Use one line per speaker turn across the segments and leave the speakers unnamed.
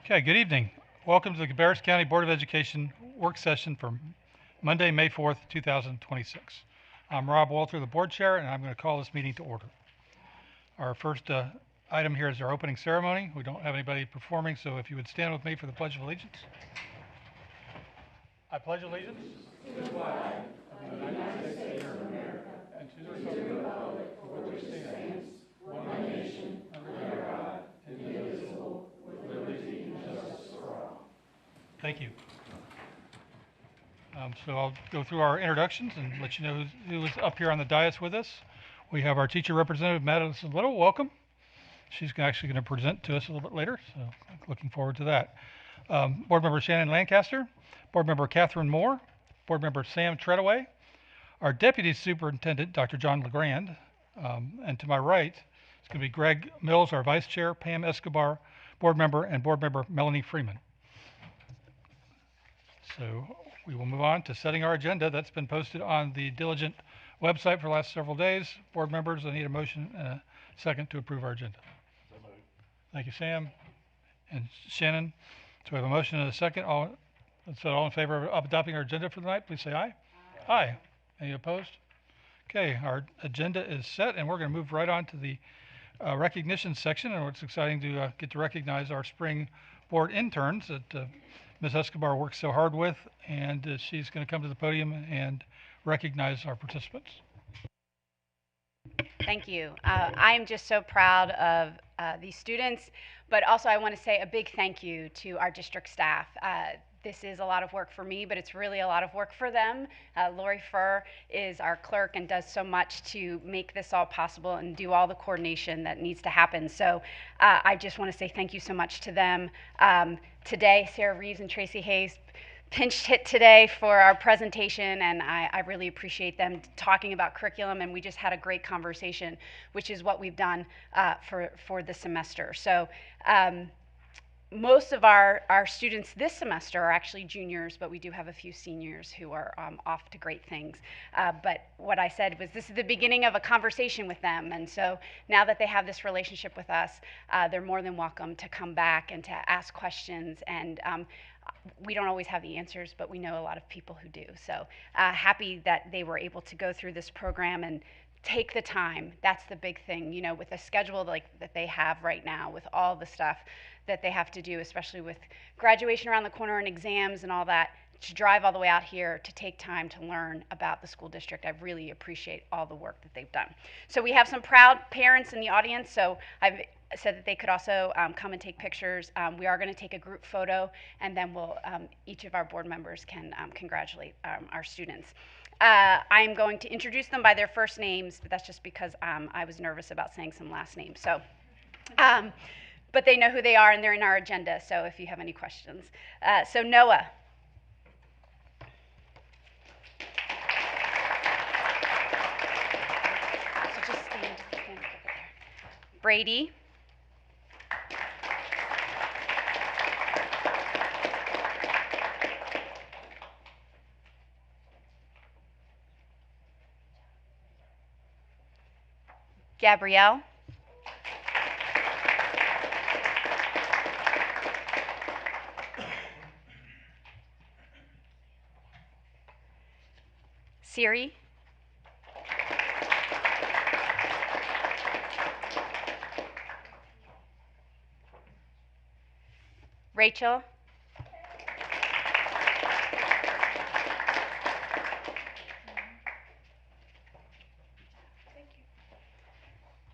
Okay, good evening. Welcome to the Cabarrus County Board of Education work session for Monday, May 4th, 2026. I'm Rob Walter, the board chair, and I'm going to call this meeting to order. Our first item here is our opening ceremony. We don't have anybody performing, so if you would stand with me for the Pledge of Allegiance. I pledge allegiance to the flag of the United States of America and to the republic for which it stands, one nation, under God, indivisible, with liberty and justice for all. Thank you. So I'll go through our introductions and let you know who is up here on the dais with us. We have our teacher representative, Madison Little. Welcome. She's actually going to present to us a little bit later, so looking forward to that. Board member Shannon Lancaster, board member Catherine Moore, board member Sam Treadaway, our deputy superintendent, Dr. John LeGrand, and to my right, it's going to be Greg Mills, our vice chair, Pam Escobar, board member, and board member Melanie Freeman. So we will move on to setting our agenda. That's been posted on the Diligent website for the last several days. Board members, I need a motion and a second to approve our agenda. So moved. Thank you, Sam and Shannon. So we have a motion and a second. All in favor of adopting our agenda for the night, please say aye. Aye. Aye. Any opposed? Okay, our agenda is set, and we're going to move right on to the recognition section. And it's exciting to get to recognize our spring board interns that Ms. Escobar works so hard with, and she's going to come to the podium and recognize our participants.
Thank you. I am just so proud of these students, but also I want to say a big thank you to our district staff. This is a lot of work for me, but it's really a lot of work for them. Lori Furr is our clerk and does so much to make this all possible and do all the coordination that needs to happen. So I just want to say thank you so much to them. Today, Sarah Reeves and Tracy Hayes pinch hit today for our presentation, and I really appreciate them talking about curriculum, and we just had a great conversation, which is what we've done for the semester. So most of our students this semester are actually juniors, but we do have a few seniors who are off to great things. But what I said was this is the beginning of a conversation with them, and so now that they have this relationship with us, they're more than welcome to come back and to ask questions, and we don't always have the answers, but we know a lot of people who do. So happy that they were able to go through this program and take the time. That's the big thing, you know, with a schedule like that they have right now, with all the stuff that they have to do, especially with graduation around the corner and exams and all that, to drive all the way out here to take time to learn about the school district. I really appreciate all the work that they've done. So we have some proud parents in the audience, so I've said that they could also come and take pictures. We are going to take a group photo, and then we'll each of our board members can congratulate our students. I'm going to introduce them by their first names, but that's just because I was nervous about saying some last names. So, but they know who they are, and they're in our agenda, so if you have any questions. So Noah. So just stand over there. Brady. Gabrielle. Siri. Rachel.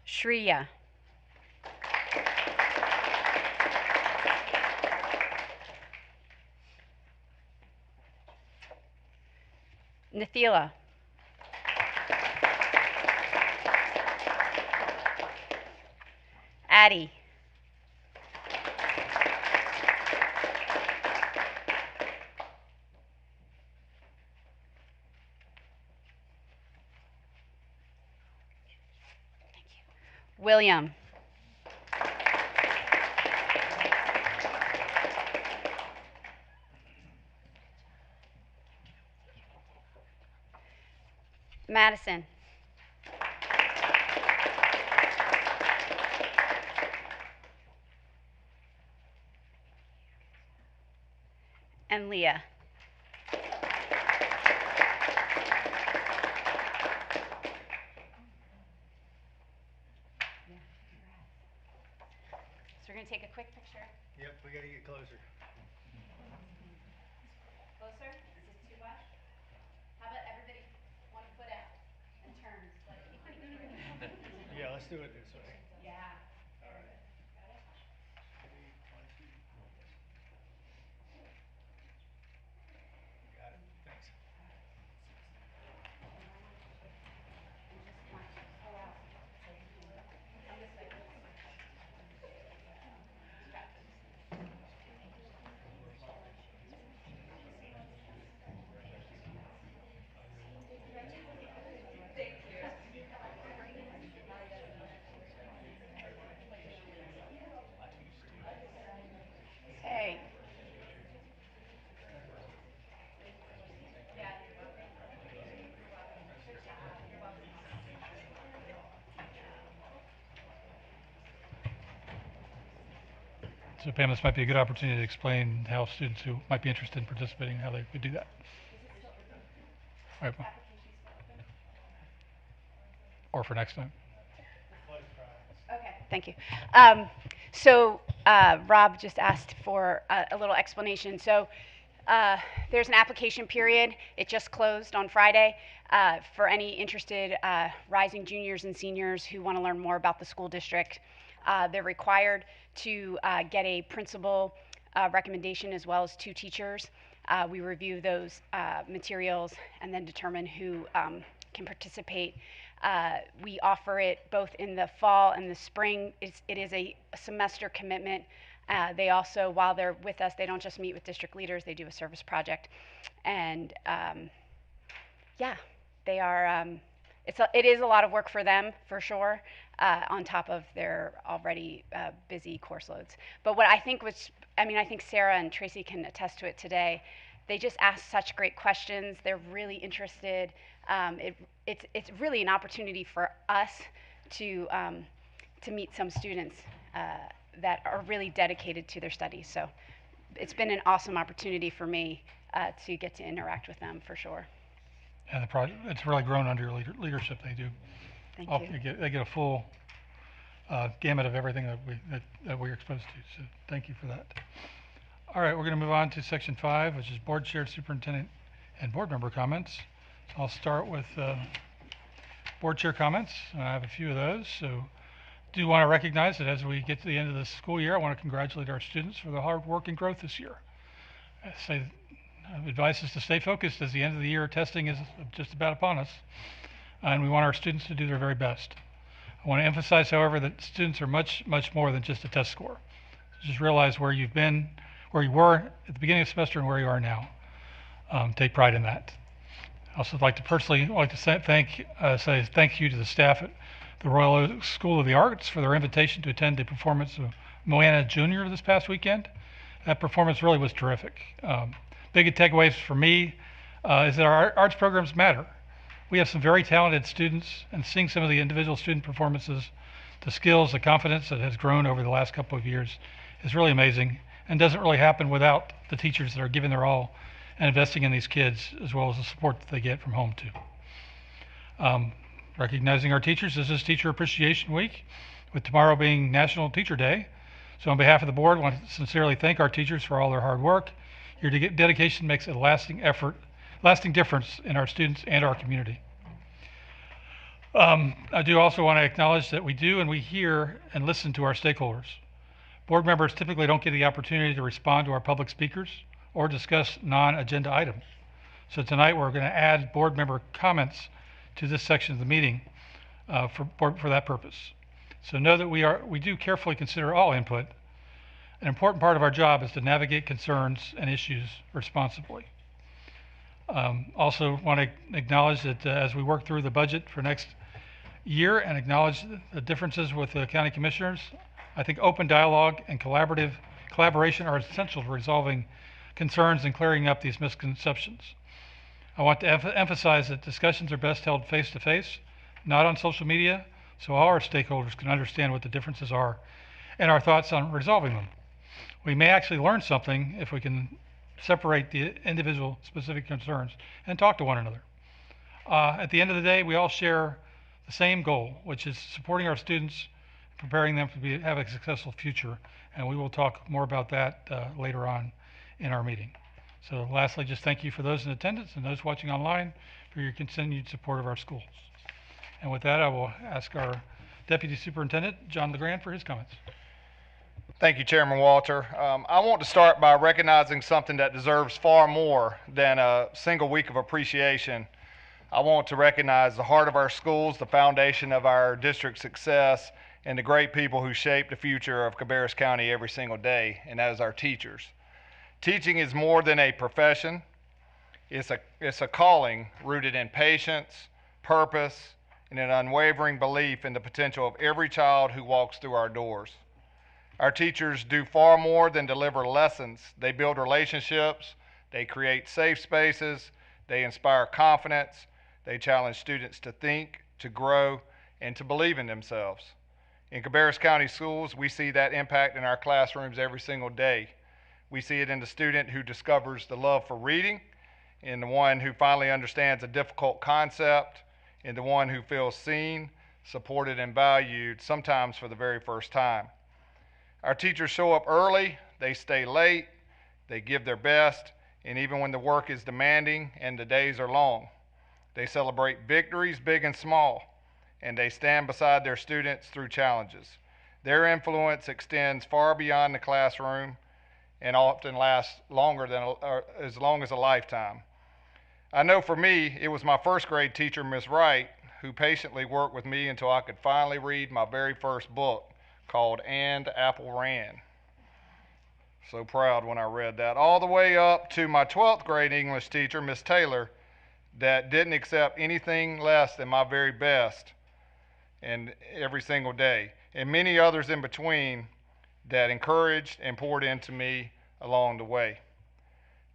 Shreya. Nathila. Addie. William. Madison. and Leah. So we're going to take a quick picture.
Yep, we gotta get closer.
Closer? Is this too much? How about everybody 1 foot out and turns? Like,
Yeah, let's do it this way.
yeah.
All right. Got it. Thanks.
Hey.
So Pam, this might be a good opportunity to explain how students who might be interested in participating, how they would do that. All right, well, or for next time.
Okay, thank you. Rob just asked for a little explanation. So there's an application period. It just closed on Friday for any interested rising juniors and seniors who want to learn more about the school district. They're required to get a principal recommendation as well as 2 teachers. We review those materials and then determine who can participate. We offer it both in the fall and the spring. It is a semester commitment. They also, while they're with us, they don't just meet with district leaders, they do a service project. And yeah, they are, it is a lot of work for them, for sure, on top of their already busy course loads. But what I think was, I think Sarah and Tracy can attest to it today. They just ask such great questions. They're really interested. It's really an opportunity for us to meet some students that are really dedicated to their studies. So it's been an awesome opportunity for me to get to interact with them, for sure.
And it's really grown under your leadership. They do.
Thank you.
They get a full gamut of everything that we're exposed to. So thank you for that. All right, we're going to move on to section 5, which is board chair, superintendent, and board member comments. So I'll start with board chair comments. I have a few of those. So do want to recognize that as we get to the end of the school year, I want to congratulate our students for the hard work and growth this year. Advice is to stay focused as the end of the year testing is just about upon us, and we want our students to do their very best. I want to emphasize, however, that students are much more than just a test score. Just realize where you've been, where you were at the beginning of the semester and where you are now. Take pride in that. I also like to say thank you to the staff at the Royal Oak School of the Arts for their invitation to attend the performance of Moana Jr. this past weekend. That performance really was terrific. Big takeaways for me is that our arts programs matter. We have some very talented students, and seeing some of the individual student performances, the skills, the confidence that has grown over the last couple of years is really amazing, and doesn't really happen without the teachers that are giving their all and investing in these kids, as well as the support that they get from home too. Recognizing our teachers, this is Teacher Appreciation Week, with tomorrow being National Teacher Day. So on behalf of the board, I want to sincerely thank our teachers for all their hard work. Your dedication makes a lasting difference in our students and our community. I do also want to acknowledge that we do and we hear and listen to our stakeholders. Board members typically don't get the opportunity to respond to our public speakers or discuss non-agenda items. So tonight we're going to add board member comments to this section of the meeting for that purpose. So know that we do carefully consider all input. An important part of our job is to navigate concerns and issues responsibly. Also want to acknowledge that as we work through the budget for next year and acknowledge the differences with the county commissioners, I think open dialogue and collaboration are essential to resolving concerns and clearing up these misconceptions. I want to emphasize that discussions are best held face to face, not on social media, so all our stakeholders can understand what the differences are and our thoughts on resolving them. We may actually learn something if we can separate the individual specific concerns and talk to one another. At the end of the day, we all share the same goal, which is supporting our students, preparing them to have a successful future, and we will talk more about that later on in our meeting. So lastly, just thank you for those in attendance and those watching online for your continued support of our schools. And with that, I will ask our Deputy Superintendent, John LeGrand, for his comments.
Thank you, Chairman Walter. I want to start by recognizing something that deserves far more than a single week of appreciation. I want to recognize the heart of our schools, the foundation of our district's success, and the great people who shape the future of Cabarrus County every single day, and that is our teachers. Teaching is more than a profession. It's a calling rooted in patience, purpose, and an unwavering belief in the potential of every child who walks through our doors. Our teachers do far more than deliver lessons. They build relationships, they create safe spaces, they inspire confidence, they challenge students to think, to grow, and to believe in themselves. In Cabarrus County schools, we see that impact in our classrooms every single day. We see it in the student who discovers the love for reading, in the one who finally understands a difficult concept, in the one who feels seen, supported, and valued, sometimes for the very first time. Our teachers show up early, they stay late, they give their best, and even when the work is demanding and the days are long, they celebrate victories big and small, and they stand beside their students through challenges. Their influence extends far beyond the classroom and often lasts longer than as long as a lifetime. I know for me, it was my first grade teacher, Miss Wright, who patiently worked with me until I could finally read my very first book, called And Apple Ran. So proud when I read that. All the way up to my 12th grade English teacher, Miss Taylor, that didn't accept anything less than my very best and every single day. And many others in between that encouraged and poured into me along the way.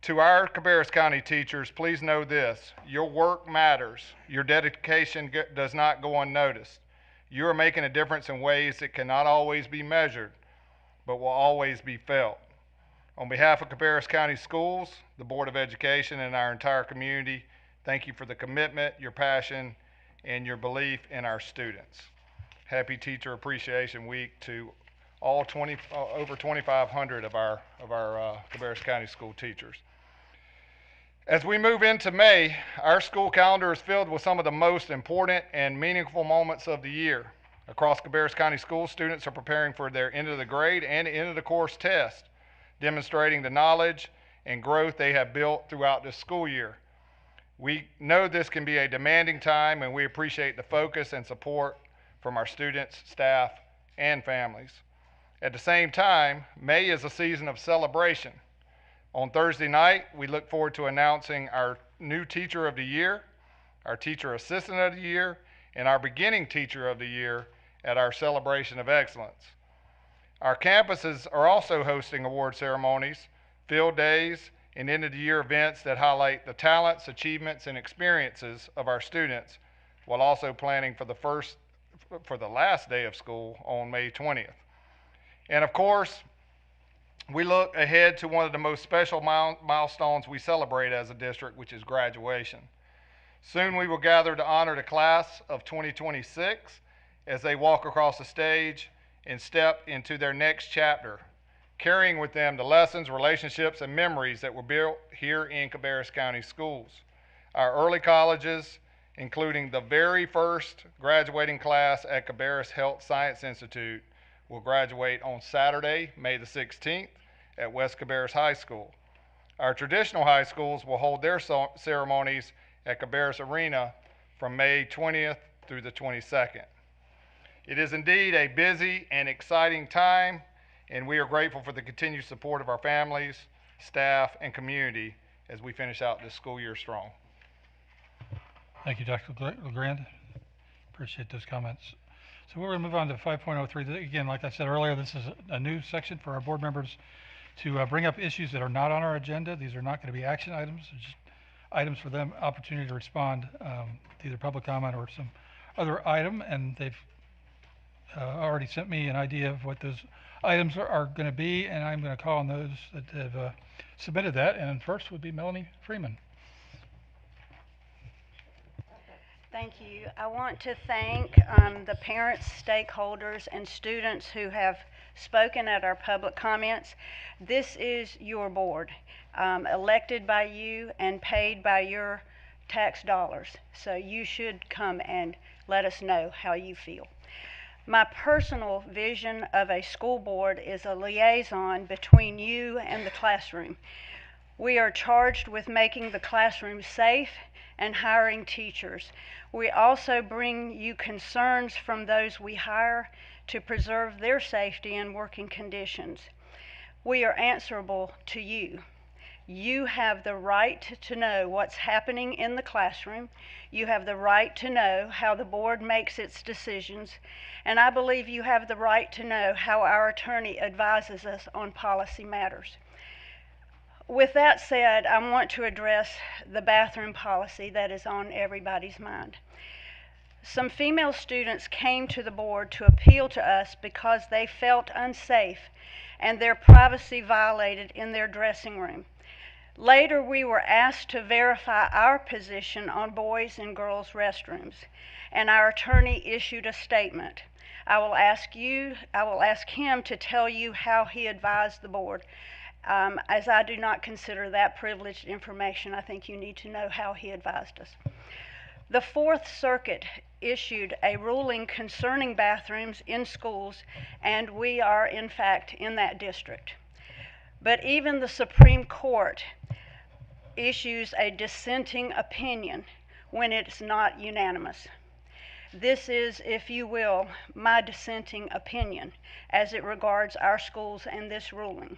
To our Cabarrus County teachers, please know this: your work matters. Your dedication does not go unnoticed. You are making a difference in ways that cannot always be measured, but will always be felt. On behalf of Cabarrus County Schools, the Board of Education, and our entire community, thank you for the commitment, your passion, and your belief in our students. Happy Teacher Appreciation Week to all over 2,500 of our Cabarrus County school teachers. As we move into May, our school calendar is filled with some of the most important and meaningful moments of the year. Across Cabarrus County schools, students are preparing for their end of the grade and end of the course test, demonstrating the knowledge and growth they have built throughout this school year. We know this can be a demanding time, and we appreciate the focus and support from our students, staff, and families. At the same time, May is a season of celebration. On Thursday night, we look forward to announcing our new Teacher of the Year, our Teacher Assistant of the Year, and our Beginning Teacher of the Year at our Celebration of Excellence. Our campuses are also hosting award ceremonies, field days, and end-of-the-year events that highlight the talents, achievements, and experiences of our students, while also planning for the last day of school on May 20th. And of course, we look ahead to one of the most special milestones we celebrate as a district, which is graduation. Soon we will gather to honor the class of 2026 as they walk across the stage and step into their next chapter, carrying with them the lessons, relationships, and memories that were built here in Cabarrus County schools. Our early colleges, including the very first graduating class at Cabarrus Health Science Institute, will graduate on Saturday, May the 16th at West Cabarrus High School. Our traditional high schools will hold their ceremonies at Cabarrus Arena from May 20th through the 22nd. It is indeed a busy and exciting time, and we are grateful for the continued support of our families, staff, and community as we finish out this school year strong.
Thank you, Dr. LeGrand. Appreciate those comments. So we're going to move on to 5.03. Again, like I said earlier, this is a new section for our board members to bring up issues that are not on our agenda. These are not going to be action items. They're just items for them, opportunity to respond to either public comment or some other item, and they've already sent me an idea of what those items are going to be, and I'm going to call on those that have submitted that. And first would be Melanie Freeman.
Thank you. I want to thank the parents, stakeholders, and students who have spoken at our public comments. This is your board, elected by you and paid by your tax dollars. So you should come and let us know how you feel. My personal vision of a school board is a liaison between you and the classroom. We are charged with making the classroom safe and hiring teachers. We also bring you concerns from those we hire to preserve their safety and working conditions. We are answerable to you. You have the right to know what's happening in the classroom. You have the right to know how the board makes its decisions. And I believe you have the right to know how our attorney advises us on policy matters. With that said, I want to address the bathroom policy that is on everybody's mind. Some female students came to the board to appeal to us because they felt unsafe and their privacy violated in their dressing room. Later, we were asked to verify our position on boys and girls' restrooms, and our attorney issued a statement. I will ask him to tell you how he advised the board. As I do not consider that privileged information, I think you need to know how he advised us. The Fourth Circuit issued a ruling concerning bathrooms in schools, and we are, in fact, in that district. But even the Supreme Court issues a dissenting opinion when it's not unanimous. This is, if you will, my dissenting opinion as it regards our schools and this ruling.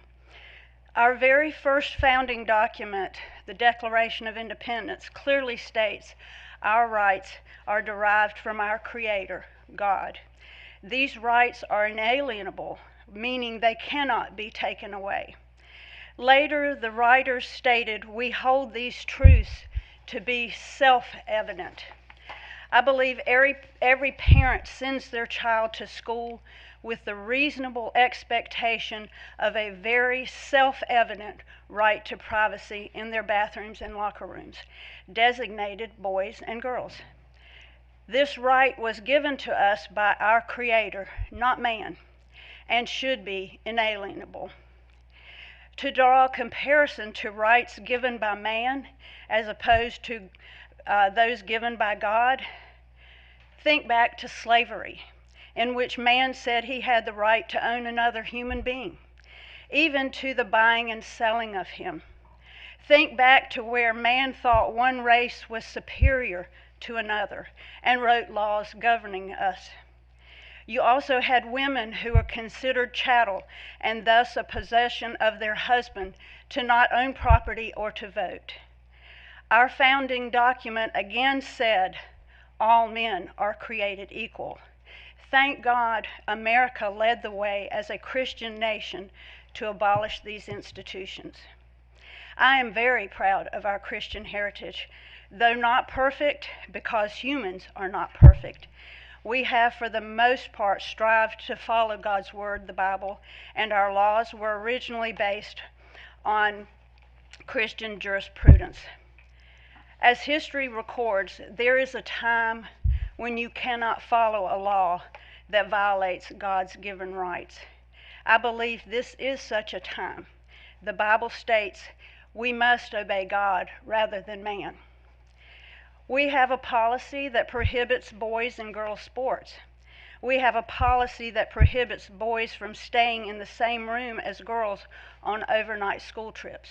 Our very first founding document, the Declaration of Independence, clearly states our rights are derived from our Creator, God. These rights are inalienable, meaning they cannot be taken away. Later, the writers stated, we hold these truths to be self-evident. I believe every parent sends their child to school with the reasonable expectation of a very self-evident right to privacy in their bathrooms and locker rooms, designated boys and girls. This right was given to us by our Creator, not man, and should be inalienable. To draw a comparison to rights given by man as opposed to those given by God, think back to slavery, in which man said he had the right to own another human being, even to the buying and selling of him. Think back to where man thought one race was superior to another and wrote laws governing us. You also had women who were considered chattel and thus a possession of their husband to not own property or to vote. Our founding document again said, all men are created equal. Thank God America led the way as a Christian nation to abolish these institutions. I am very proud of our Christian heritage, though not perfect, because humans are not perfect. We have, for the most part, strived to follow God's Word, the Bible, and our laws were originally based on Christian jurisprudence. As history records, there is a time when you cannot follow a law that violates God's given rights. I believe this is such a time. The Bible states we must obey God rather than man. We have a policy that prohibits boys and girls sports. We have a policy that prohibits boys from staying in the same room as girls on overnight school trips.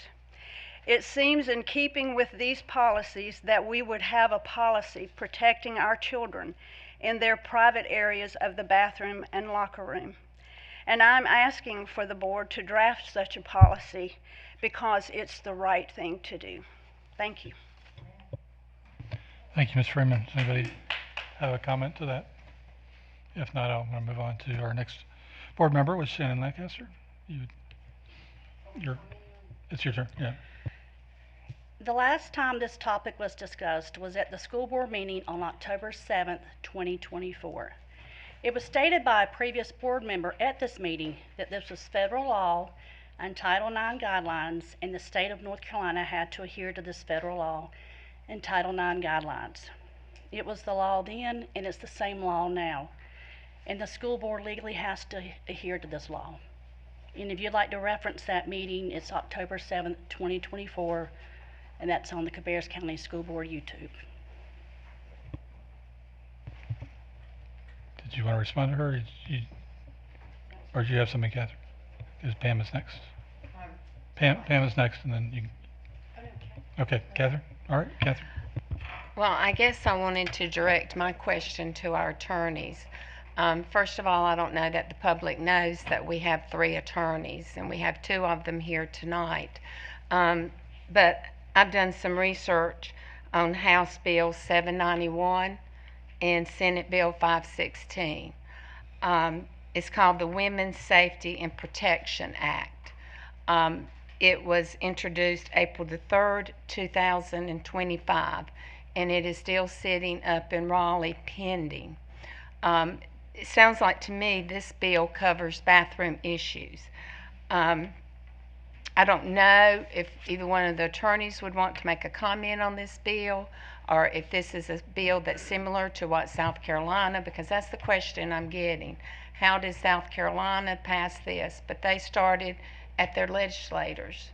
It seems in keeping with these policies that we would have a policy protecting our children in their private areas of the bathroom and locker room. And I'm asking for the board to draft such a policy because it's the right thing to do. Thank you.
Thank you, Ms. Freeman. Does anybody have a comment to that? If not, I'm going to move on to our next board member, which is Shannon Lancaster. It's your turn. Yeah.
The last time this topic was discussed was at the school board meeting on October 7th, 2024. It was stated by a previous board member at this meeting that this was federal law and Title IX guidelines, and the state of North Carolina had to adhere to this federal law and Title IX guidelines. It was the law then, and it's the same law now. And the school board legally has to adhere to this law. And if you'd like to reference that meeting, it's October 7th, 2024, and that's on the Cabarrus County School Board YouTube.
Did you want to respond to her? Or did you have something, Catherine? Because Pam is next. Pam is next, and then you can... Okay, Catherine? All right, Catherine.
Well, I guess I wanted to direct my question to our attorneys. First of all, I don't know that the public knows that we have 3 attorneys, and we have 2 of them here tonight. But I've done some research on House Bill 791 and Senate Bill 516. It's called the Women's Safety and Protection Act. It was introduced April the 3rd, 2025, and it is still sitting up in Raleigh pending. It sounds like to me this bill covers bathroom issues. I don't know if either one of the attorneys would want to make a comment on this bill, or if this is a bill that's similar to what South Carolina, because that's the question I'm getting. How did South Carolina pass this? But they started at their legislators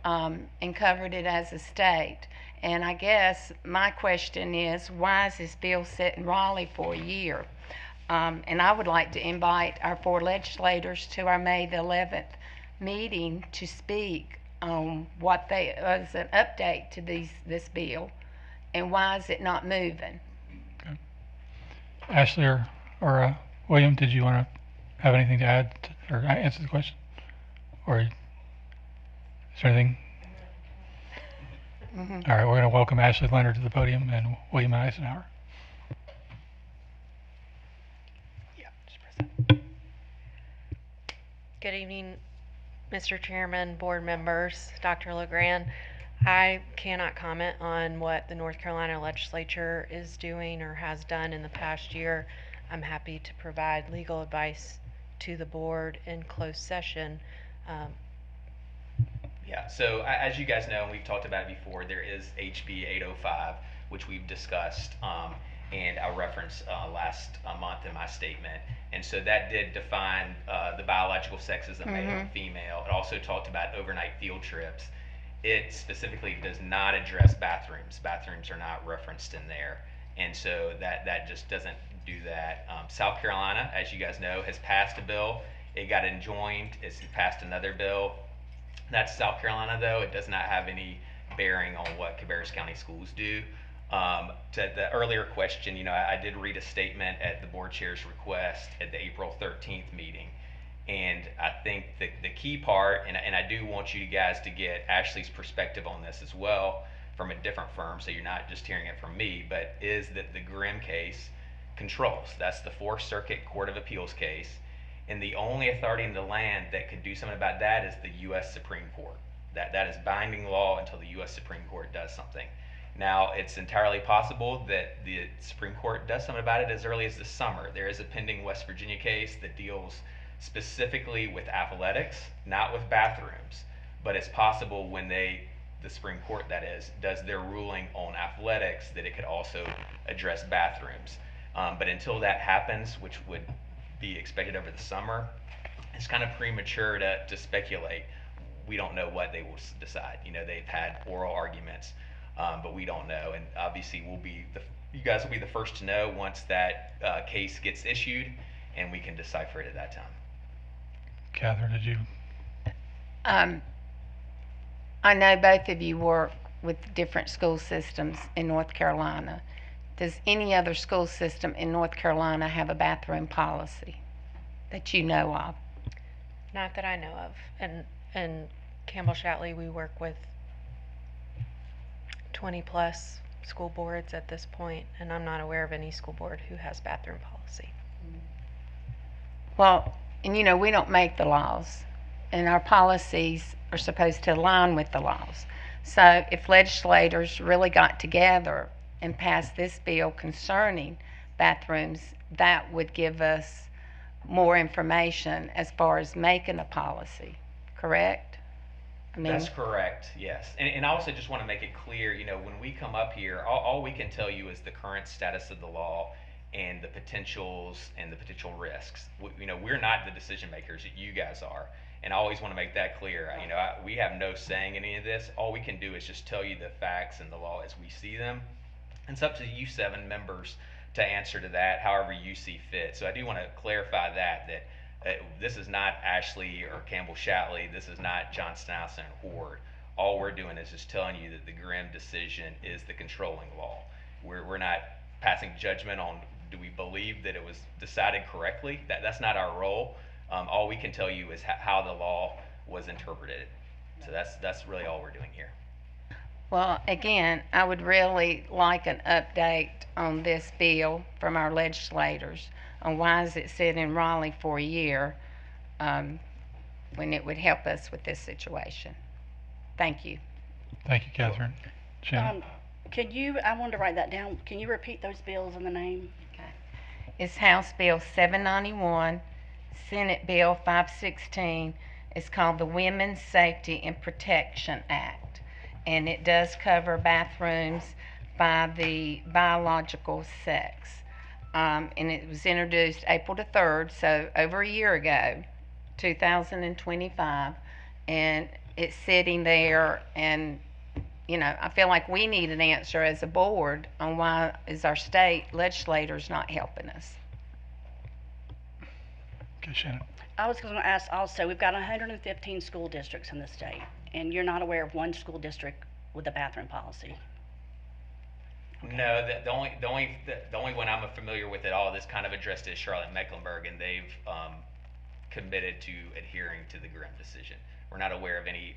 and covered it as a state. And I guess my question is, why is this bill set in Raleigh for a year? And I would like to invite our 4 legislators to our May the 11th meeting to speak on what they, as an update to this bill, and why is it not moving?
Okay. Ashley or William, did you want to have anything to add or answer the question? Or is there anything? All right, we're going to welcome Ashley Leonard to the podium and William Eisenhower.
Good evening, Mr. Chairman, board members, Dr. LeGrand. I cannot comment on what the North Carolina legislature is doing or has done in the past year. I'm happy to provide legal advice to the board in closed session.
Yeah, so as you guys know, and we've talked about it before, there is HB 805, which we've discussed, and I referenced last month in my statement. And so that did define the biological sexes of male and female. It also talked about overnight field trips. It specifically does not address bathrooms. Bathrooms are not referenced in there. And so that just doesn't do that. South Carolina, as you guys know, has passed a bill. It got enjoined. It's passed another bill. That's South Carolina, though. It does not have any bearing on what Cabarrus County schools do. To the earlier question, you know, I did read a statement at the board chair's request at the April 13th meeting. And I think the key part, and I do want you guys to get Ashley's perspective on this as well from a different firm, so you're not just hearing it from me, but is that the Grimm case controls. That's the 4th Circuit Court of Appeals case. And the only authority in the land that could do something about that is the U.S. Supreme Court. That is binding law until the U.S. Supreme Court does something. Now, it's entirely possible that the Supreme Court does something about it as early as the summer. There is a pending West Virginia case that deals specifically with athletics, not with bathrooms. But it's possible when the Supreme Court, that is, does their ruling on athletics, that it could also address bathrooms. But until that happens, which would be expected over the summer, it's kind of premature to speculate. We don't know what they will decide. You know, they've had oral arguments, but we don't know. And obviously, you guys will be the first to know once that case gets issued, and we can decipher it at that time.
Catherine, did you?
I know both of you work with different school systems in North Carolina. Does any other school system in North Carolina have a bathroom policy that you know of?
Not that I know of. And Campbell Shatley, we work with 20 plus school boards at this point, and I'm not aware of any school board who has bathroom policy.
Well, and you know, we don't make the laws, and our policies are supposed to align with the laws. So if legislators really got together and passed this bill concerning bathrooms, that would give us more information as far as making a policy, correct? I mean,
That's correct, yes. And I also just want to make it clear, when we come up here, all we can tell you is the current status of the law and the potentials and the potential risks. We're not the decision makers, you guys are. And I always want to make that clear. We have no saying in any of this. All we can do is just tell you the facts and the law as we see them. And it's up to you 7 members to answer to that however you see fit. So I do want to clarify that this is not Ashley or Campbell Shatley. This is not John Snowson and Horde. All we're doing is just telling you that the Grimm decision is the controlling law. We're not passing judgment on do we believe that it was decided correctly. That's not our role. All we can tell you is how the law was interpreted. So that's really all we're doing here.
well, again, I would really like an update on this bill from our legislators on why is it sitting in Raleigh for a year when it would help us with this situation. Thank you.
Thank you, Catherine. Shannon?
I wanted to write that down. Can you repeat those bills and the name?
Okay. It's House Bill 791, Senate Bill 516. It's called the Women's Safety and Protection Act, and it does cover bathrooms by the biological sex. And it was introduced April the 3rd, so over a year ago, 2025, and it's sitting there, and I feel like we need an answer as a board on why is our state legislators not helping us.
Okay, Shannon.
I was going to ask also, we've got 115 school districts in the state, and you're not aware of one school district with a bathroom policy.
No, the only one I'm familiar with at all that's kind of addressed is Charlotte-Mecklenburg, and they've committed to adhering to the Grimm decision. We're not aware of any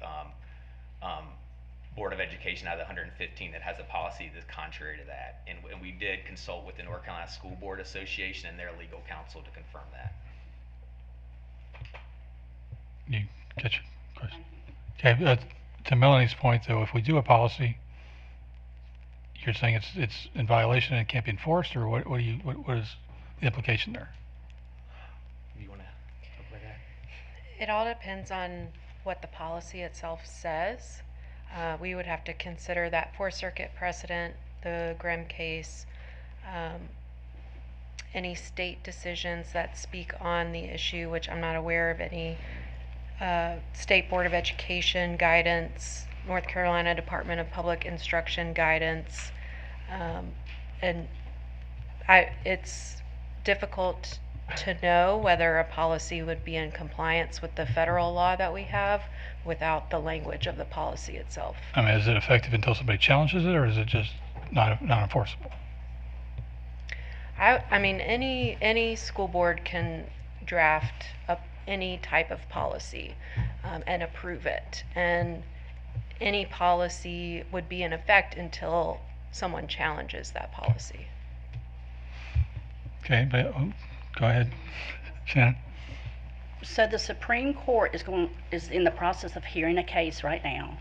Board of Education out of the 115 that has a policy that's contrary to that. And we did consult with the North Carolina School Board Association and their legal counsel to confirm that.
You catch your question? Okay, to Melanie's point, though, if we do a policy, you're saying it's in violation and it can't be enforced, or what is the implication there?
You want to talk about that?
It all depends on what the policy itself says. We would have to consider that Fourth Circuit precedent, the Grimm case, any state decisions that speak on the issue, which I'm not aware of any State Board of Education guidance, North Carolina Department of Public Instruction guidance, and it's difficult to know whether a policy would be in compliance with the federal law that we have without the language of the policy itself.
I mean, is it effective until somebody challenges it, or is it just not enforceable?
I mean, any school board can draft up any type of policy and approve it, and any policy would be in effect until someone challenges that policy.
Okay, but go ahead, Shannon.
So the Supreme Court is in the process of hearing a case right now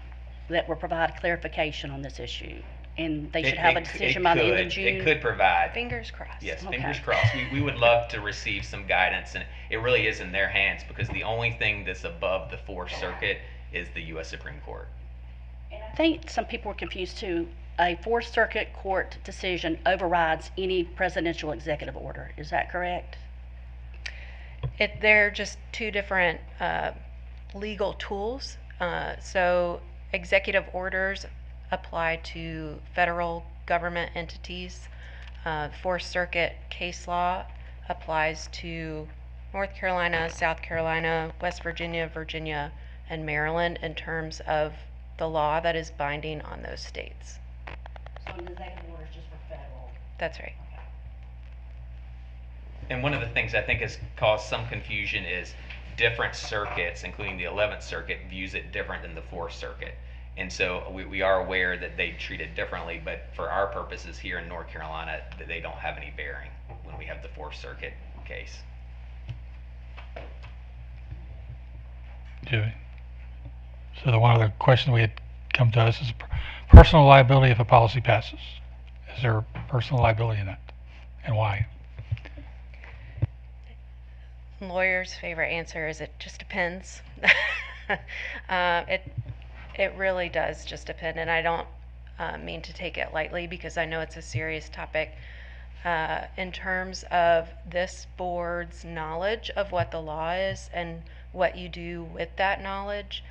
that will provide clarification on this issue, and they should have a decision by the end of June.
It could provide.
Fingers crossed.
Yes,
Okay.
fingers crossed. We would love to receive some guidance, and it really is in their hands because the only thing that's above the Fourth Circuit is the U.S. Supreme Court.
And I think some people are confused too. A Fourth Circuit court decision overrides any presidential executive order. Is that correct?
They're just two different legal tools. So executive orders apply to federal government entities. Fourth Circuit case law applies to North Carolina, South Carolina, West Virginia, Virginia, and Maryland in terms of the law that is binding on those states.
So an executive order is just for federal.
That's right.
And one of the things I think has caused some confusion is different circuits, including the 11th Circuit, views it different than the Fourth Circuit. And so we are aware that they treat it differently, but for our purposes here in North Carolina, they don't have any bearing when we have the Fourth Circuit case.
Joey. So the one other question we had come to us is personal liability if a policy passes. Is there personal liability in that, and why?
lawyer's favorite answer is it just depends. It really does just depend, and I don't mean to take it lightly because I know it's a serious topic. In terms of this board's knowledge of what the law is and what you do with that knowledge,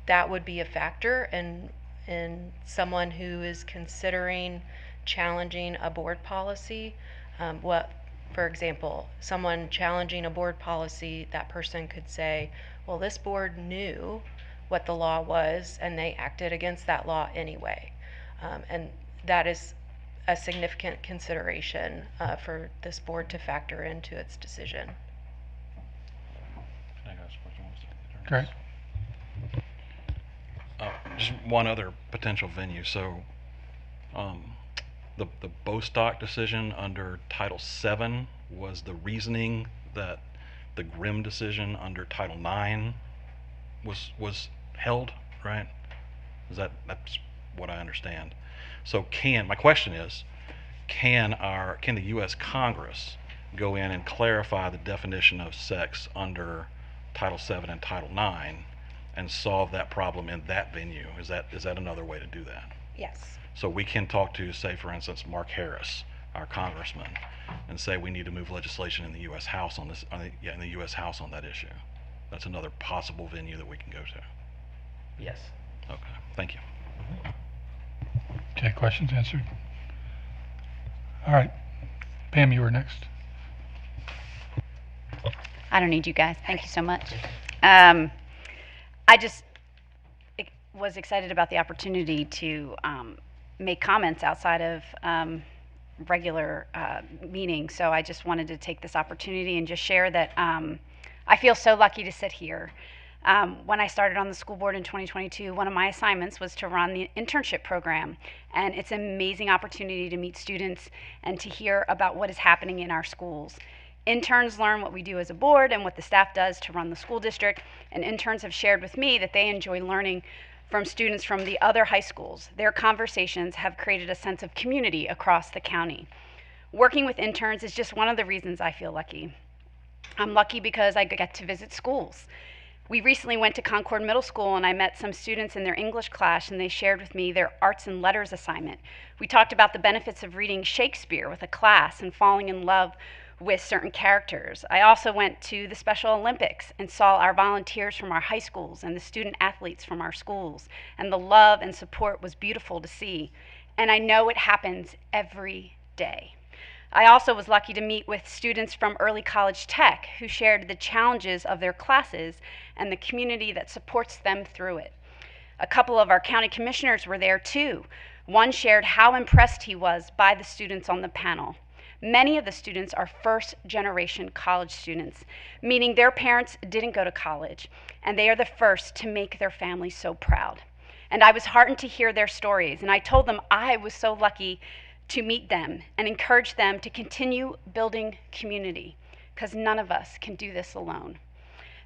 that would be a factor in someone who is considering challenging a board policy. For example, someone challenging a board policy, that person could say, well, this board knew what the law was and they acted against that law anyway. And that is a significant consideration for this board to factor into its decision.
Can I ask a question?
Great.
Just one other potential venue. So, the Bostock decision under Title VII was the reasoning that the Grimm decision under Title IX was held, right? That's what I understand. So my question is, can the U.S. Congress go in and clarify the definition of sex under Title VII and Title IX and solve that problem in that venue? Is that another way to do that?
Yes.
So we can talk to, say, for instance, Mark Harris, our congressman, and say we need to move legislation in the U.S. House on this. In the U.S. House on that issue. That's another possible venue that we can go to.
Yes.
Okay. Thank you.
Okay, questions answered. All right. Pam, you were next.
I don't need you guys. Thank you so much. I just was excited about the opportunity to make comments outside of regular meetings. So I just wanted to take this opportunity and just share that I feel so lucky to sit here. When I started on the school board in 2022, one of my assignments was to run the internship program. And it's an amazing opportunity to meet students and to hear about what is happening in our schools. Interns learn what we do as a board and what the staff does to run the school district. And interns have shared with me that they enjoy learning from students from the other high schools. Their conversations have created a sense of community across the county. Working with interns is just one of the reasons I feel lucky. I'm lucky because I get to visit schools. We recently went to Concord Middle School and I met some students in their English class and they shared with me their arts and letters assignment. We talked about the benefits of reading Shakespeare with a class and falling in love with certain characters. I also went to the Special Olympics and saw our volunteers from our high schools and the student athletes from our schools, and the love and support was beautiful to see. And I know it happens every day. I also was lucky to meet with students from Early College Tech who shared the challenges of their classes and the community that supports them through it. A couple of our county commissioners were there too. One shared how impressed he was by the students on the panel. Many of the students are first-generation college students, meaning their parents didn't go to college, and they are the first to make their families so proud. And I was heartened to hear their stories, and I told them I was so lucky to meet them and encourage them to continue building community, because none of us can do this alone.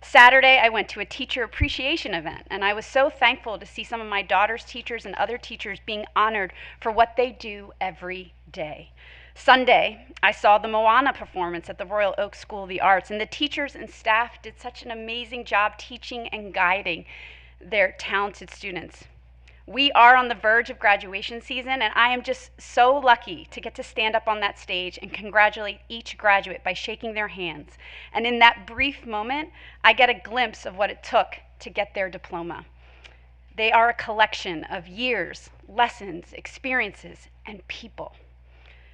Saturday, I went to a teacher appreciation event, and I was so thankful to see some of my daughter's teachers and other teachers being honored for what they do every day. Sunday, I saw the Moana performance at the Royal Oak School of the Arts, and the teachers and staff did such an amazing job teaching and guiding their talented students. We are on the verge of graduation season, and I am just so lucky to get to stand up on that stage and congratulate each graduate by shaking their hands. And in that brief moment, I get a glimpse of what it took to get their diploma. They are a collection of years, lessons, experiences, and people.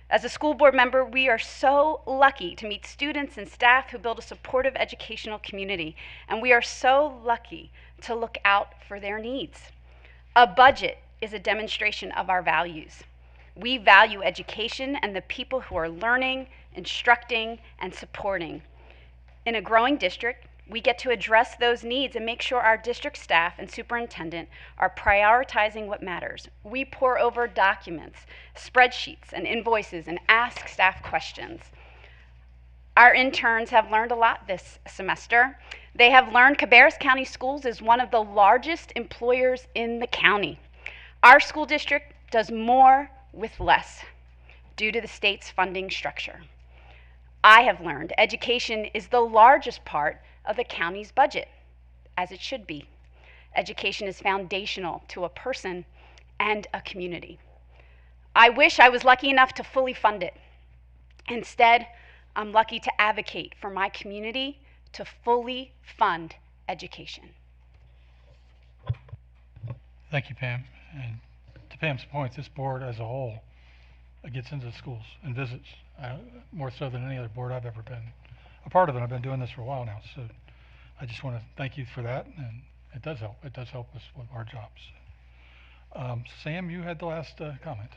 As a school board member, we are so lucky to meet students and staff who build a supportive educational community, and we are so lucky to look out for their needs. A budget is a demonstration of our values. We value education and the people who are learning, instructing, and supporting. In a growing district, we get to address those needs and make sure our district staff and superintendent are prioritizing what matters. We pore over documents, spreadsheets, and invoices and ask staff questions. Our interns have learned a lot this semester. They have learned Cabarrus County Schools is one of the largest employers in the county. Our school district does more with less due to the state's funding structure. I have learned education is the largest part of the county's budget, as it should be. Education is foundational to a person and a community. I wish I was lucky enough to fully fund it. Instead, I'm lucky to advocate for my community to fully fund education.
Thank you, Pam. And to Pam's point, this board as a whole gets into the schools and visits, more so than any other board I've ever been a part of it. I've been doing this for a while now, so I just want to thank you for that, and it does help. It does help us with our jobs. Sam, you had the last comment.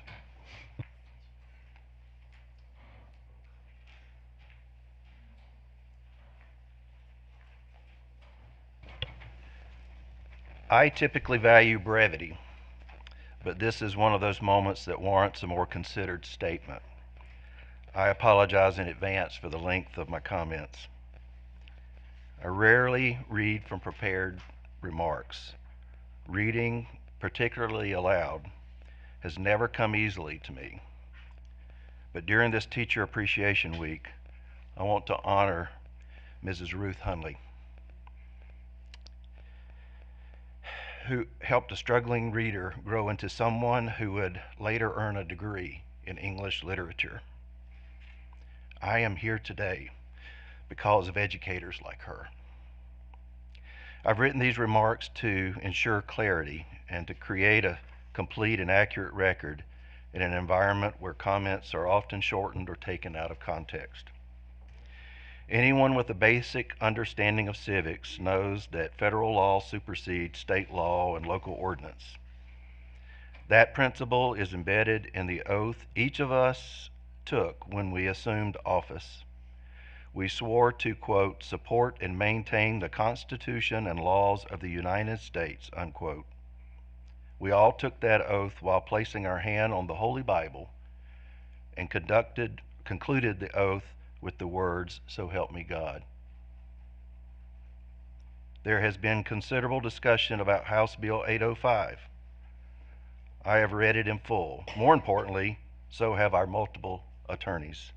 I typically value brevity, but this is one of those moments that warrants a more considered statement. I apologize in advance for the length of my comments. I rarely read from prepared remarks. Reading, particularly aloud, has never come easily to me. But during this Teacher Appreciation Week, I want to honor Mrs. Ruth Hunley, who helped a struggling reader grow into someone who would later earn a degree in English literature. I am here today because of educators like her. I've written these remarks to ensure clarity and to create a complete and accurate record in an environment where comments are often shortened or taken out of context. Anyone with a basic understanding of civics knows that federal law supersedes state law and local ordinance. That principle is embedded in the oath each of us took when we assumed office. We swore to, quote, support and maintain the Constitution and laws of the United States, unquote. We all took that oath while placing our hand on the Holy Bible and concluded the oath with the words, "So help me God." There has been considerable discussion about House Bill 805. I have read it in full. More importantly, so have our multiple attorneys.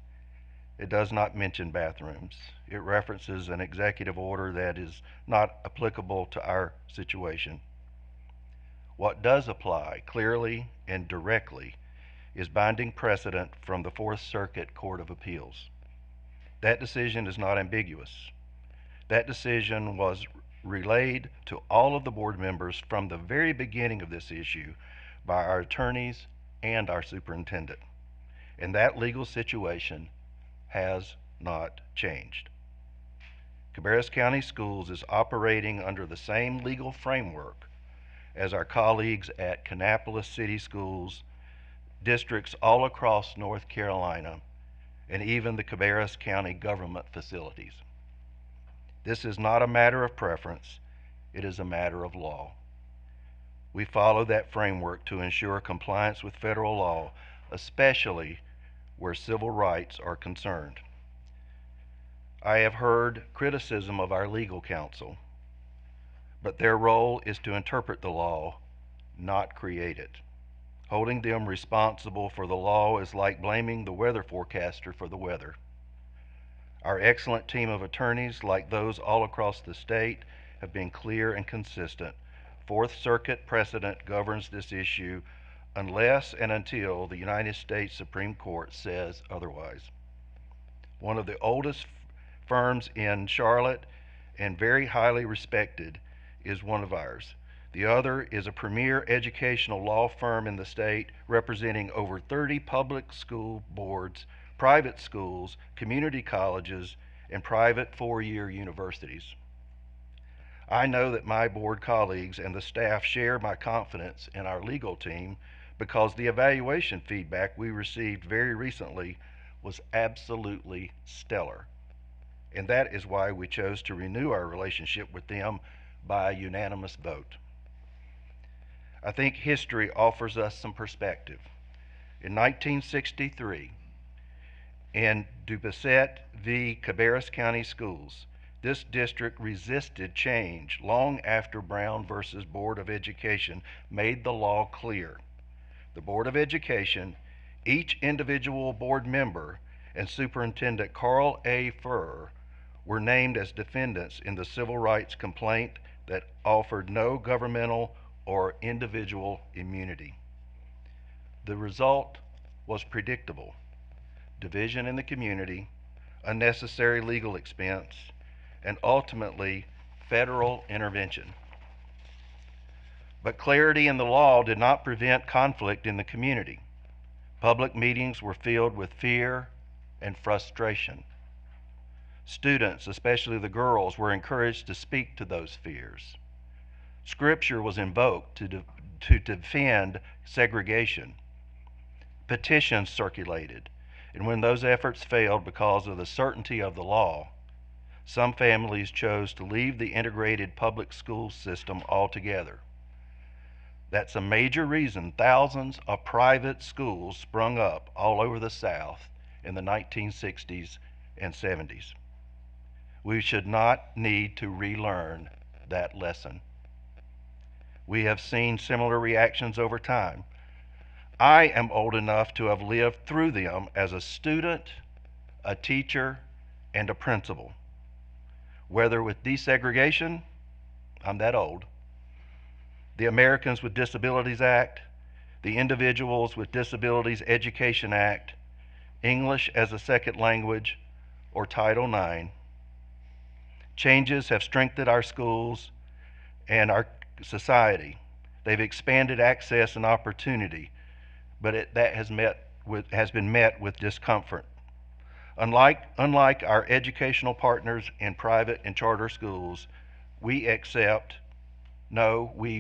It does not mention bathrooms. It references an executive order that is not applicable to our situation. What does apply clearly and directly is binding precedent from the Fourth Circuit Court of Appeals. That decision is not ambiguous. That decision was relayed to all of the board members from the very beginning of this issue by our attorneys and our superintendent. And that legal situation has not changed. Cabarrus County Schools is operating under the same legal framework as our colleagues at Kannapolis City Schools, districts all across North Carolina, and even the Cabarrus County government facilities. This is not a matter of preference, it is a matter of law. We follow that framework to ensure compliance with federal law, especially where civil rights are concerned. I have heard criticism of our legal counsel, but their role is to interpret the law, not create it. Holding them responsible for the law is like blaming the weather forecaster for the weather. Our excellent team of attorneys, like those all across the state, have been clear and consistent. Fourth Circuit precedent governs this issue unless and until the United States Supreme Court says otherwise. One of the oldest firms in Charlotte and very highly respected is one of ours. The other is a premier educational law firm in the state representing over 30 public school boards, private schools, community colleges, and private four-year universities. I know that my board colleagues and the staff share my confidence in our legal team because the evaluation feedback we received very recently was absolutely stellar. And that is why we chose to renew our relationship with them by a unanimous vote. I think history offers us some perspective. In 1963, in Dubassette v. Cabarrus County Schools, this district resisted change long after Brown versus Board of Education made the law clear. The Board of Education, each individual board member, and Superintendent Carl A. Furr were named as defendants in the civil rights complaint that offered no governmental or individual immunity. The result was predictable: division in the community, unnecessary legal expense, and ultimately federal intervention. But clarity in the law did not prevent conflict in the community. Public meetings were filled with fear and frustration. Students, especially the girls, were encouraged to speak to those fears. Scripture was invoked to defend segregation. Petitions circulated, and when those efforts failed because of the certainty of the law, some families chose to leave the integrated public school system altogether. That's a major reason thousands of private schools sprung up all over the South in the 1960s and 70s. We should not need to relearn that lesson. We have seen similar reactions over time. I am old enough to have lived through them as a student, a teacher, and a principal. Whether with desegregation, I'm that old, the Americans with Disabilities Act, the Individuals with Disabilities Education Act, English as a Second Language, or Title IX. Changes have strengthened our schools and our society. They've expanded access and opportunity, but that has been met with discomfort. Unlike our educational partners in private and charter schools, we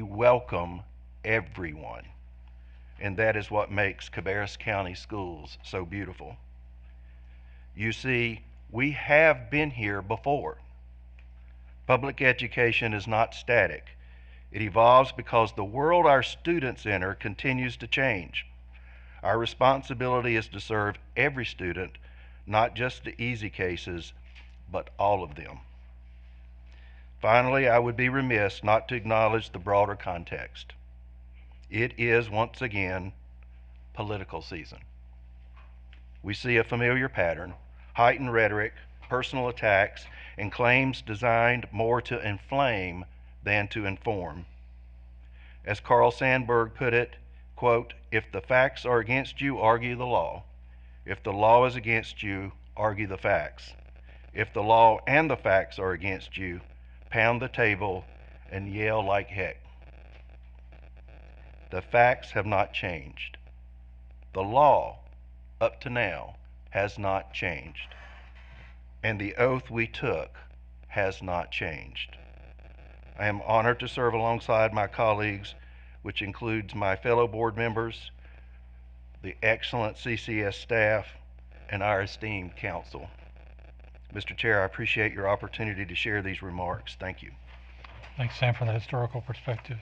welcome everyone. And that is what makes Cabarrus County schools so beautiful. You see, we have been here before. Public education is not static. It evolves because the world our students enter continues to change. Our responsibility is to serve every student, not just the easy cases, but all of them. Finally, I would be remiss not to acknowledge the broader context. It is, once again, political season. We see a familiar pattern: heightened rhetoric, personal attacks, and claims designed more to inflame than to inform. As Carl Sandburg put it, quote, "If the facts are against you, argue the law. If the law is against you, argue the facts. If the law and the facts are against you, pound the table and yell like heck." The facts have not changed. The law, up to now, has not changed. And the oath we took has not changed. I am honored to serve alongside my colleagues, which includes my fellow board members, the excellent CCS staff, and our esteemed council. Mr. Chair, I appreciate your opportunity to share these remarks. Thank you.
Thanks, Sam, for the historical perspective.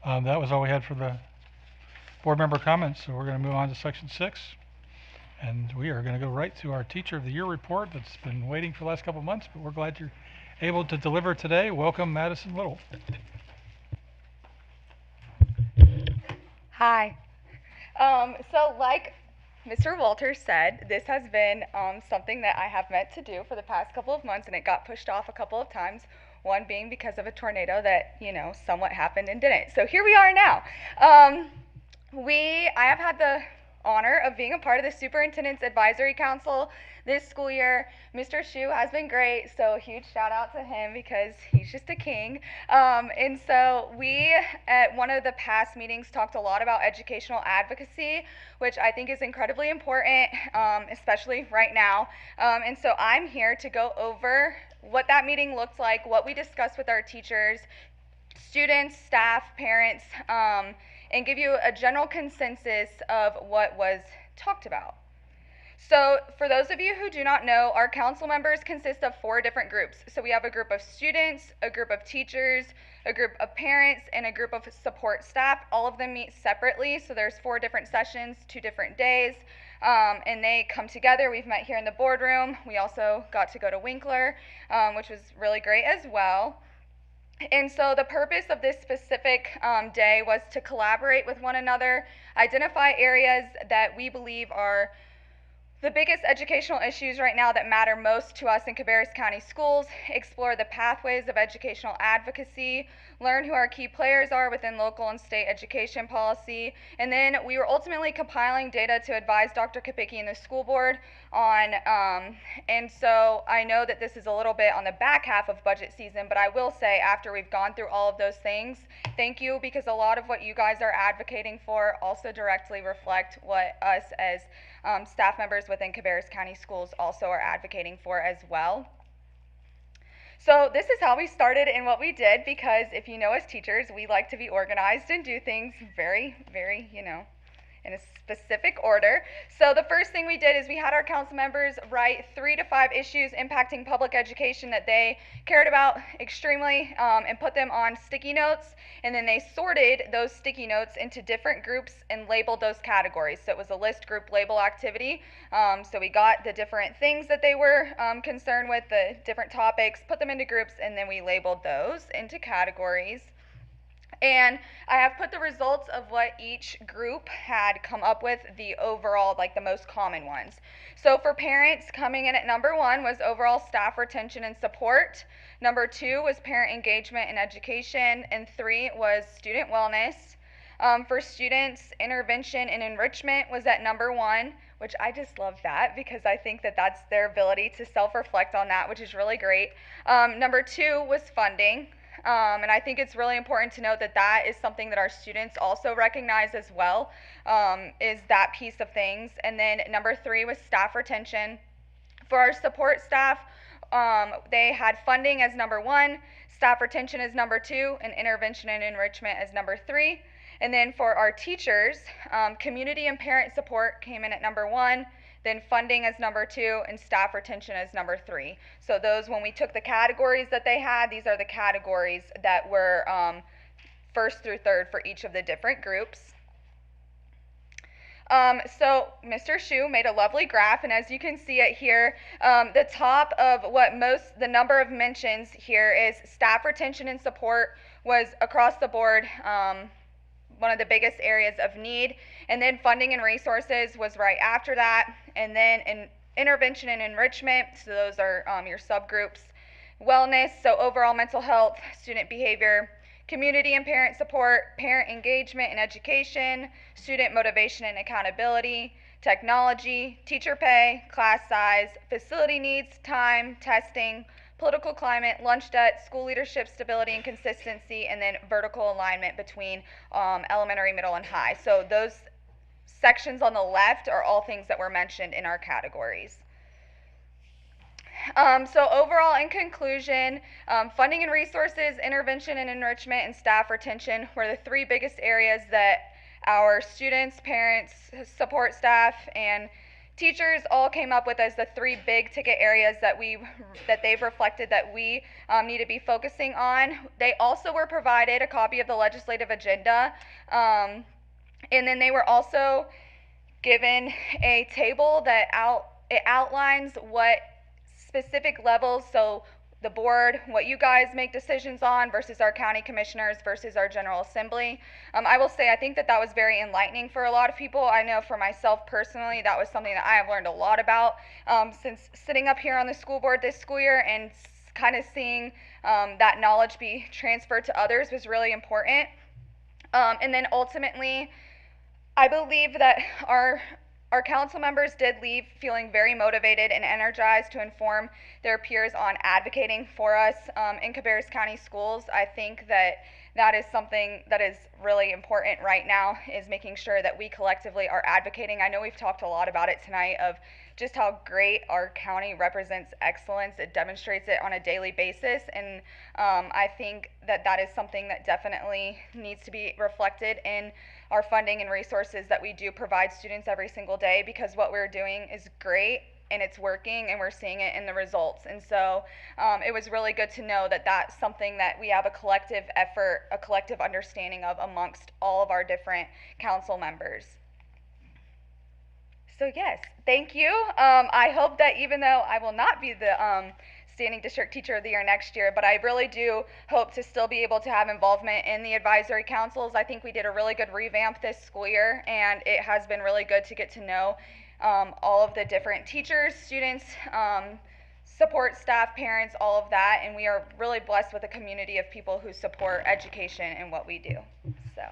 That was all we had for the board member comments, so we're going to move on to section 6. And we are going to go right to our Teacher of the Year report that's been waiting for the last couple of months, but we're glad you're able to deliver today. Welcome, Madison Little.
Hi. So like Mr. Walters said, this has been something that I have meant to do for the past couple of months, and it got pushed off a couple of times, one being because of a tornado that, somewhat happened and didn't. So here we are now. I have had the honor of being a part of the Superintendent's Advisory Council this school year. Mr. Shu has been great, so huge shout out to him because he's just a king. And so we, at one of the past meetings, talked a lot about educational advocacy, which I think is incredibly important, especially right now. And so I'm here to go over what that meeting looked like, what we discussed with our teachers, students, staff, parents, and give you a general consensus of what was talked about. So for those of you who do not know, our council members consist of 4 different groups. So we have a group of students, a group of teachers, a group of parents, and a group of support staff. All of them meet separately, so there's 4 different sessions, 2 different days, and they come together. We've met here in the boardroom. We also got to go to Winkler, which was really great as well. And so the purpose of this specific day was to collaborate with one another, identify areas that we believe are The biggest educational issues right now that matter most to us in Cabarrus County Schools: explore the pathways of educational advocacy, learn who our key players are within local and state education policy, and then we were ultimately compiling data to advise Dr. Kapicki and the school board on, and so I know that this is a little bit on the back half of budget season, but I will say after we've gone through all of those things, thank you, because a lot of what you guys are advocating for also directly reflect what us as staff members within Cabarrus County Schools also are advocating for as well. So this is how we started and what we did, because if you know as teachers, we like to be organized and do things very, very, in a specific order. So the first thing we did is we had our council members write 3 to 5 issues impacting public education that they cared about extremely, and put them on sticky notes, and then they sorted those sticky notes into different groups and labeled those categories. So it was a list group label activity. So we got the different things that they were concerned with, the different topics, put them into groups, and then we labeled those into categories. And I have put the results of what each group had come up with, the overall, like the most common ones. So for parents, coming in at number 1 was overall staff retention and support. Number 2 was parent engagement and education. And 3 was student wellness. For students, intervention and enrichment was at number 1, which I just love that, because I think that that's their ability to self-reflect on that, which is really great. Number 2 was funding. And I think it's really important to note that that is something that our students also recognize as well, is that piece of things. And then number 3 was staff retention. For our support staff, they had funding as number 1, staff retention as number 2, and intervention and enrichment as number 3. And then for our teachers, community and parent support came in at number 1, then funding as number 2, and staff retention as number 3. So those, when we took the categories that they had, these are the categories that were 1st through 3rd for each of the different groups. So Mr. Shu made a lovely graph, and as you can see it here, the top of the number of mentions here is staff retention and support was across the board one of the biggest areas of need, and then funding and resources was right after that, and then intervention and enrichment, so those are your subgroups. Wellness, so overall mental health, student behavior, community and parent support, parent engagement and education, student motivation and accountability, technology, teacher pay, class size, facility needs, time, testing, political climate, lunch debt, school leadership stability and consistency, and then vertical alignment between elementary, middle, and high. So those sections on the left are all things that were mentioned in our categories. So overall, in conclusion, funding and resources, intervention and enrichment, and staff retention were the 3 biggest areas that our students, parents, support staff, and teachers all came up with as the 3 big ticket areas that they've reflected that we need to be focusing on. They also were provided a copy of the legislative agenda, and then they were also given a table that outlines what specific levels, so the board, what you guys make decisions on versus our county commissioners versus our General Assembly. I will say I think that was very enlightening for a lot of people. I know for myself personally, that was something that I have learned a lot about since sitting up here on the school board this school year, and kind of seeing that knowledge be transferred to others was really important. And then ultimately, I believe that our council members did leave feeling very motivated and energized to inform their peers on advocating for us in Cabarrus County Schools. I think that is something that is really important right now, is making sure that we collectively are advocating. I know we've talked a lot about it tonight of just how great our county represents excellence. It demonstrates it on a daily basis, and I think that is something that definitely needs to be reflected in our funding and resources that we do provide students every single day, because what we're doing is great and it's working and we're seeing it in the results. And so it was really good to know that that's something that we have a collective effort, a collective understanding of amongst all of our different council members. So yes, thank you. I hope that even though I will not be the Standing District Teacher of the Year next year, but I really do hope to still be able to have involvement in the advisory councils. I think we did a really good revamp this school year, and it has been really good to get to know all of the different teachers, students, support staff, parents, all of that, and we are really blessed with a community of people who support education and what we do. So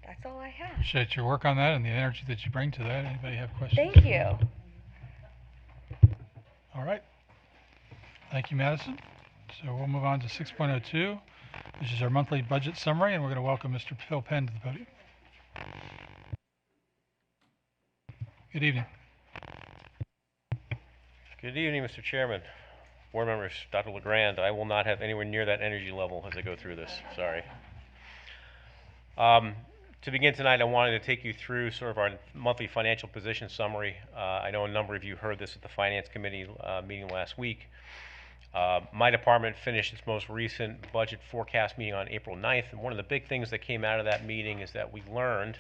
that's all I have.
Appreciate your work on that and the energy that you bring to that. Anybody have questions?
Thank you.
All right. Thank you, Madison. So we'll move on to 6.02, which is our monthly budget summary, and we're going to welcome Mr. Phil Penn to the podium. Good evening.
Good evening, Mr. Chairman, board members, Dr. LeGrand. I will not have anywhere near that energy level as I go through this. Sorry. To begin tonight, I wanted to take you through sort of our monthly financial position summary. I know a number of you heard this at the Finance Committee meeting last week. My department finished its most recent budget forecast meeting on April 9th, and one of the big things that came out of that meeting is that we learned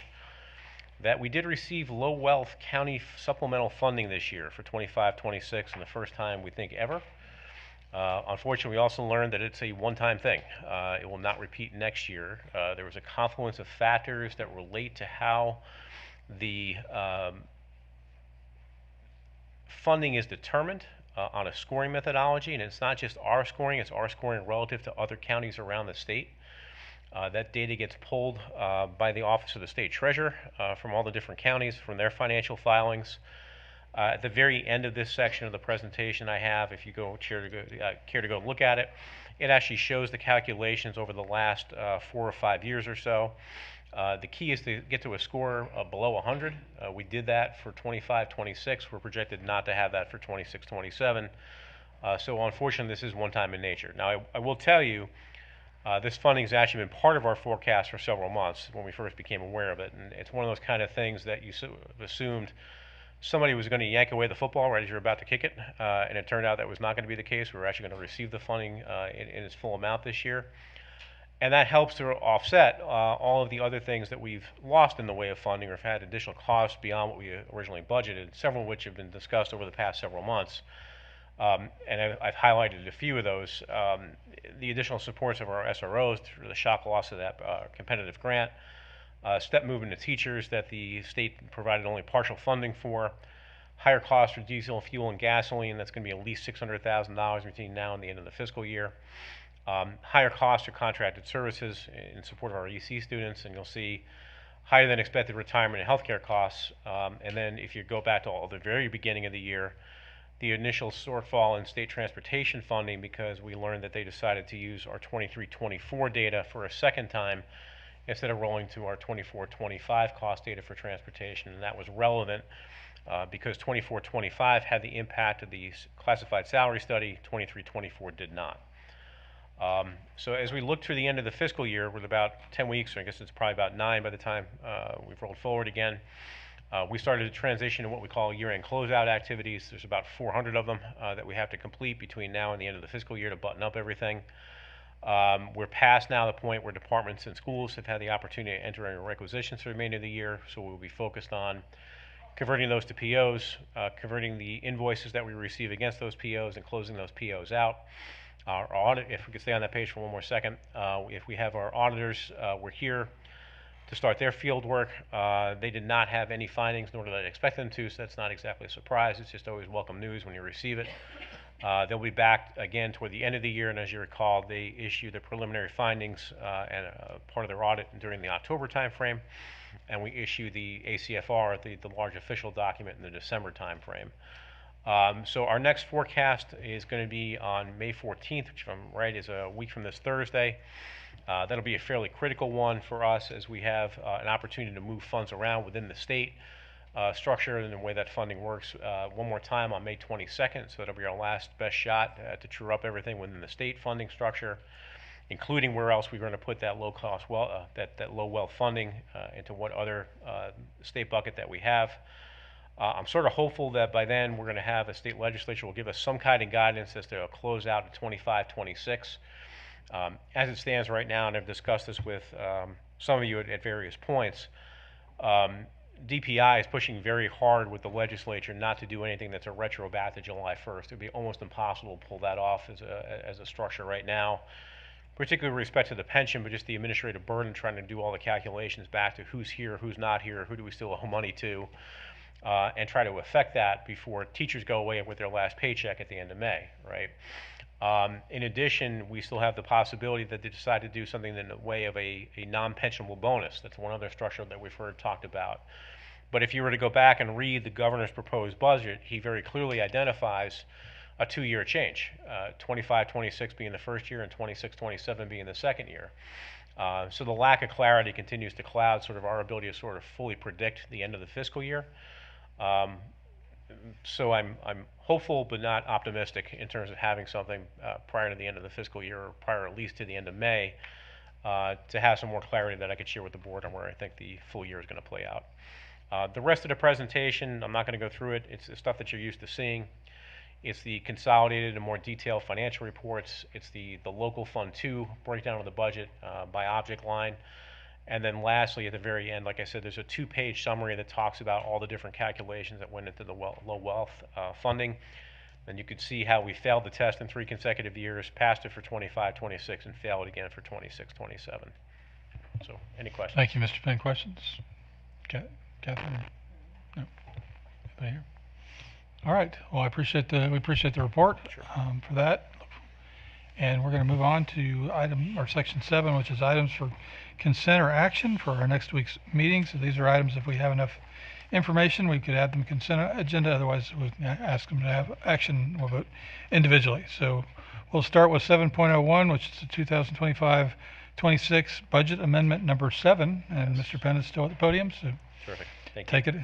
that we did receive low wealth county supplemental funding this year for 25-26, and the first time we think ever. Unfortunately, we also learned that it's a one-time thing. It will not repeat next year. There was a confluence of factors that relate to how the funding is determined on a scoring methodology, and it's not just our scoring, it's our scoring relative to other counties around the state. That data gets pulled by the Office of the State Treasurer from all the different counties, from their financial filings. At the very end of this section of the presentation I have, if you care to go look at it, it actually shows the calculations over the last 4 or 5 years or so. The key is to get to a score below 100. We did that for 25-26. We're projected not to have that for 26-27. So unfortunately, this is one time in nature. Now, I will tell you, this funding has actually been part of our forecast for several months when we first became aware of it. And it's one of those kind of things that you assumed somebody was going to yank away the football right as you're about to kick it. And it turned out that was not going to be the case. We were actually going to receive the funding in its full amount this year. And that helps to offset all of the other things that we've lost in the way of funding or have had additional costs beyond what we originally budgeted, several of which have been discussed over the past several months. And I've highlighted a few of those. The additional supports of our SROs through the shock loss of that competitive grant, step movement to teachers that the state provided only partial funding for, higher costs for diesel, fuel, and gasoline. That's going to be at least $600,000 between now and the end of the fiscal year. Higher costs for contracted services in support of our EC students, and you'll see higher than expected retirement and healthcare costs. And then if you go back to the very beginning of the year, the initial shortfall in state transportation funding because we learned that they decided to use our 23-24 data for a second time instead of rolling to our 24-25 cost data for transportation. And that was relevant because 24-25 had the impact of the classified salary study, 23-24 did not. So as we look to the end of the fiscal year, with about 10 weeks, or I guess it's probably about 9 by the time we've rolled forward again, we started to transition to what we call year-end closeout activities. There's about 400 of them that we have to complete between now and the end of the fiscal year to button up everything. We're past now the point where departments and schools have had the opportunity to enter into requisitions for the remainder of the year, so we'll be focused on converting those to POs, converting the invoices that we receive against those POs and closing those POs out. Our audit, if we could stay on that page for one more second, if we have our auditors, we're here to start their field work. They did not have any findings, nor did I expect them to, so that's not exactly a surprise. It's just always welcome news when you receive it. They'll be back again toward the end of the year, and as you recall, they issue the preliminary findings and part of their audit during the October timeframe, and we issue the ACFR, the large official document, in the December timeframe. So our next forecast is going to be on May 14th, which, if I'm right, is a week from this Thursday. That'll be a fairly critical one for us as we have an opportunity to move funds around within the state structure and the way that funding works one more time on May 22nd. So that'll be our last best shot to true up everything within the state funding structure, including where else we're going to put that low cost, that low wealth funding into what other state bucket that we have. I'm sort of hopeful that by then we're going to have a state legislature will give us some kind of guidance as to a closeout at 25-26. As it stands right now, and I've discussed this with some of you at various points, DPI is pushing very hard with the legislature not to do anything that's a retro back to July 1st. It would be almost impossible to pull that off as a structure right now, particularly with respect to the pension, but just the administrative burden trying to do all the calculations back to who's here, who's not here, who do we still owe money to. and try to affect that before teachers go away with their last paycheck at the end of May, right? In addition, we still have the possibility that they decide to do something in the way of a non-pensionable bonus. That's one other structure that we've heard talked about. But if you were to go back and read the governor's proposed budget, he very clearly identifies a 2-year change, 25-26 being the first year and 26-27 being the second year. So the lack of clarity continues to cloud sort of our ability to sort of fully predict the end of the fiscal year. So I'm hopeful but not optimistic in terms of having something prior to the end of the fiscal year, or prior at least to the end of May, to have some more clarity that I could share with the board on where I think the full year is going to play out. The rest of the presentation, I'm not going to go through it. It's the stuff that you're used to seeing. It's the consolidated and more detailed financial reports. It's the local fund 2 breakdown of the budget by object line. And then lastly, at the very end, like I said, there's a 2-page summary that talks about all the different calculations that went into the low wealth funding. Then you can see how we failed the test in 3 consecutive years, passed it for 25-26, and failed again for 26-27. So, any questions?
Thank you, Mr. Penn. Questions? Catherine? No. Anybody here? All right. Well, we appreciate the report for that. And we're going to move on to section 7, which is items for consent or action for our next week's meeting. So these are items, if we have enough information, we could add them to consent agenda. Otherwise, we can ask them to have action. We'll vote individually. So we'll start with 7.01, which is the 2025-26 budget amendment number 7. And Mr. Penn is still at the podium, so
Terrific. Thank you.
take it.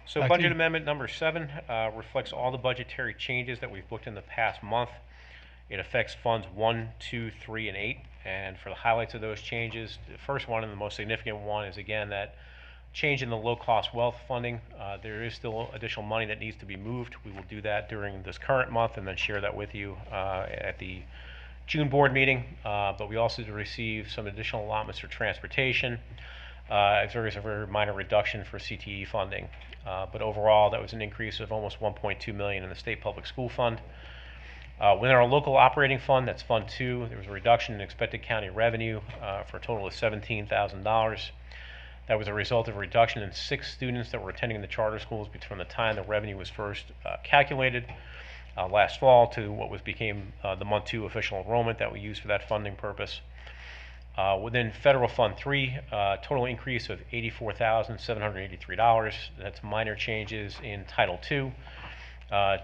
So
Back to
budget
you.
amendment number 7 reflects all the budgetary changes that we've booked in the past month. It affects funds 1, 2, 3, and 8. And for the highlights of those changes, the first one and the most significant one is, again, that change in the low-cost wealth funding. There is still additional money that needs to be moved. We will do that during this current month and then share that with you at the June board meeting. But we also received some additional allotments for transportation. There is a very minor reduction for CTE funding. But overall, that was an increase of almost $1.2 million in the state public school fund. Within our local operating fund, that's Fund 2, there was a reduction in expected county revenue for a total of $17,000. That was a result of a reduction in 6 students that were attending the charter schools between the time the revenue was first calculated last fall to what became the month 2 official enrollment that we used for that funding purpose. Within Federal Fund 3, total increase of $84,783. That's minor changes in Title II,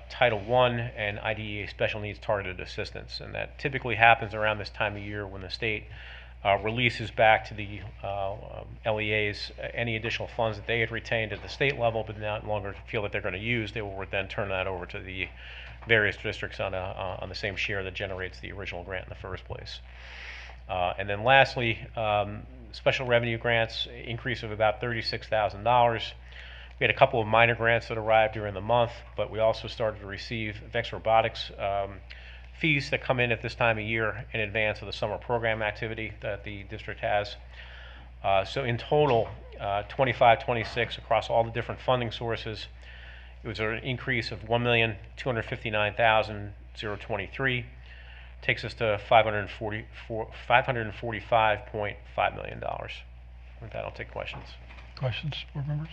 Title I, and IDEA Special Needs Targeted Assistance. And that typically happens around this time of year when the state releases back to the LEAs any additional funds that they had retained at the state level but no longer feel that they're going to use. They will then turn that over to the various districts on the same share that generates the original grant in the first place. And then lastly, special revenue grants, increase of about $36,000. We had a couple of minor grants that arrived during the month, but we also started to receive VEX Robotics fees that come in at this time of year in advance of the summer program activity that the district has. So in total, 25-26 across all the different funding sources, it was an increase of $1,259,023. Takes us to $545.5 million. With that, I'll take questions.
Questions, board members?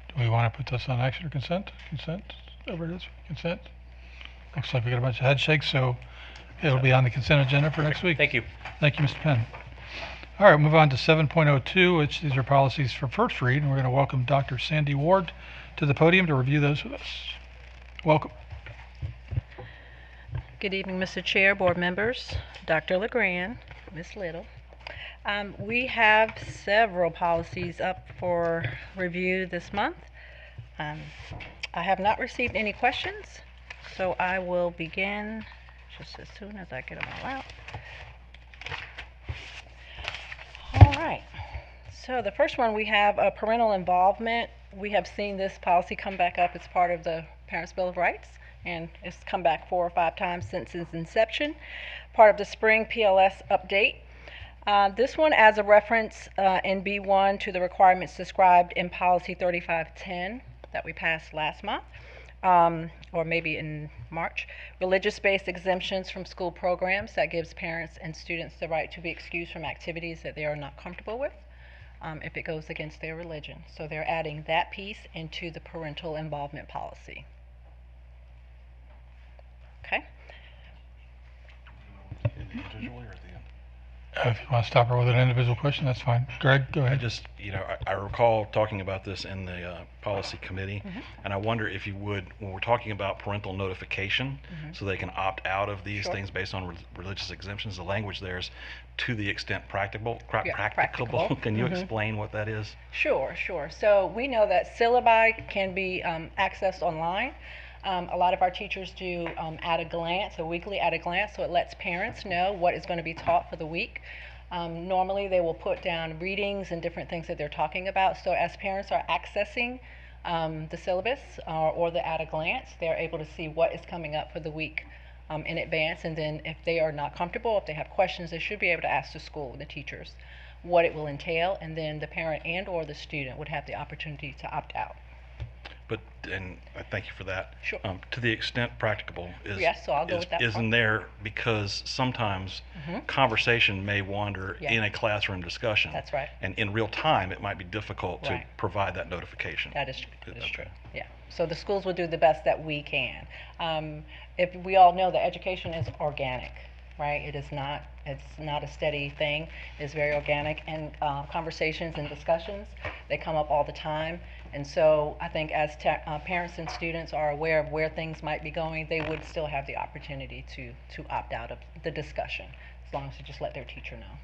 Do we want to put this on action or consent? Consent, whatever it is, consent. Looks like we got a bunch of head shakes, so it'll be on the consent agenda for next week.
Thank you.
Thank you, Mr. Penn. All right, move on to 7.02, which these are policies for first read, and we're going to welcome Dr. Sandy Ward to the podium to review those with us. Welcome.
Good evening, Mr. Chair, board members, Dr. LeGrand, Ms. Little. We have several policies up for review this month. I have not received any questions, so I will begin just as soon as I get them all out. All right, so the first one we have parental involvement. We have seen this policy come back up as part of the Parents' Bill of Rights, and it's come back 4 or 5 times since its inception, part of the spring PLS update. This one adds a reference in B1 to the requirements described in policy 3510 that we passed last month, or maybe in March. Religious-based exemptions from school programs that gives parents and students the right to be excused from activities that they are not comfortable with. if it goes against their religion. So they're adding that piece into the parental involvement policy. Okay?
Individually or at the end?
If you want to stop her with an individual question, that's fine. Greg, go
I
ahead.
just, I recall talking about this in the policy committee,
Mm-hmm.
and I wonder if you would, when we're talking about parental notification, so they can opt out of these
Sure.
things based on religious exemptions, the language there is to the extent practicable.
Yeah,
Practicable.
practicable.
Can you
Mhm.
explain what that is?
Sure, sure. So we know that syllabi can be accessed online. A lot of our teachers do at a glance, a weekly at a glance, so it lets parents know what is going to be taught for the week. Normally they will put down readings and different things that they're talking about. So as parents are accessing the syllabus or the at a glance, they're able to see what is coming up for the week in advance. And then if they are not comfortable, if they have questions, they should be able to ask the school, the teachers, what it will entail. And then the parent and or the student would have the opportunity to opt out.
But, and I thank you for that.
Sure.
To the extent practicable is,
Yes, so I'll go with that
isn't
part.
there, because sometimes
Mhm.
conversation may wander
Yeah.
in a classroom discussion.
That's right.
And in real time, it might be difficult to
Right.
provide that notification.
That is
Okay.
true. Yeah. So the schools will do the best that we can. If we all know that education is organic, right? It's not a steady thing. It's very organic, and conversations and discussions, they come up all the time. And so I think as parents and students are aware of where things might be going, they would still have the opportunity to opt out of the discussion, as long as they just let their teacher know.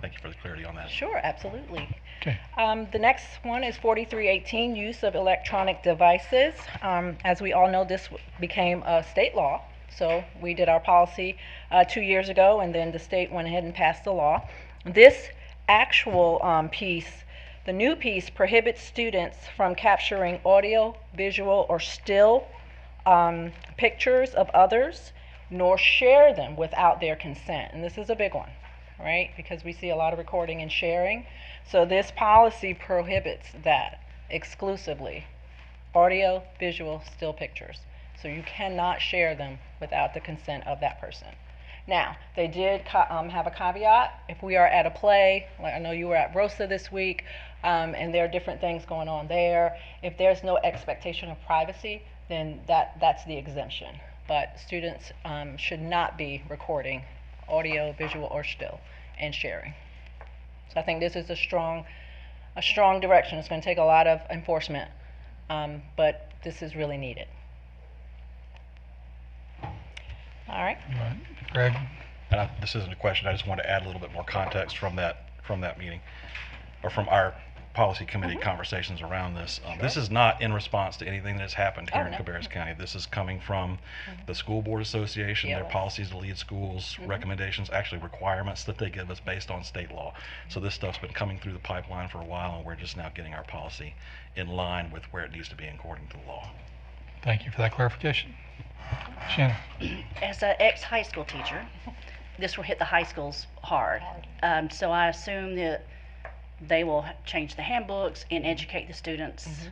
Thank you for the clarity on that.
Sure, absolutely.
Okay.
The next one is 4318, use of electronic devices. As we all know, this became a state law. So we did our policy 2 years ago, and then the state went ahead and passed the law. This actual piece, the new piece, prohibits students from capturing audio, visual, or still pictures of others, nor share them without their consent. And this is a big one, right? Because we see a lot of recording and sharing. So this policy prohibits that exclusively. Audio, visual, still pictures. So you cannot share them without the consent of that person. Now, they did have a caveat. If we are at a play, like I know you were at Rosa this week, and there are different things going on there, if there's no expectation of privacy, then that's the exemption. But students should not be recording audio, visual, or still and sharing. So I think this is a strong direction. It's going to take a lot of enforcement, but this is really needed. All right.
Greg?
And this isn't a question, I just want to add a little bit more context from that meeting, or from our policy committee conversations around this. This is not in response to anything that's happened here in
no.
Cabarrus County. This is coming from the School Board Association, their
Yes.
policies to lead schools, recommendations, actually requirements that they give us based on state law. So this stuff's been coming through the pipeline for a while, and we're just now getting our policy in line with where it needs to be according to the law.
Thank you for that clarification. Shannon?
As an ex-high school teacher, this will hit the high schools hard. So I assume that they will change the handbooks and educate the students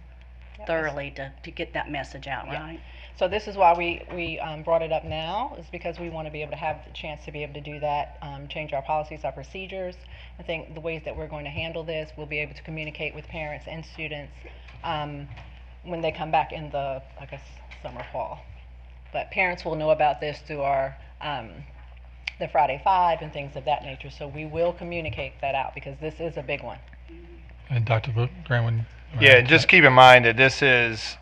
thoroughly to get that message out,
Yeah.
right?
So this is why we brought it up now, is because we want to be able to have the chance to be able to do that, change our policies, our procedures. I think the ways that we're going to handle this, we'll be able to communicate with parents and students when they come back in the, I guess, summer, fall. But parents will know about this through our the Friday 5 and things of that nature. So we will communicate that out because this is a big one.
And Dr. Graham?
Yeah, and just keep in mind that this is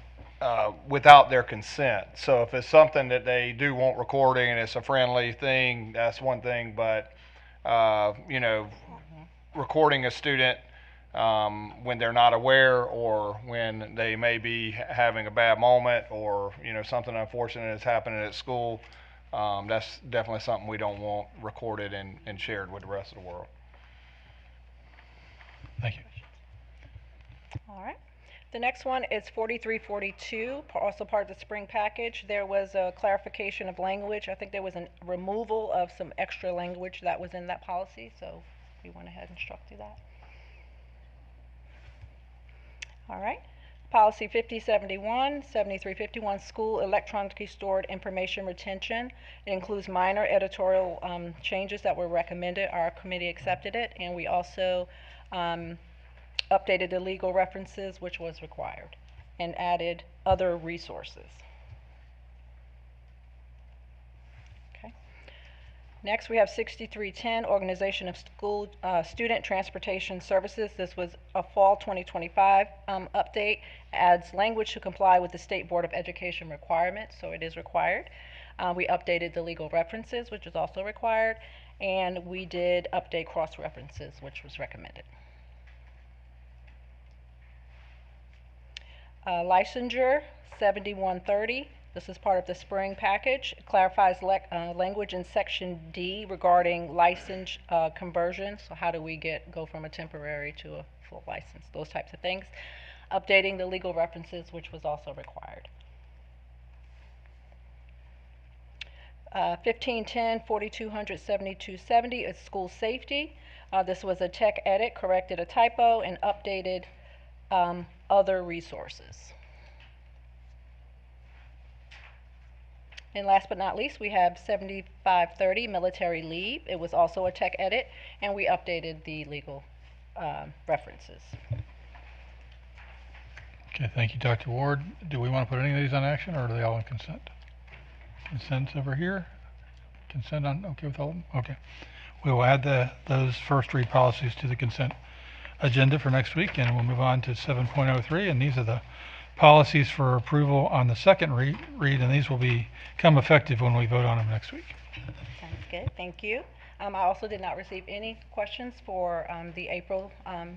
without their consent. So if it's something that they do want recording and it's a friendly thing, that's one thing. But recording a student when they're not aware, or when they may be having a bad moment, or something unfortunate is happening at school, that's definitely something we don't want recorded and shared with the rest of the world.
Thank you.
All right. The next one is 4342, also part of the spring package. There was a clarification of language. I think there was a removal of some extra language that was in that policy, so we went ahead and struck through that. All right. Policy 5071, 7351, school electronically stored information retention. It includes minor editorial changes that were recommended. Our committee accepted it, and we also updated the legal references, which was required, and added other resources. Okay. Next, we have 6310, Organization of School Student Transportation Services. This was a fall 2025 update, adds language to comply with the State Board of Education requirements, so it is required. We updated the legal references, which is also required, and we did update cross-references, which was recommended. Licensure 7130. This is part of the spring package. It clarifies language in section D regarding license conversion. So how do we go from a temporary to a full license? Those types of things. Updating the legal references, which was also required. 1510 4200 7270 is school safety. This was a tech edit, corrected a typo, and updated other resources. And last but not least, we have 7530 military leave. It was also a tech edit, and we updated the legal references.
Okay, thank you, Dr. Ward. Do we want to put any of these on action, or are they all on consent? Consent's over here. Consent on, okay with all of them? Okay. We will add those first read policies to the consent agenda for next week, and we'll move on to 7.03, and these are the policies for approval on the second read, and these will become effective when we vote on them next week.
Sounds good, thank you. I also did not receive any questions for the April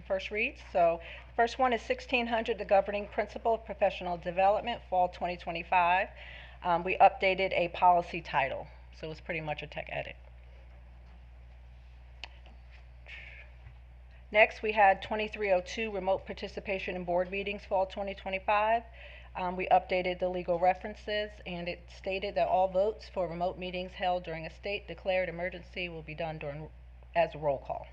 first reads. So first one is 1600, the governing principle of professional development, fall 2025. We updated a policy title, so it was pretty much a tech edit. Next, we had 2302, remote participation in board meetings, fall 2025. We updated the legal references, and it stated that all votes for remote meetings held during a state declared emergency will be done as a roll call.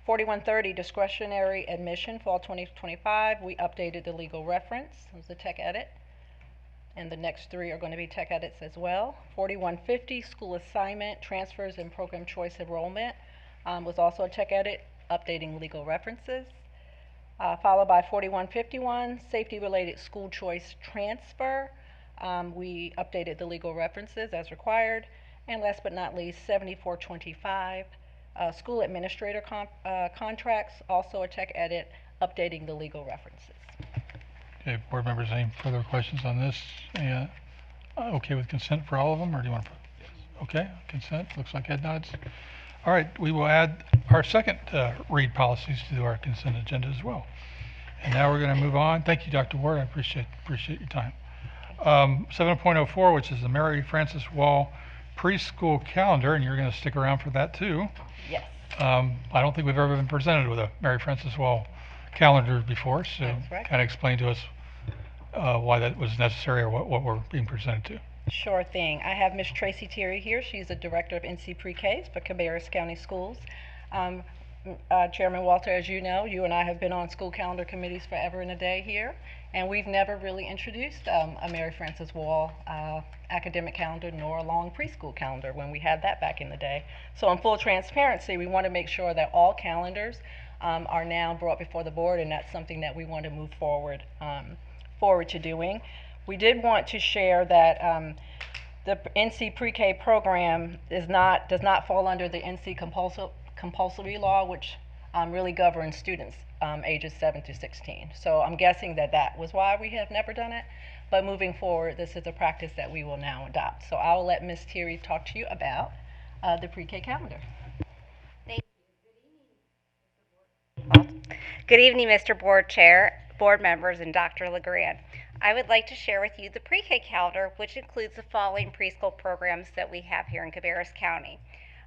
4130, discretionary admission, fall 2025. We updated the legal reference. It was a tech edit. And the next three are going to be tech edits as well. 4150, school assignment, transfers, and program choice enrollment was also a tech edit, updating legal references. Followed by 4151, safety-related school choice transfer. We updated the legal references as required. And last but not least, 7425, school administrator contracts, also a tech edit, updating the legal references.
Okay, board members, any further questions on this? Okay with consent for all of them, or do you want to put? Yes. Okay, consent, looks like head nods. All right, we will add our second read policies to our consent agenda as well. And now we're going to move on. Thank you, Dr. Ward, I appreciate your time. 7.04, which is the Mary Frances Wall preschool calendar, and you're going to stick around for that too.
Yes.
I don't think we've ever been presented with a Mary Frances Wall calendar before, so
right.
kind of explain to us why that was necessary, or what we're being presented to.
Sure thing. I have Ms. Tracy Terry here. She's the director of NC Pre-Ks for Cabarrus County Schools. Chairman Walter, as you know, you and I have been on school calendar committees forever and a day here, and we've never really introduced a Mary Frances Wall academic calendar nor a long preschool calendar when we had that back in the day. So in full transparency, we want to make sure that all calendars are now brought before the board, and that's something that we want to move forward to doing. We did want to share that the NC Pre-K program does not fall under the NC compulsory law, which really governs students ages 7 to 16. So I'm guessing that was why we have never done it. But moving forward, this is a practice that we will now adopt. So I will let Ms. Terry talk to you about the Pre-K calendar.
Good evening, Mr. Board Chair, board members, and Dr. LeGrand. I would like to share with you the pre-K calendar, which includes the following preschool programs that we have here in Cabarrus County.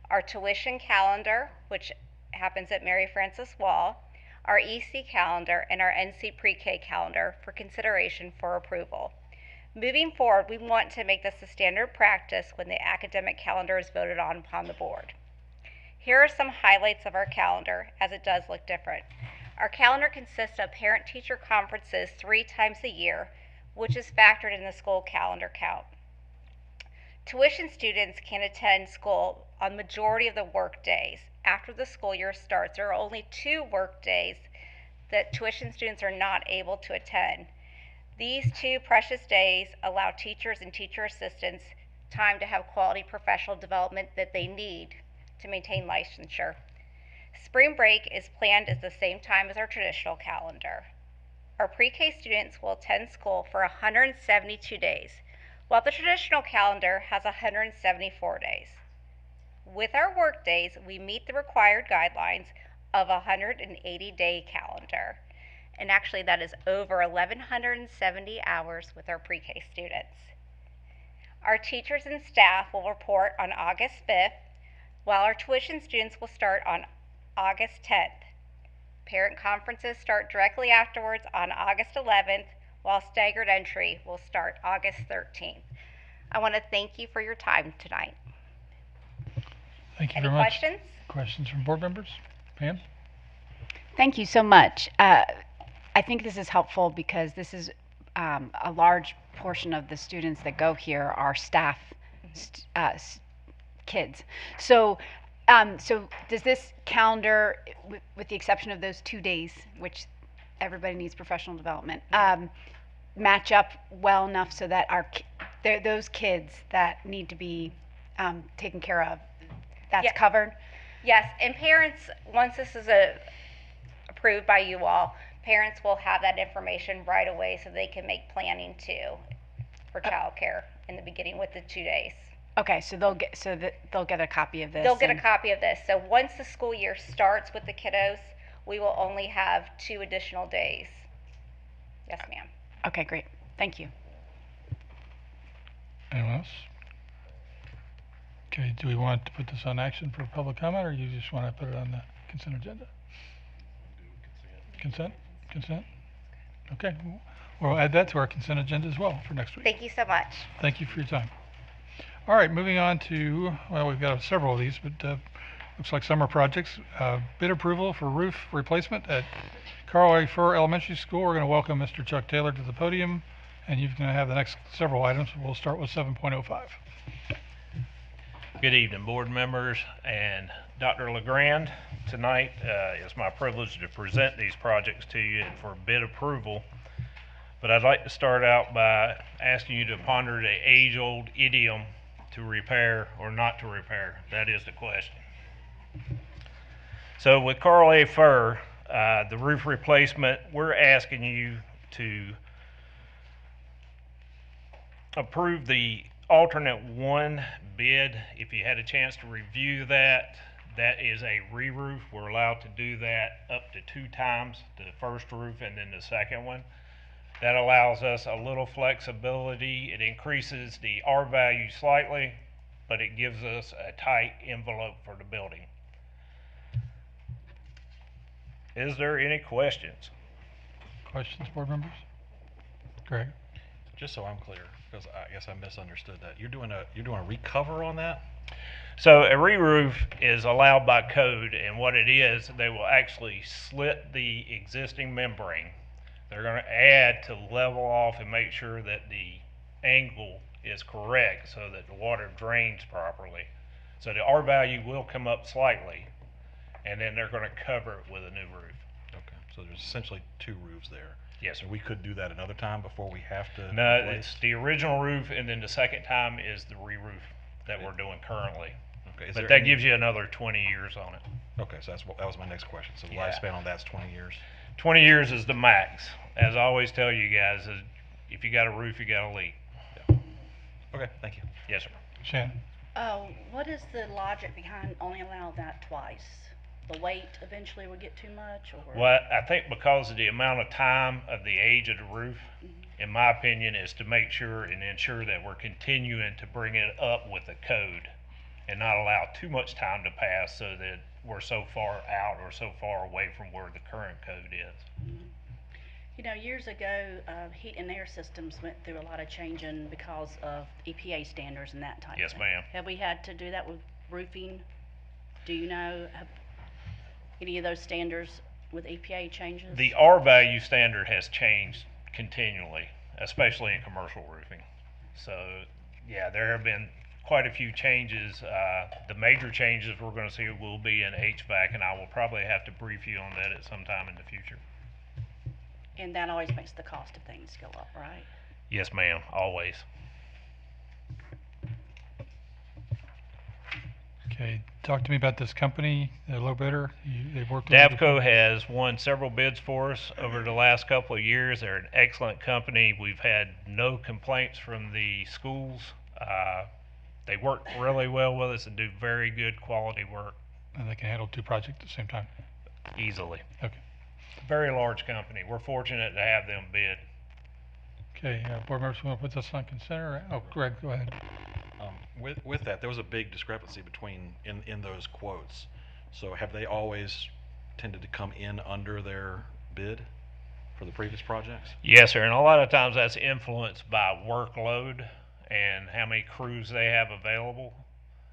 Our tuition calendar, which happens at Mary Frances Wall, our EC calendar, and our NC pre-K calendar for consideration for approval. Moving forward, we want to make this a standard practice when the academic calendar is voted on upon the board. Here are some highlights of our calendar, as it does look different. Our calendar consists of parent-teacher conferences 3 times a year, which is factored in the school calendar count. Tuition students can attend school on majority of the work days, after the school year starts, there are only 2 work days that tuition students are not able to attend. These 2 precious days allow teachers and teacher assistants time to have quality professional development that they need to maintain licensure. Spring break is planned at the same time as our traditional calendar. Our pre-K students will attend school for 172 days, while the traditional calendar has 174 days. With our work days, we meet the required guidelines of a 180-day calendar. And actually, that is over 1,170 hours with our pre-K students. Our teachers and staff will report on August 5th, while our tuition students will start on August 10th. Parent conferences start directly afterwards on August 11th, while staggered entry will start August 13th. I want to thank you for your time tonight.
Thank you
Any
very much.
questions?
Questions from board members? Pam?
Thank you so much. I think this is helpful because this is a large portion of the students that go here are staff kids. So, so does this calendar, with the exception of those 2 days, which everybody needs professional development, match up well enough so that those kids that need to be taken care of, that's
Yeah.
covered?
Yes, and parents, once this is approved by you all, parents will have that information right away so they can make planning too for childcare in the beginning with the 2 days.
Okay, so they'll get a copy of this.
They'll get a copy of this. So once the school year starts with the kiddos, we will only have 2 additional days. Yes, ma'am.
Okay, great. Thank you.
Anyone else? Okay, do we want to put this on action for public comment, or you just want to put it on the consent agenda? Consent? Consent? Okay, we'll add that to our consent agenda as well for next week.
Thank you so much.
Thank you for your time. All right, moving on to, well, we've got several of these, but looks like summer projects. Bid approval for roof replacement at Carl A. Furr Elementary School. We're going to welcome Mr. Chuck Taylor to the podium, and you're going to have the next several items. We'll start with 7.05.
Good evening, board members and Dr. LeGrand. Tonight it's my privilege to present these projects to you for bid approval. But I'd like to start out by asking you to ponder the age-old idiom, to repair or not to repair. That is the question. So with Carl A. Furr, the roof replacement, we're asking you to approve the alternate 1 bid. If you had a chance to review that, that is a re-roof. We're allowed to do that up to 2 times, the first roof and then the second one. That allows us a little flexibility. It increases the R value slightly, but it gives us a tight envelope for the building. Is there any questions?
Questions, board members? Greg?
Just so I'm clear, because I guess I misunderstood that. You're doing a recover on that?
So a re-roof is allowed by code, and what it is, they will actually slit the existing membrane. They're going to add to level off and make sure that the angle is correct so that the water drains properly. So the R value will come up slightly, and then they're going to cover it with a new roof.
Okay, so there's essentially 2 roofs there.
Yes, sir.
We could do that another time before we have to.
No,
replace?
it's the original roof, and then the second time is the re-roof that we're doing currently.
Okay,
But that gives you another 20 years on it.
Okay, so that was my next question. So the
Yeah.
lifespan on that's 20 years.
20 years is the max. As I always tell you guys, is if you got a roof, you got a leak.
Yeah. Okay, thank you.
Yes, sir.
Shannon?
What is the logic behind only allowing that twice? The weight eventually would get too much, or?
Well, I think because of the amount of time of the age of the roof, in my opinion, is to make sure and ensure that we're continuing to bring it up with the code and not allow too much time to pass so that we're so far out or so far away from where the current code is.
You know, years ago, heat and air systems went through a lot of changing because of EPA standards and that type
Yes,
of thing.
ma'am.
Have we had to do that with roofing? Do you know any of those standards with EPA changes?
The R value standard has changed continually, especially in commercial roofing. So, yeah, there have been quite a few changes. The major changes we're going to see will be in HVAC, and I will probably have to brief you on that at some time in the future.
And that always makes the cost of things go up, right?
Yes, ma'am, always.
Okay, talk to me about this company, the low bidder. They've worked with you
Davco
before?
has won several bids for us over the last couple of years. They're an excellent company. We've had no complaints from the schools. They work really well with us and do very good quality work.
And they can handle 2 projects at the same time?
Easily.
Okay.
Very large company. We're fortunate to have them bid.
Okay, board members, want to put this on consent or, oh, Greg, go ahead.
With that, there was a big discrepancy between, in those quotes. So have they always tended to come in under their bid for the previous projects?
Yes, sir, and a lot of times that's influenced by workload and how many crews they have available.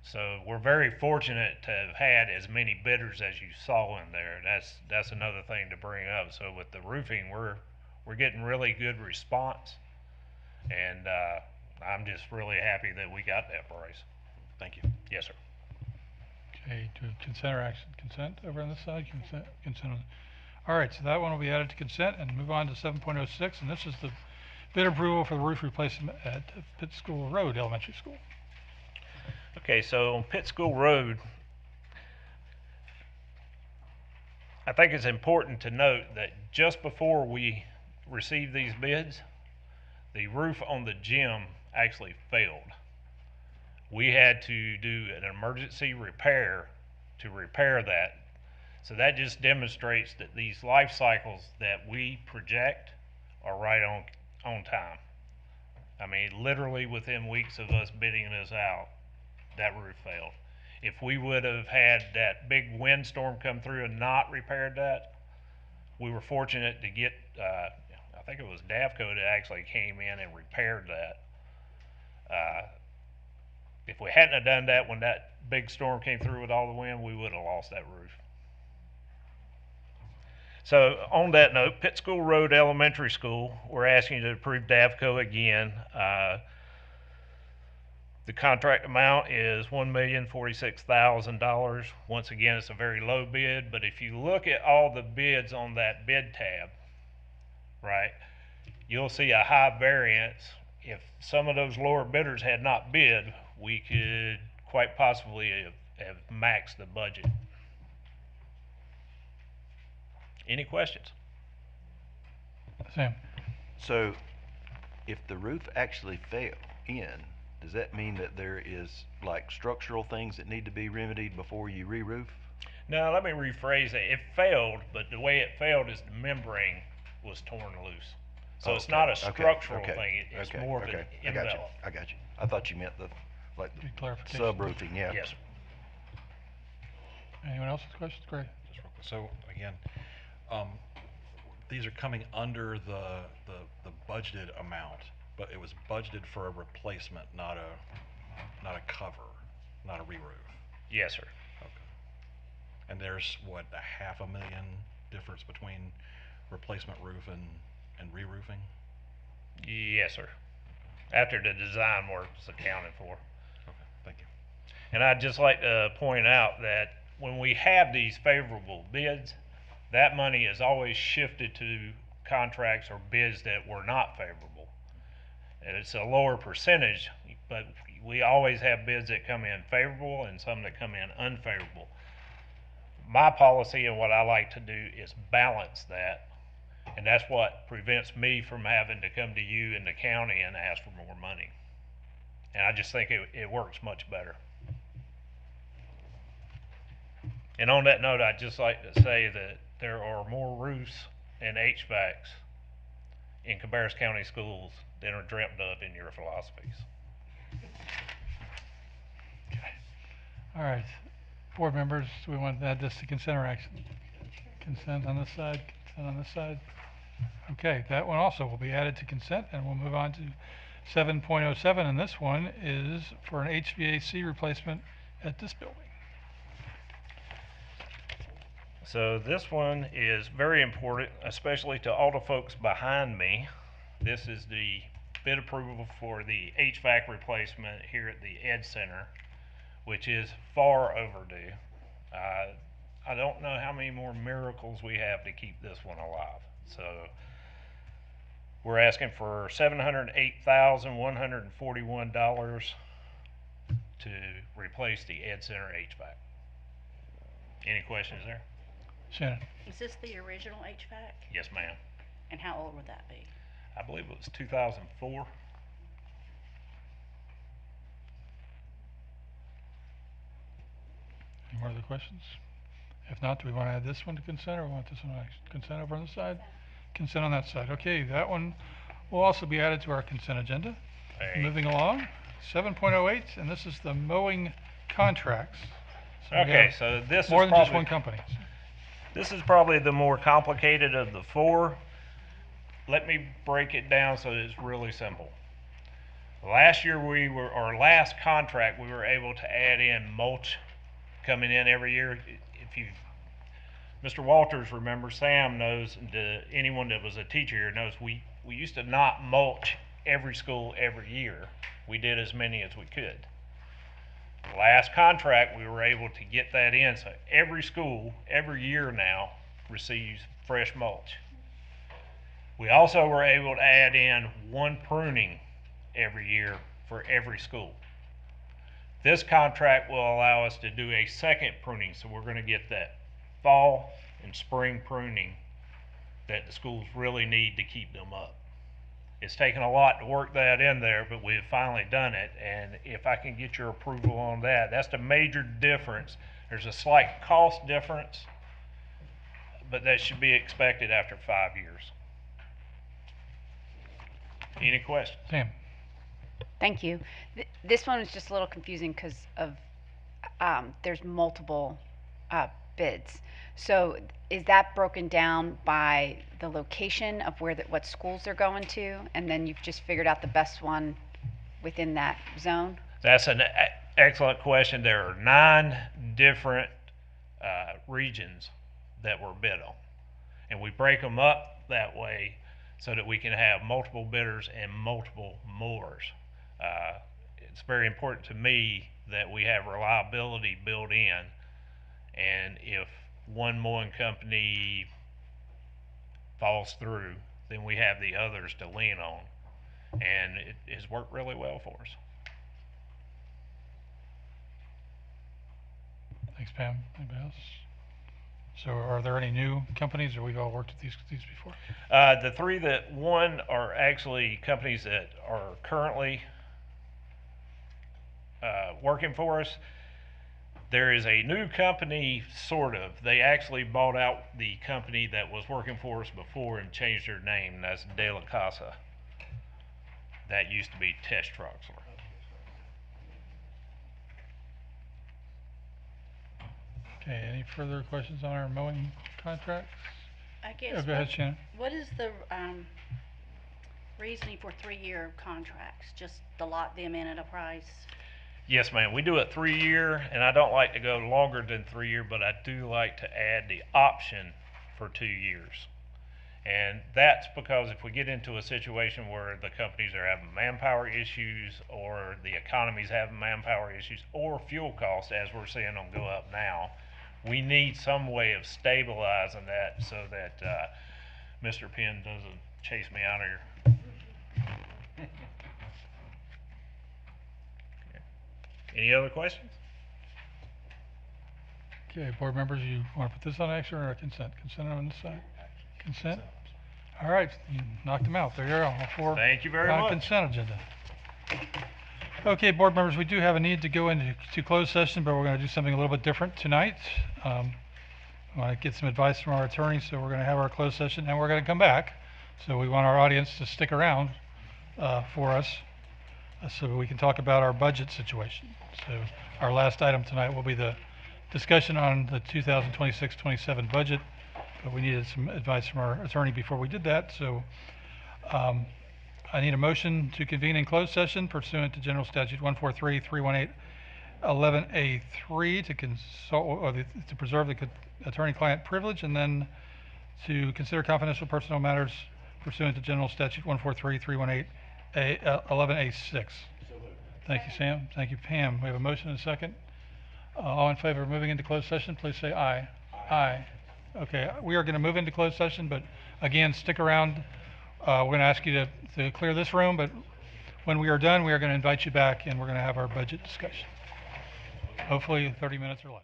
So we're very fortunate to have had as many bidders as you saw in there. That's another thing to bring up. So with the roofing, we're getting really good response, and I'm just really happy that we got that price.
Thank you.
Yes, sir.
Okay, to consent or action? Consent over on this side, consent on. All right, so that one will be added to consent and move on to 7.06, and this is the bid approval for the roof replacement at Pitt School Road Elementary School.
Okay, so on Pitt School Road, I think it's important to note that just before we received these bids, the roof on the gym actually failed. We had to do an emergency repair to repair that. So that just demonstrates that these life cycles that we project are right on time. I mean, literally within weeks of us bidding this out, that roof failed. If we would have had that big windstorm come through and not repaired that, we were fortunate to get, I think it was Davco that actually came in and repaired that. If we hadn't have done that when that big storm came through with all the wind, we would have lost that roof. So on that note, Pitt School Road Elementary School, we're asking you to approve Davco again. The contract amount is $1,046,000. Once again, it's a very low bid, but if you look at all the bids on that bid tab, right, you'll see a high variance. If some of those lower bidders had not bid, we could quite possibly have maxed the budget. Any questions?
Sam?
So, if the roof actually fell in, does that mean that there is like structural things that need to be remedied before you re-roof?
No, let me rephrase it. It failed, but the way it failed is the membrane was torn loose. So it's not a structural thing. It's more of an envelope.
I got you. I thought you meant the like
Good clarification.
sub-roofing, yeah.
Yes, sir.
Anyone else with questions? Great.
Just real quick. So again, these are coming under the budgeted amount, but it was budgeted for a replacement, not a cover, not a re-roof.
Yes, sir.
Okay. And there's what, $500,000 difference between replacement roof and re-roofing?
Yes, sir. After the design work is accounted for.
Okay, thank you.
And I'd just like to point out that when we have these favorable bids, that money is always shifted to contracts or bids that were not favorable. And it's a lower percentage, but we always have bids that come in favorable and some that come in unfavorable. My policy and what I like to do is balance that, and that's what prevents me from having to come to you in the county and ask for more money. And I just think it works much better. And on that note, I'd just like to say that there are more roofs and HVACs in Cabarrus County schools than are dreamt of in your philosophies.
Okay. All right. Board members, do we want to add this to consent or action? Consent on this side, consent on this side. Okay, that one also will be added to consent, and we'll move on to 7.07, and this one is for an HVAC replacement at this building.
So this one is very important, especially to all the folks behind me. This is the bid approval for the HVAC replacement here at the Ed Center, which is far overdue. I don't know how many more miracles we have to keep this one alive. So we're asking for $708,141 to replace the Ed Center HVAC. Any questions there?
Shannon?
Is this the original HVAC?
Yes, ma'am.
And how old would that be?
I believe it was 2004.
Any more other questions? If not, do we want to add this one to consent, or we want this one to consent over on the side? Consent on that side. Okay, that one will also be added to our consent agenda.
Hey.
Moving along, 7.08, and this is the mowing contracts. So we
Okay,
have
so this
more
is
than just
probably
one company.
this is probably the more complicated of the four. Let me break it down so it's really simple. Last year our last contract, we were able to add in mulch coming in every year. If you, Mr. Walters remembers, Sam knows, anyone that was a teacher here knows, we used to not mulch every school every year. We did as many as we could. Last contract, we were able to get that in, so every school, every year now, receives fresh mulch. We also were able to add in one pruning every year for every school. This contract will allow us to do a second pruning, so we're going to get that fall and spring pruning that the schools really need to keep them up. It's taken a lot to work that in there, but we've finally done it, and if I can get your approval on that, that's the major difference. There's a slight cost difference, but that should be expected after 5 years. Any questions?
Sam?
Thank you. This one is just a little confusing because of there's multiple bids. So is that broken down by the location of where what schools they're going to, and then you've just figured out the best one within that zone?
That's an excellent question. There are 9 different regions that were bid on, and we break them up that way so that we can have multiple bidders and multiple mowers. It's very important to me that we have reliability built in, and if one mowing company falls through, then we have the others to lean on, and it has worked really well for us.
Thanks, Pam. Anybody else? So are there any new companies, or we've all worked with these before?
The 3 that won are actually companies that are currently working for us. There is a new company, sort of. They actually bought out the company that was working for us before and changed their name, and that's De La Casa. That used to be Test Trucks.
Okay, any further questions on our mowing contracts?
I guess.
Go ahead, Shannon.
What is the reasoning for 3-year contracts? Just to lock them in at a price?
Yes, ma'am. We do a 3-year, and I don't like to go longer than 3 years, but I do like to add the option for 2 years. And that's because if we get into a situation where the companies are having manpower issues, or the economy's having manpower issues, or fuel costs, as we're seeing them go up now, we need some way of stabilizing that so that Mr. Penn doesn't chase me out of here. Any other questions?
Okay, board members, you want to put this on action or consent? Consent on this side? Consent? All right, you knocked them out. There you go. All 4
Thank you very
on
much.
consent agenda. Okay, board members, we do have a need to go into closed session, but we're going to do something a little bit different tonight. I want to get some advice from our attorney, so we're going to have our closed session, and we're going to come back. So we want our audience to stick around for us so we can talk about our budget situation. So our last item tonight will be the discussion on the 2026-27 budget, but we needed some advice from our attorney before we did that. So I need a motion to convene in closed session pursuant to General Statute 143-318-11A3 to consult or to preserve the attorney-client privilege, and then to consider confidential personnel matters pursuant to General Statute 143-318 11A6. Thank you, Sam. Thank you, Pam. We have a motion and a second. All in favor of moving into closed session, please say aye. Aye. Okay, we are going to move into closed session, but again, stick around. We're going to ask you to clear this room, but when we are done, we are going to invite you back and we're going to have our budget discussion. Hopefully 30 minutes or less.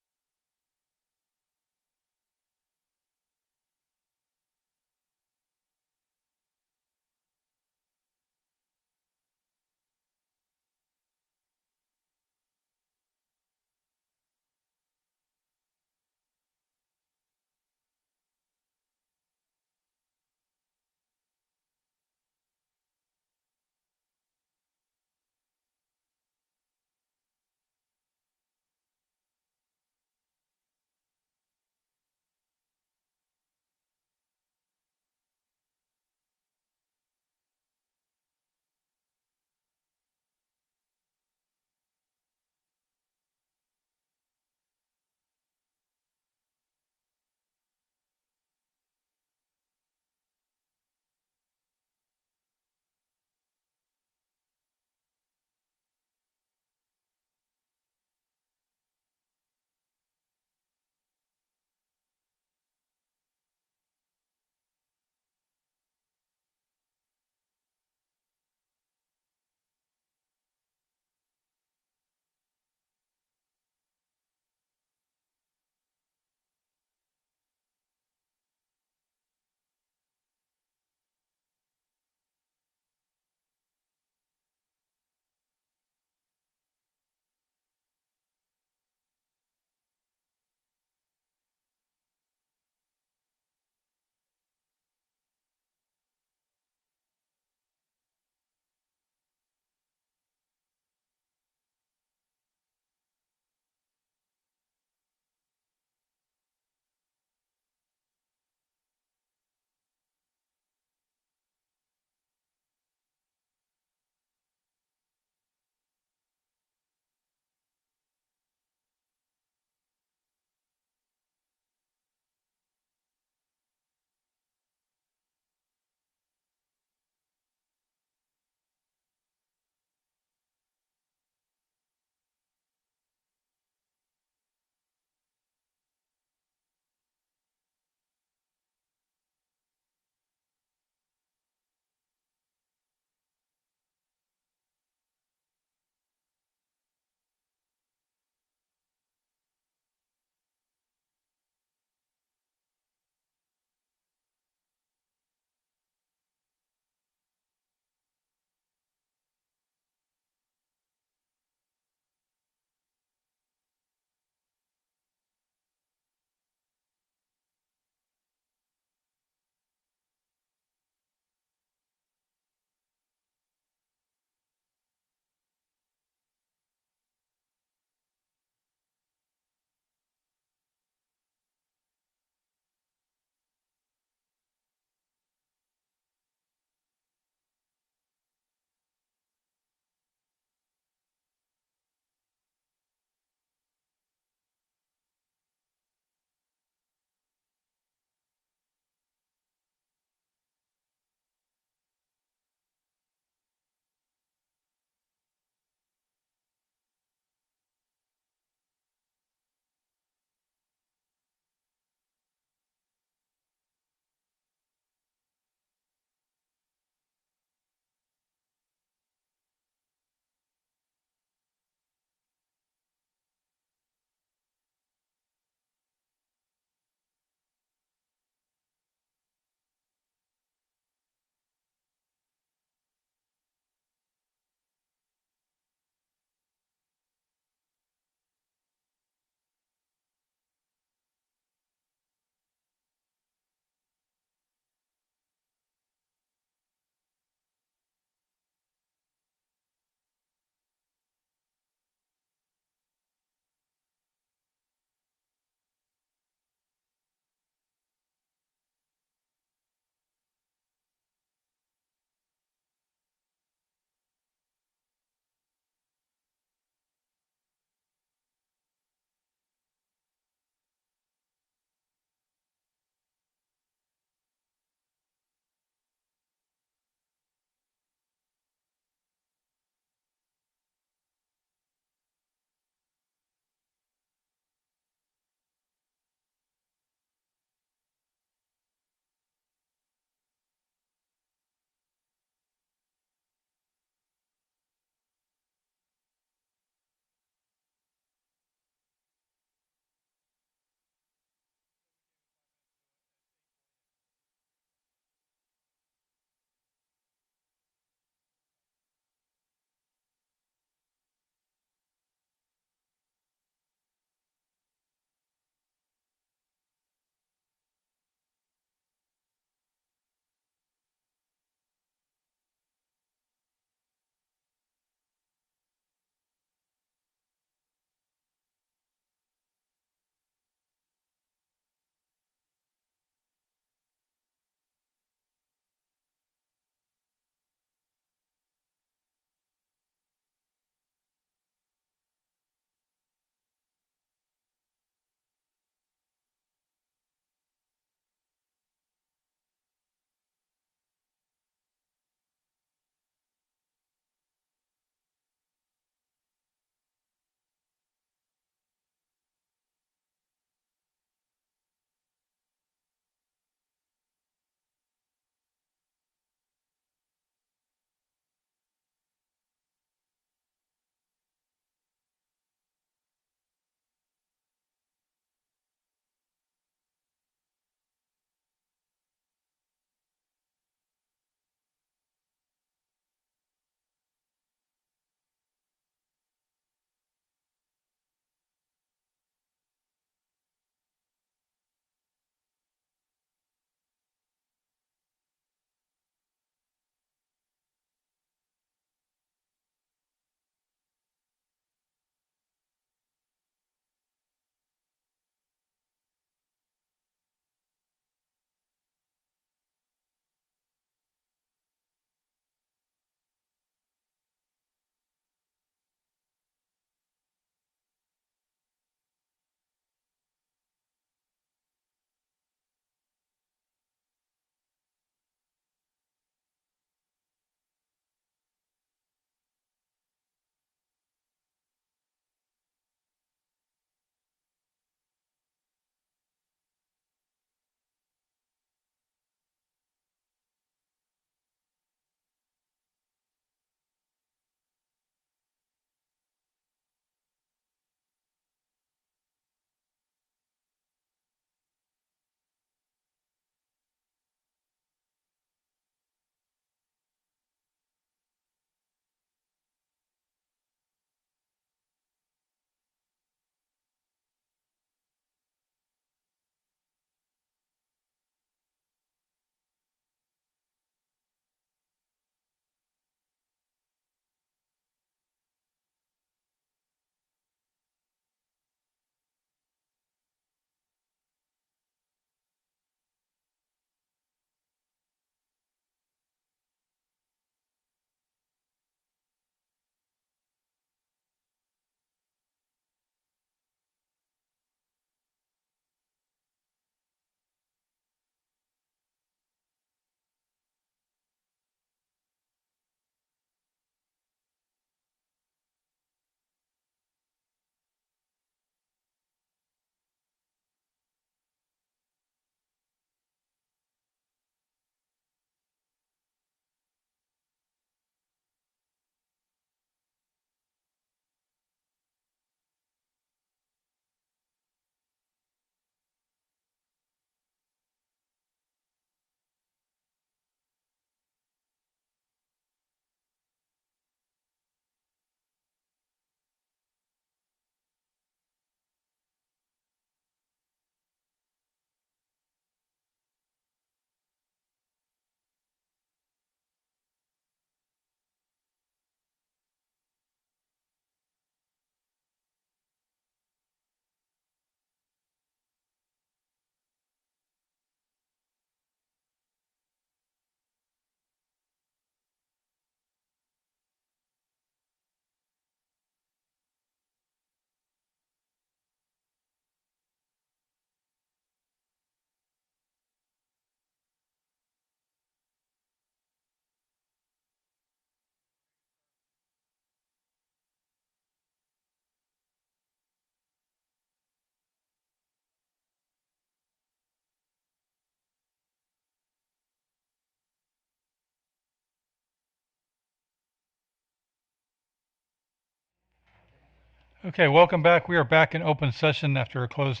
Okay, welcome back. We are back in open session after a closed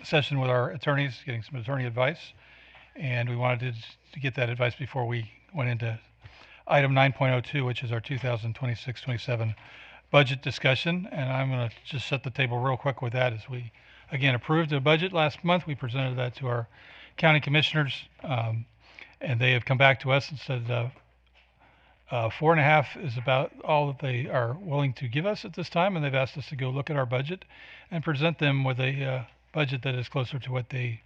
session with our attorneys, getting some attorney advice. And we wanted to get that advice before we went into item 9.02, which is our 2026-27 budget discussion. And I'm going to just set the table real quick with that as we, again, approved the budget last month. We presented that to our county commissioners, and they have come back to us and said 4.5 is about all that they are willing to give us at this time, and they've asked us to go look at our budget and present them with a budget that is closer to what the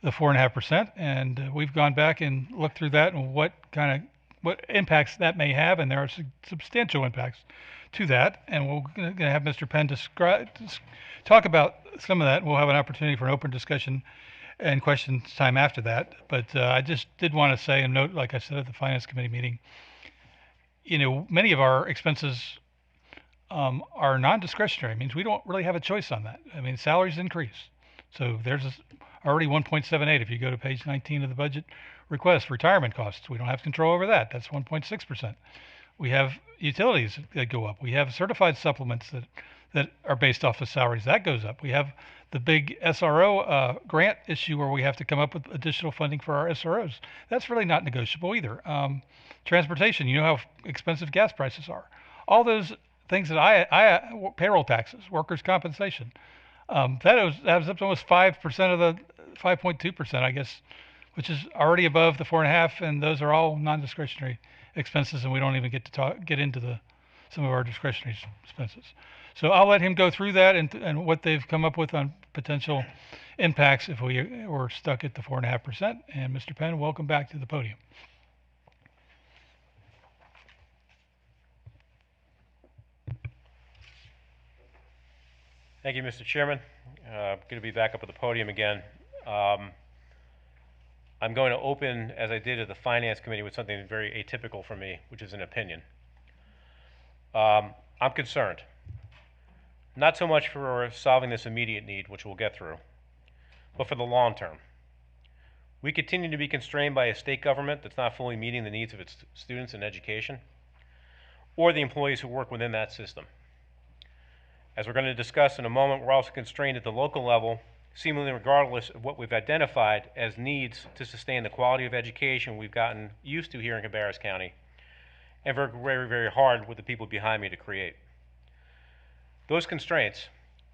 4.5%. And we've gone back and looked through that and what impacts that may have, and there are substantial impacts to that. And we're going to have Mr. Penn talk about some of that. We'll have an opportunity for an open discussion and questions time after that. But I just did want to say and note, like I said at the Finance Committee meeting, many of our expenses are non-discretionary. It means we don't really have a choice on that. I mean, salaries increase. So there's already 1.78 if you go to page 19 of the budget request. Retirement costs, we don't have control over that. That's 1.6%. We have utilities that go up. We have certified supplements that are based off of salaries. That goes up. We have the big SRO grant issue where we have to come up with additional funding for our SROs. That's really not negotiable either. Transportation, you know how expensive gas prices are. All those things that payroll taxes, workers' compensation, that adds up to almost 5% of the 5.2%, I guess, which is already above the 4.5, and those are all non-discretionary expenses, and we don't even get into some of our discretionary expenses. So I'll let him go through that and what they've come up with on potential impacts if we were stuck at the 4.5%. And Mr. Penn, welcome back to the podium.
Thank you, Mr. Chairman. Good to be back up at the podium again. I'm going to open, as I did at the Finance Committee, with something very atypical for me, which is an opinion. I'm concerned, not so much for solving this immediate need, which we'll get through, but for the long term. We continue to be constrained by a state government that's not fully meeting the needs of its students and education, or the employees who work within that system. As we're going to discuss in a moment, we're also constrained at the local level, seemingly regardless of what we've identified as needs to sustain the quality of education we've gotten used to here in Cabarrus County, and work very, very hard with the people behind me to create. Those constraints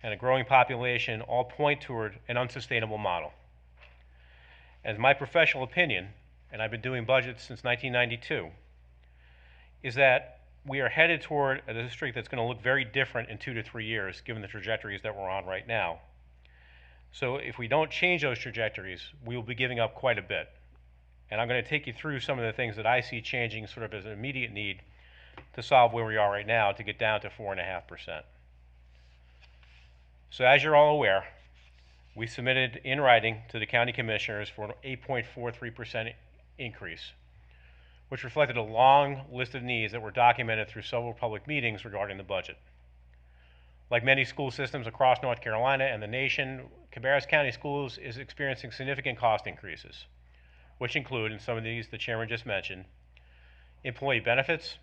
and a growing population all point toward an unsustainable model. As my professional opinion, and I've been doing budgets since 1992, is that we are headed toward a district that's going to look very different in 2 to 3 years, given the trajectories that we're on right now. So if we don't change those trajectories, we will be giving up quite a bit. And I'm going to take you through some of the things that I see changing sort of as an immediate need to solve where we are right now to get down to 4.5%. So as you're all aware, we submitted in writing to the county commissioners for an 8.43% increase, which reflected a long list of needs that were documented through several public meetings regarding the budget. Like many school systems across North Carolina and the nation, Cabarrus County Schools is experiencing significant cost increases, which include, and some of these the chairman just mentioned, employee benefits,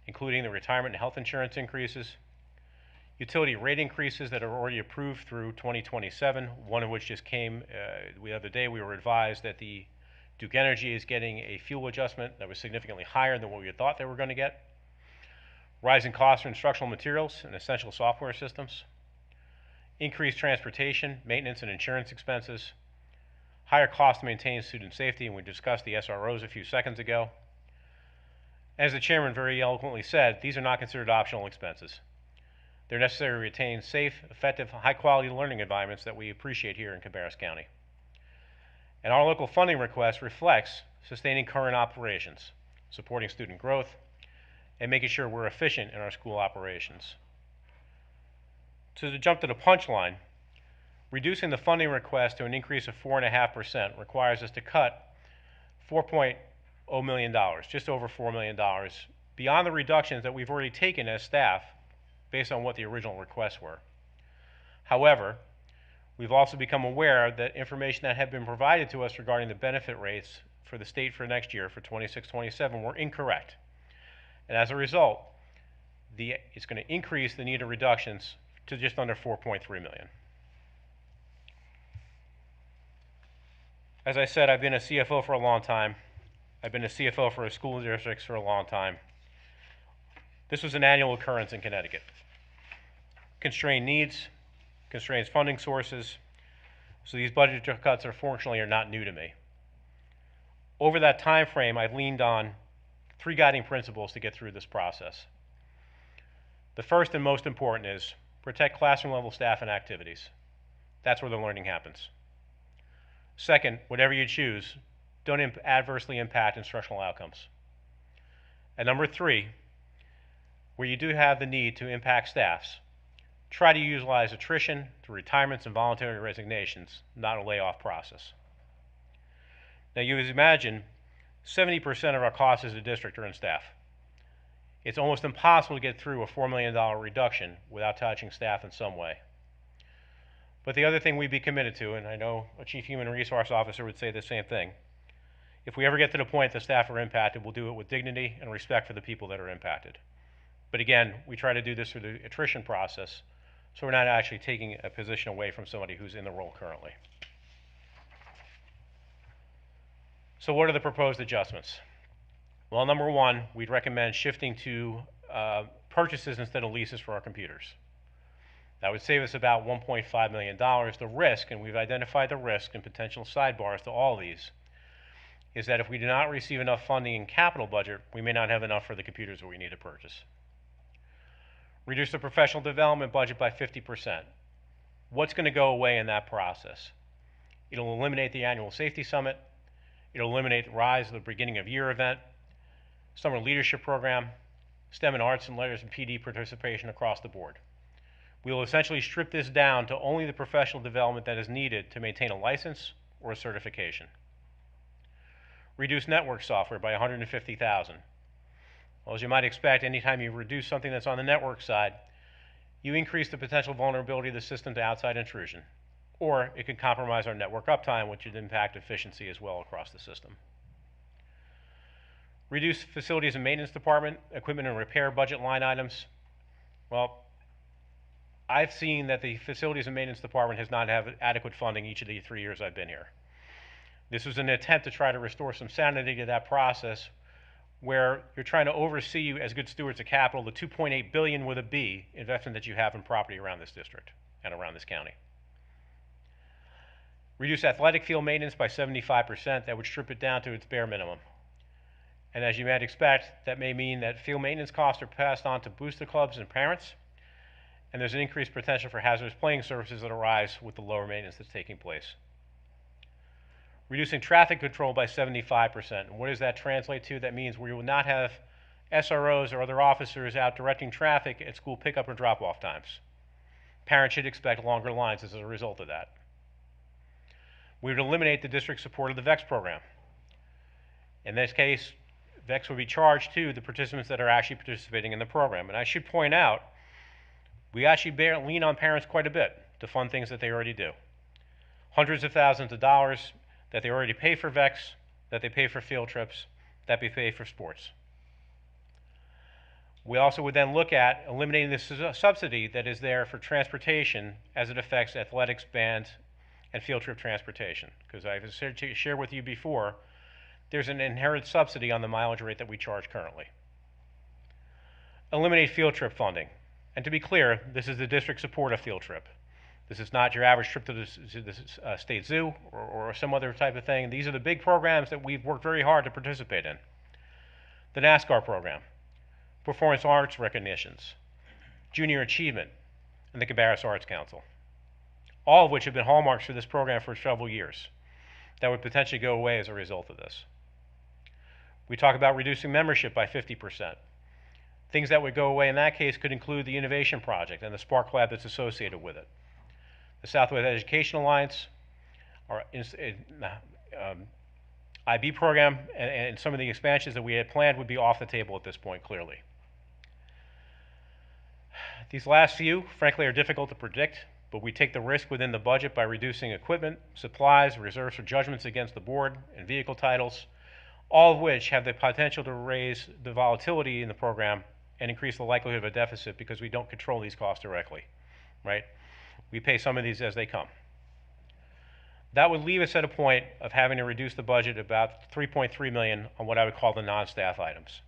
including the retirement and health insurance increases, utility rate increases that are already approved through 2027, one of which just came the other day. We were advised that the Duke Energy is getting a fuel adjustment that was significantly higher than what we had thought they were going to get. Rising costs for instructional materials and essential software systems. Increased transportation, maintenance, and insurance expenses. Higher costs to maintain student safety, and we discussed the SROs a few seconds ago. As the chairman very eloquently said, these are not considered optional expenses. They're necessary to retain safe, effective, high-quality learning environments that we appreciate here in Cabarrus County. And our local funding request reflects sustaining current operations, supporting student growth, and making sure we're efficient in our school operations. So to jump to the punchline, reducing the funding request to an increase of 4.5% requires us to cut $4.0 million, just over $4 million, beyond the reductions that we've already taken as staff based on what the original requests were. However, we've also become aware that information that had been provided to us regarding the benefit rates for the state for next year, for 26-27, were incorrect. And as a result, it's going to increase the needed reductions to just under 4.3 million. As I said, I've been a CFO for a long time. I've been a CFO for school districts for a long time. This was an annual occurrence in Connecticut. Constrained needs, constrained funding sources, so these budget cuts, unfortunately, are not new to me. Over that time frame, I've leaned on 3 guiding principles to get through this process. The first and most important is protect classroom level staff and activities. That's where the learning happens. Second, whatever you choose, don't adversely impact instructional outcomes. And number 3, where you do have the need to impact staffs, try to utilize attrition through retirements and voluntary resignations, not a layoff process. Now you imagine 70% of our costs as a district are in staff. It's almost impossible to get through a $4 million reduction without touching staff in some way. But the other thing we'd be committed to, and I know a chief human resource officer would say the same thing, if we ever get to the point that staff are impacted, we'll do it with dignity and respect for the people that are impacted. But again, we try to do this through the attrition process, so we're not actually taking a position away from somebody who's in the role currently. So what are the proposed adjustments? Well, number 1, we'd recommend shifting to purchases instead of leases for our computers. That would save us about $1.5 million. The risk, and we've identified the risk and potential sidebars to all these, is that if we do not receive enough funding in capital budget, we may not have enough for the computers that we need to purchase. Reduce the professional development budget by 50%. What's going to go away in that process? It'll eliminate the annual safety summit. It'll eliminate the rise of the beginning of year event, summer leadership program, STEM and arts and letters and PD participation across the board. We will essentially strip this down to only the professional development that is needed to maintain a license or a certification. Reduce network software by $150,000. Well, as you might expect, anytime you reduce something that's on the network side, you increase the potential vulnerability of the system to outside intrusion, or it could compromise our network uptime, which would impact efficiency as well across the system. Reduce facilities and maintenance department, equipment and repair budget line items. Well, I've seen that the facilities and maintenance department has not had adequate funding each of the 3 years I've been here. This was an attempt to try to restore some sanity to that process where you're trying to oversee you as good stewards of capital, the $2.8 billion with a B investment that you have in property around this district and around this county. Reduce athletic field maintenance by 75%. That would strip it down to its bare minimum. And as you might expect, that may mean that field maintenance costs are passed on to booster clubs and parents, and there's an increased potential for hazardous playing surfaces that arise with the lower maintenance that's taking place. Reducing traffic control by 75%. And what does that translate to? That means we will not have SROs or other officers out directing traffic at school pickup or drop-off times. Parents should expect longer lines as a result of that. We would eliminate the district's support of the VEX program. In this case, VEX would be charged to the participants that are actually participating in the program. And I should point out, we actually lean on parents quite a bit to fund things that they already do. Hundreds of thousands of dollars that they already pay for VEX, that they pay for field trips, that they pay for sports. We also would then look at eliminating this subsidy that is there for transportation as it affects athletics, band, and field trip transportation. Because I've shared with you before, there's an inherent subsidy on the mileage rate that we charge currently. Eliminate field trip funding. And to be clear, this is the district support of field trip. This is not your average trip to the state zoo or some other type of thing. These are the big programs that we've worked very hard to participate in. The NASCAR program, performance arts recognitions, junior achievement, and the Cabarrus Arts Council. All of which have been hallmarks for this program for several years that would potentially go away as a result of this. We talk about reducing membership by 50%. Things that would go away in that case could include the Innovation Project and the Spark Lab that's associated with it. The Southwest Education Alliance, our IB program, and some of the expansions that we had planned would be off the table at this point, clearly. These last few, frankly, are difficult to predict, but we take the risk within the budget by reducing equipment, supplies, reserves for judgments against the board, and vehicle titles, all of which have the potential to raise the volatility in the program and increase the likelihood of a deficit because we don't control these costs directly, right? We pay some of these as they come. That would leave us at a point of having to reduce the budget about $3.3 million on what I would call the non-staff items.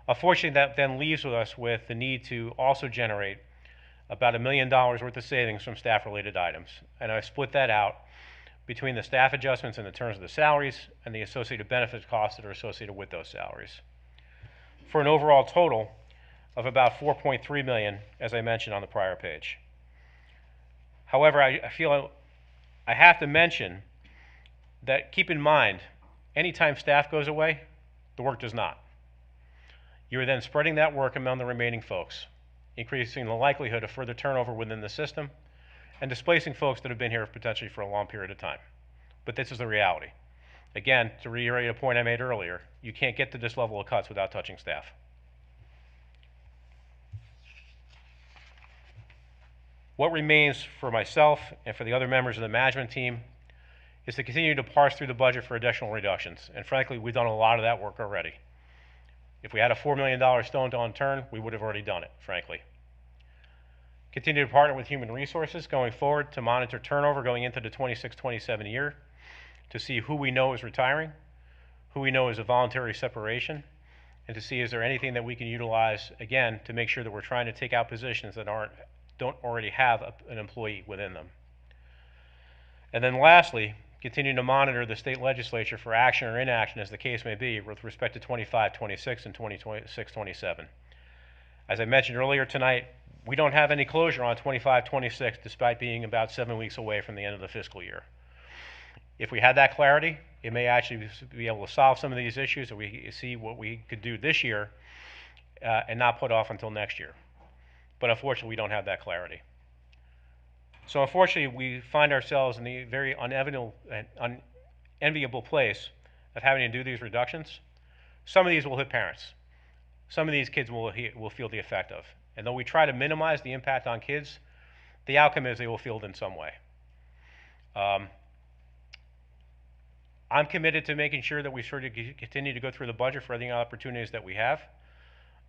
Unfortunately, that then leaves us with the need to also generate about $1 million worth of savings from staff-related items. And I split that out between the staff adjustments in the terms of the salaries and the associated benefit costs that are associated with those salaries, for an overall total of about $4.3 million, as I mentioned on the prior page. However, I feel I have to mention that, keep in mind, anytime staff goes away, the work does not. You are then spreading that work among the remaining folks, increasing the likelihood of further turnover within the system and displacing folks that have been here potentially for a long period of time. But this is the reality. Again, to reiterate a point I made earlier, you can't get to this level of cuts without touching staff. What remains for myself and for the other members of the management team is to continue to parse through the budget for additional reductions. And frankly, we've done a lot of that work already. If we had a $4 million stone to unturned, we would have already done it, frankly. Continue to partner with human resources going forward to monitor turnover going into the 26-27 year, to see who we know is retiring, who we know is a voluntary separation, and to see is there anything that we can utilize, again, to make sure that we're trying to take out positions that don't already have an employee within them. And then lastly, continue to monitor the state legislature for action or inaction, as the case may be, with respect to 25-26 and 26-27. As I mentioned earlier tonight, we don't have any closure on 25-26 despite being about 7 weeks away from the end of the fiscal year. If we had that clarity, it may actually be able to solve some of these issues, or we see what we could do this year and not put off until next year. But unfortunately, we don't have that clarity. So unfortunately, we find ourselves in the very unenviable place of having to do these reductions. Some of these will hit parents. Some of these kids will feel the effect of. And though we try to minimize the impact on kids, the outcome is they will feel it in some way. I'm committed to making sure that we sort of continue to go through the budget for any opportunities that we have.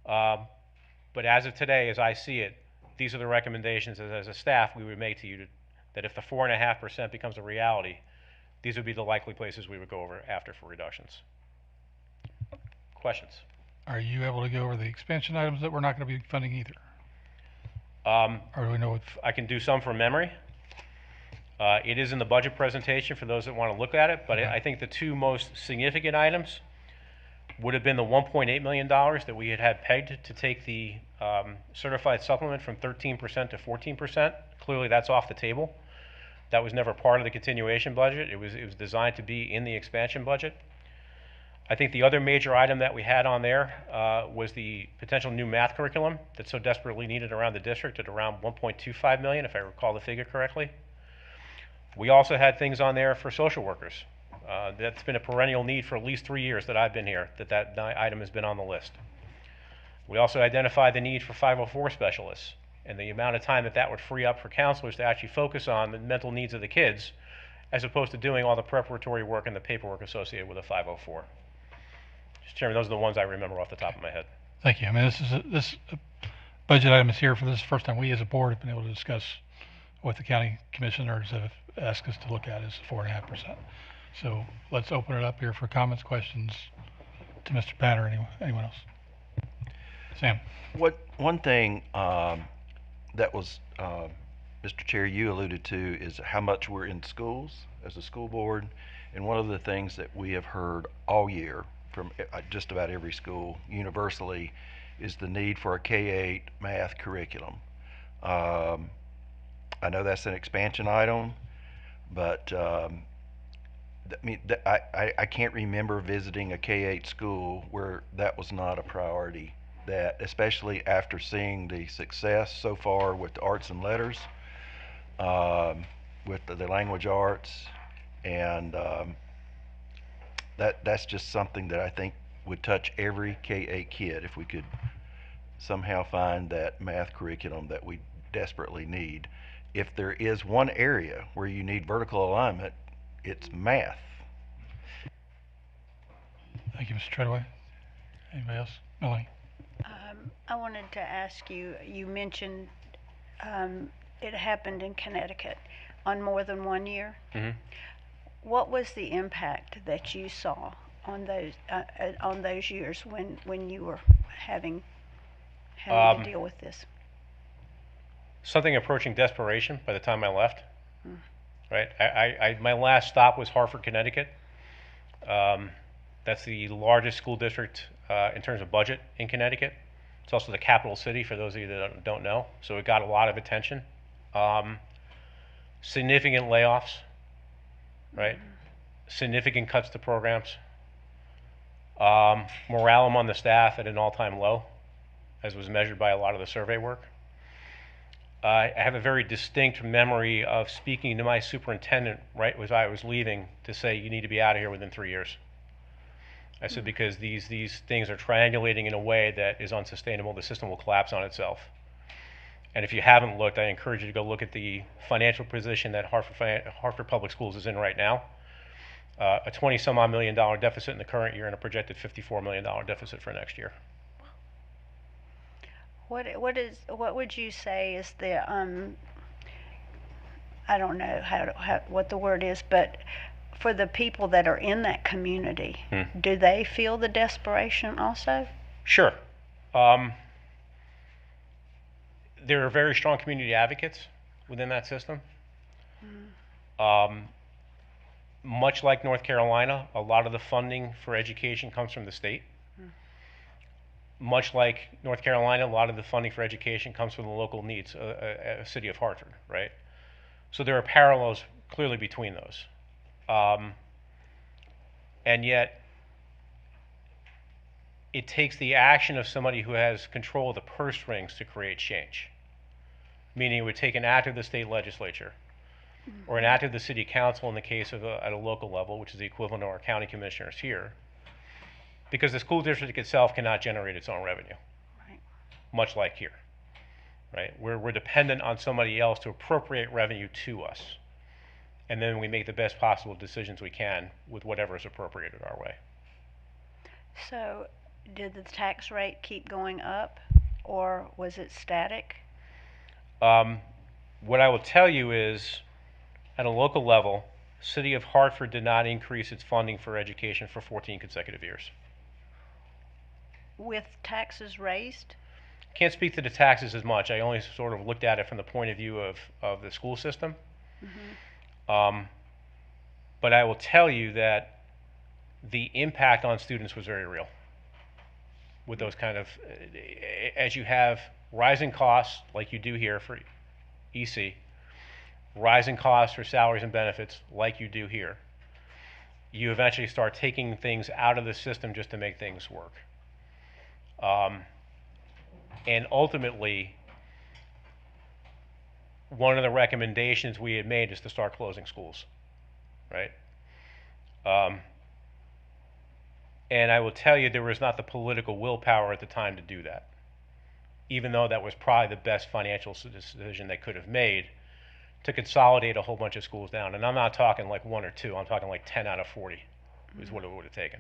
But as of today, as I see it, these are the recommendations as a staff we would make to you, that if the 4.5% becomes a reality, these would be the likely places we would go over after for reductions. Questions?
Are you able to go over the expansion items that we're not going to be funding either? Or do we know what?
I can do some from memory. It is in the budget presentation for those that want to look at it, but I think the two most significant items would have been the $1.8 million that we had pegged to take the certified supplement from 13% to 14%. Clearly, that's off the table. That was never part of the continuation budget. It was designed to be in the expansion budget. I think the other major item that we had on there was the potential new math curriculum that's so desperately needed around the district at around $1.25 million, if I recall the figure correctly. We also had things on there for social workers. That's been a perennial need for at least 3 years that I've been here, that item has been on the list. We also identified the need for 504 specialists and the amount of time that would free up for counselors to actually focus on the mental needs of the kids, as opposed to doing all the preparatory work and the paperwork associated with a 504. Mr. Chairman, those are the ones I remember off the top of my head.
Thank you. I mean, this budget item is here for this first time we as a board have been able to discuss what the county commissioners have asked us to look at is 4.5%. So let's open it up here for comments, questions to Mr. Pan or anyone else. Sam.
One thing that was, Mr. Chair, you alluded to is how much we're in schools as a school board. And one of the things that we have heard all year from just about every school universally is the need for a K-8 math curriculum. I know that's an expansion item, but I can't remember visiting a K-8 school where that was not a priority. That, especially after seeing the success so far with the arts and letters, with the language arts, and that's just something that I think would touch every K-8 kid if we could somehow find that math curriculum that we desperately need. If there is one area where you need vertical alignment, it's math.
Thank you, Mr. Treadway. Anybody else? Melanie.
I wanted to ask you, you mentioned it happened in Connecticut on more than 1 year. What was the impact that you saw on those years when you were having to deal with this?
Something approaching desperation by the time I left. Right. My last stop was Hartford, Connecticut. That's the largest school district in terms of budget in Connecticut. It's also the capital city for those of you that don't know. So it got a lot of attention. Significant layoffs, right? Significant cuts to programs. Morale among the staff at an all-time low, as was measured by a lot of the survey work. I have a very distinct memory of speaking to my superintendent right as I was leaving to say, you need to be out of here within 3 years. I said, because these things are triangulating in a way that is unsustainable. The system will collapse on itself. And if you haven't looked, I encourage you to go look at the financial position that Hartford Public Schools is in right now. A $20-some-odd million deficit in the current year and a projected $54 million deficit for next year.
What would you say is the I don't know what the word is, but for the people that are in that community, do they feel the desperation also?
Sure. There are very strong community advocates within that system. Much like North Carolina, a lot of the funding for education comes from the state. Much like North Carolina, a lot of the funding for education comes from the local needs, a city of Hartford, right? So there are parallels clearly between those. And yet, it takes the action of somebody who has control of the purse strings to create change. Meaning it would take an act of the state legislature, or an act of the city council in the case of at a local level, which is the equivalent of our county commissioners here. Because the school district itself cannot generate its own revenue, much like here, right? We're dependent on somebody else to appropriate revenue to us, and then we make the best possible decisions we can with whatever is appropriated our way.
So, did the tax rate keep going up, or was it static?
What I will tell you is, at a local level, City of Hartford did not increase its funding for education for 14 consecutive years.
With taxes raised?
Can't speak to the taxes as much. I only sort of looked at it from the point of view of the school system. But I will tell you that the impact on students was very real. With those kind of, as you have rising costs, like you do here for EC, rising costs for salaries and benefits, like you do here, you eventually start taking things out of the system just to make things work. And ultimately, one of the recommendations we had made is to start closing schools, right? And I will tell you, there was not the political willpower at the time to do that, even though that was probably the best financial decision they could have made, to consolidate a whole bunch of schools down. And I'm not talking like 1 or 2, I'm talking like 10 out of 40 is what it would have taken.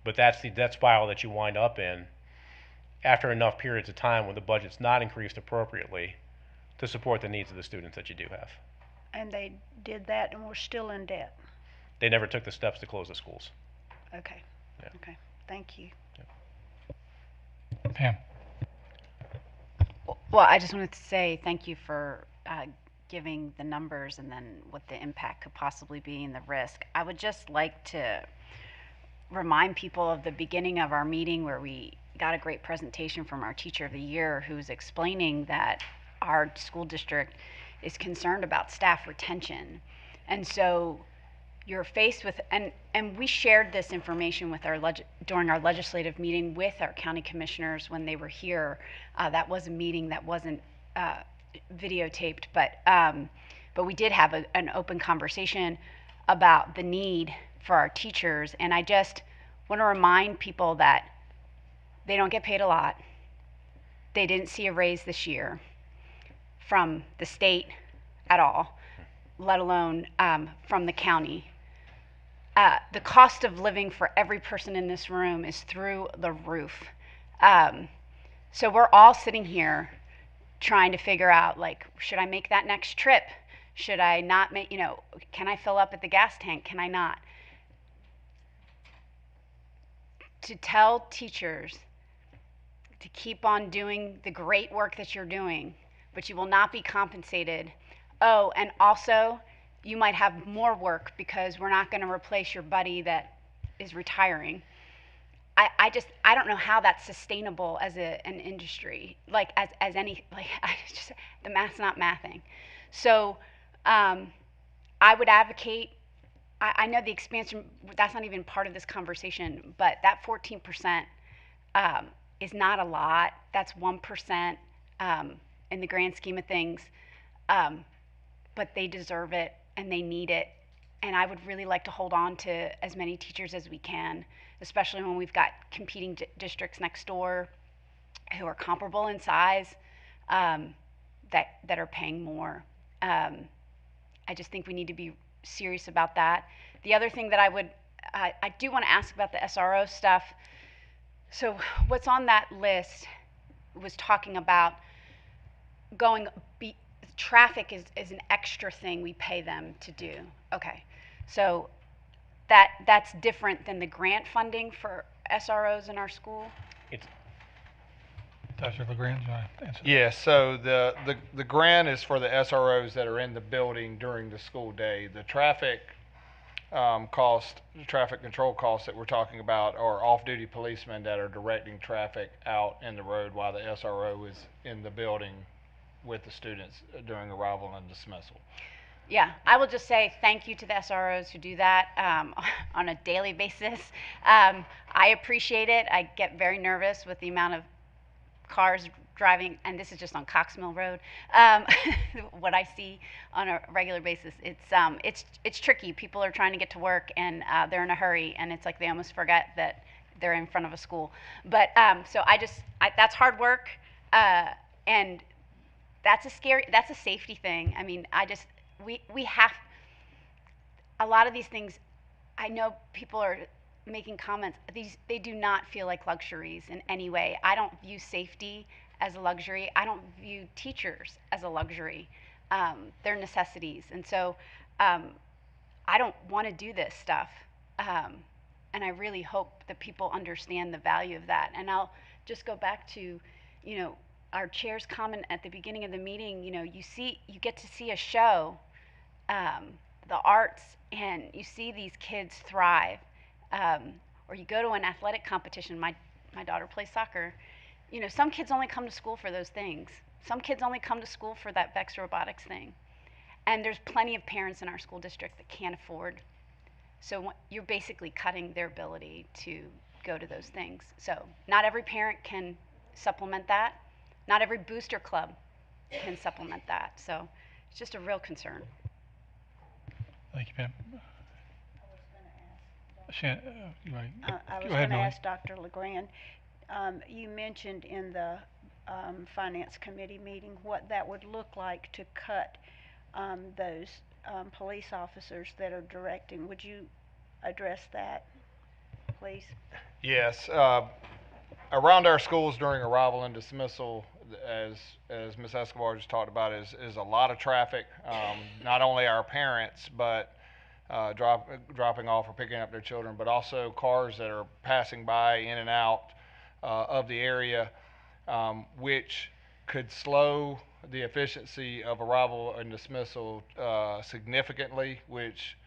But that's the debt spiral that you wind up in after enough periods of time when the budget's not increased appropriately to support the needs of the students that you do have.
And they did that and were still in debt?
They never took the steps to close the schools.
Okay.
Yeah.
Okay. Thank you.
Pam.
Well, I just wanted to say thank you for giving the numbers and then what the impact could possibly be and the risk. I would just like to remind people of the beginning of our meeting where we got a great presentation from our teacher of the year who's explaining that our school district is concerned about staff retention. And so you're faced with, and we shared this information with our during our legislative meeting with our county commissioners when they were here. That was a meeting that wasn't videotaped, but we did have an open conversation about the need for our teachers. And I just want to remind people that they don't get paid a lot. They didn't see a raise this year from the state at all, let alone from the county. The cost of living for every person in this room is through the roof. So we're all sitting here trying to figure out, like, should I make that next trip? Should I not make, can I fill up at the gas tank? Can I not? To tell teachers to keep on doing the great work that you're doing, but you will not be compensated. Oh, and also, you might have more work because we're not going to replace your buddy that is retiring. I don't know how that's sustainable as an industry, like as any, like, the math's not mathing. So I would advocate, I know the expansion, that's not even part of this conversation, but that 14% is not a lot. That's 1% in the grand scheme of things, but they deserve it and they need it. And I would really like to hold on to as many teachers as we can, especially when we've got competing districts next door who are comparable in size, that are paying more. I just think we need to be serious about that. The other thing that I do want to ask about the SRO stuff. So what's on that list was talking about traffic is an extra thing we pay them to do. Okay, so that's different than the grant funding for SROs in our school?
Dr. LeGrand, do you want to answer that?
Yes, so the grant is for the SROs that are in the building during the school day. The traffic traffic control costs that we're talking about are off-duty policemen that are directing traffic out in the road while the SRO is in the building with the students during arrival and dismissal.
Yeah, I will just say thank you to the SROs who do that on a daily basis. I appreciate it. I get very nervous with the amount of cars driving, and this is just on Cox Mill Road. What I see on a regular basis, it's tricky. People are trying to get to work and they're in a hurry, and it's like they almost forget that they're in front of a school. But so that's hard work, and that's a safety thing. I mean, we have a lot of these things. I know people are making comments. They do not feel like luxuries in any way. I don't view safety as a luxury. I don't view teachers as a luxury. They're necessities. And so I don't want to do this stuff. And I really hope that people understand the value of that. And I'll just go back to, our chair's comment at the beginning of the meeting. You get to see a show, the arts, and you see these kids thrive. Or you go to an athletic competition. My daughter plays soccer. Some kids only come to school for those things. Some kids only come to school for that Bex robotics thing. And there's plenty of parents in our school district that can't afford. So you're basically cutting their ability to go to those things. So not every parent can supplement that. Not every booster club can supplement that. So it's just a real concern.
Thank you, Pam.
I was going to ask Dr. LeGrand, you mentioned in the Finance Committee meeting what that would look like to cut those police officers that are directing. Would you address that, please?
Yes. Around our schools during arrival and dismissal, as Ms. Escobar just talked about, is a lot of traffic. Not only our parents, but dropping off or picking up their children, but also cars that are passing by in and out of the area, which could slow the efficiency of arrival and dismissal significantly, which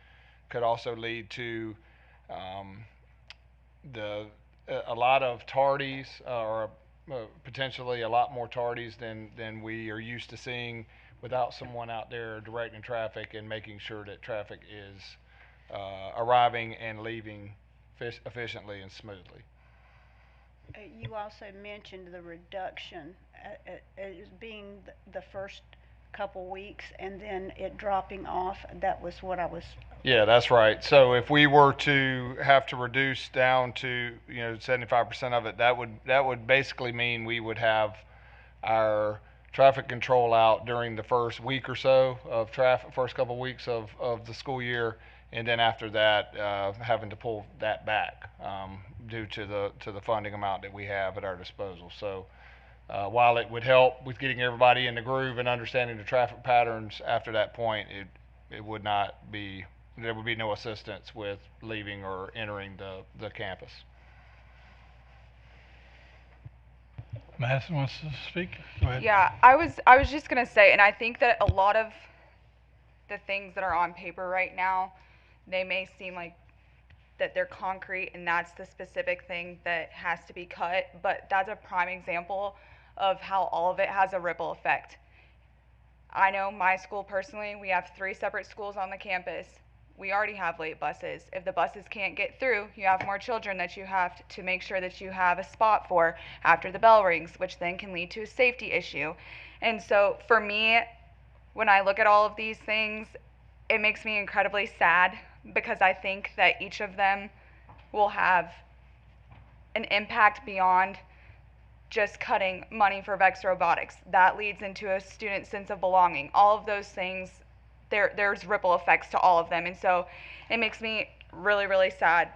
could also lead to a lot of tardies, or potentially a lot more tardies than we are used to seeing without someone out there directing traffic and making sure that traffic is arriving and leaving efficiently and smoothly.
You also mentioned the reduction as being the first couple weeks and then it dropping off. That was what I was...
Yeah, that's right. So if we were to have to reduce down to 75% of it, that would basically mean we would have our traffic control out during the first week or so of first couple of weeks of the school year, and then after that having to pull that back due to the funding amount that we have at our disposal. So while it would help with getting everybody in the groove and understanding the traffic patterns after that point, it would not be, there would be no assistance with leaving or entering the campus.
Madison wants to speak. Go ahead.
Yeah, I was just gonna say, and I think that a lot of the things that are on paper right now, they may seem like that they're concrete and that's the specific thing that has to be cut, but that's a prime example of how all of it has a ripple effect. I know my school personally, we have 3 separate schools on the campus. We already have late buses. If the buses can't get through, you have more children that you have to make sure that you have a spot for after the bell rings, which then can lead to a safety issue. And so for me, when I look at all of these things, it makes me incredibly sad because I think that each of them will have an impact beyond just cutting money for VEX robotics. That leads into a student's sense of belonging. All of those things, there's ripple effects to all of them. And so it makes me really, really sad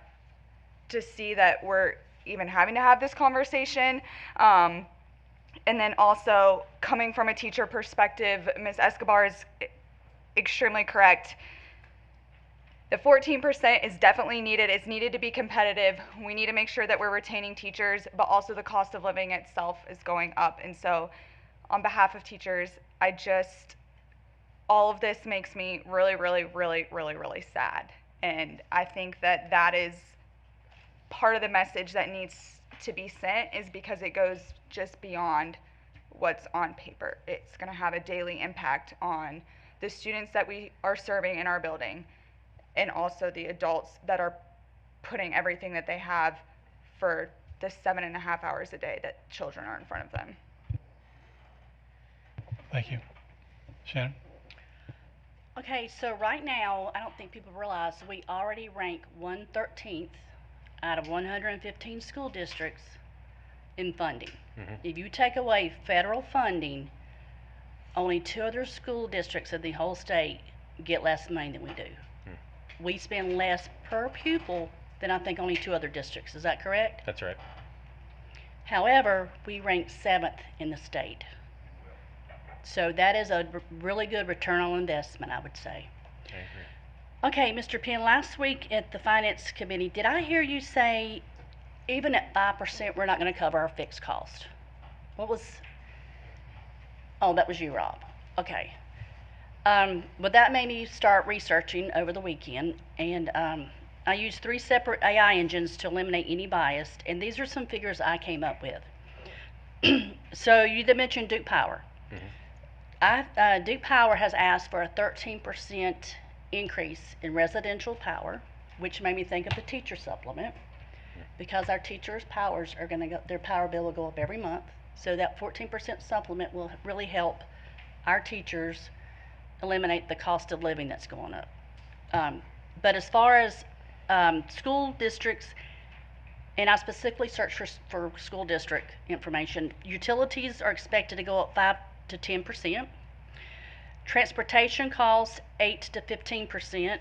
to see that we're even having to have this conversation. And then also coming from a teacher perspective, Ms. Escobar is extremely correct. The 14% is definitely needed. It's needed to be competitive. We need to make sure that we're retaining teachers, but also the cost of living itself is going up. And so on behalf of teachers, all of this makes me really, really, really, really, really sad. And I think that that is part of the message that needs to be sent, is because it goes just beyond what's on paper. It's going to have a daily impact on the students that we are serving in our building, and also the adults that are putting everything that they have for the 7.5 hours a day that children are in front of them.
Thank you. Shannon?
Okay, so right now, I don't think people realize we already rank 113th out of 115 school districts in funding. If you take away federal funding, only 2 other school districts in the whole state get less money than we do. We spend less per pupil than I think only 2 other districts. Is that correct?
That's right.
However, we rank 7th in the state. So that is a really good return on investment, I would say.
I agree.
Okay, Mr. Penn, last week at the Finance Committee, did I hear you say even at 5% we're not going to cover our fixed cost? What was, oh, that was you, Rob. Okay. But that made me start researching over the weekend, and I used 3 separate AI engines to eliminate any bias, and these are some figures I came up with. So you did mention Duke Power. Duke Power has asked for a 13% increase in residential power, which made me think of the teacher supplement, because our teachers' powers are going to go, their power bill will go up every month. So that 14% supplement will really help our teachers eliminate the cost of living that's going up. But as far as school districts, and I specifically searched for school district information, utilities are expected to go up 5 to 10%. Transportation costs 8 to 15%.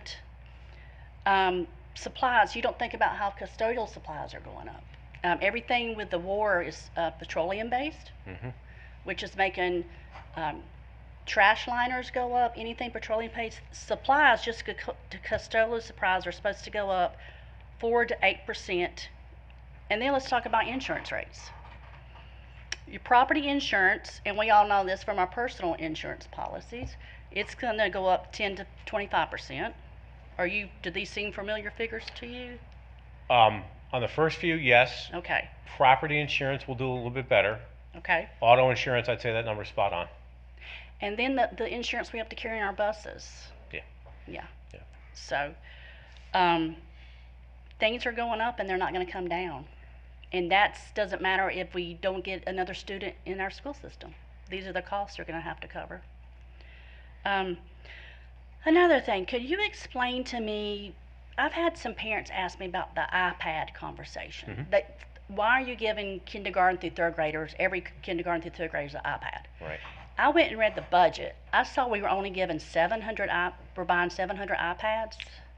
Supplies, you don't think about how custodial supplies are going up. Everything with the war is petroleum based, which is making trash liners go up, anything petroleum based. Supplies, just custodial supplies, are supposed to go up 4 to 8%. And then let's talk about insurance rates. Your property insurance, and we all know this from our personal insurance policies, it's going to go up 10 to 25%. Do these seem familiar figures to you?
On the first few, yes.
Okay.
Property insurance will do a little bit better.
Okay.
Auto insurance, I'd say that number's spot on.
And then the insurance we have to carry in our buses.
Yeah.
Yeah. Yeah. So, things are going up and they're not going to come down. And that doesn't matter if we don't get another student in our school system. These are the costs we're going to have to cover. Another thing, could you explain to me, I've had some parents ask me about the iPad conversation. Why are you giving kindergarten through 3rd graders, every kindergarten through 3rd graders, an iPad?
Right.
I went and read the budget. I saw we were only given we're buying 700 iPads.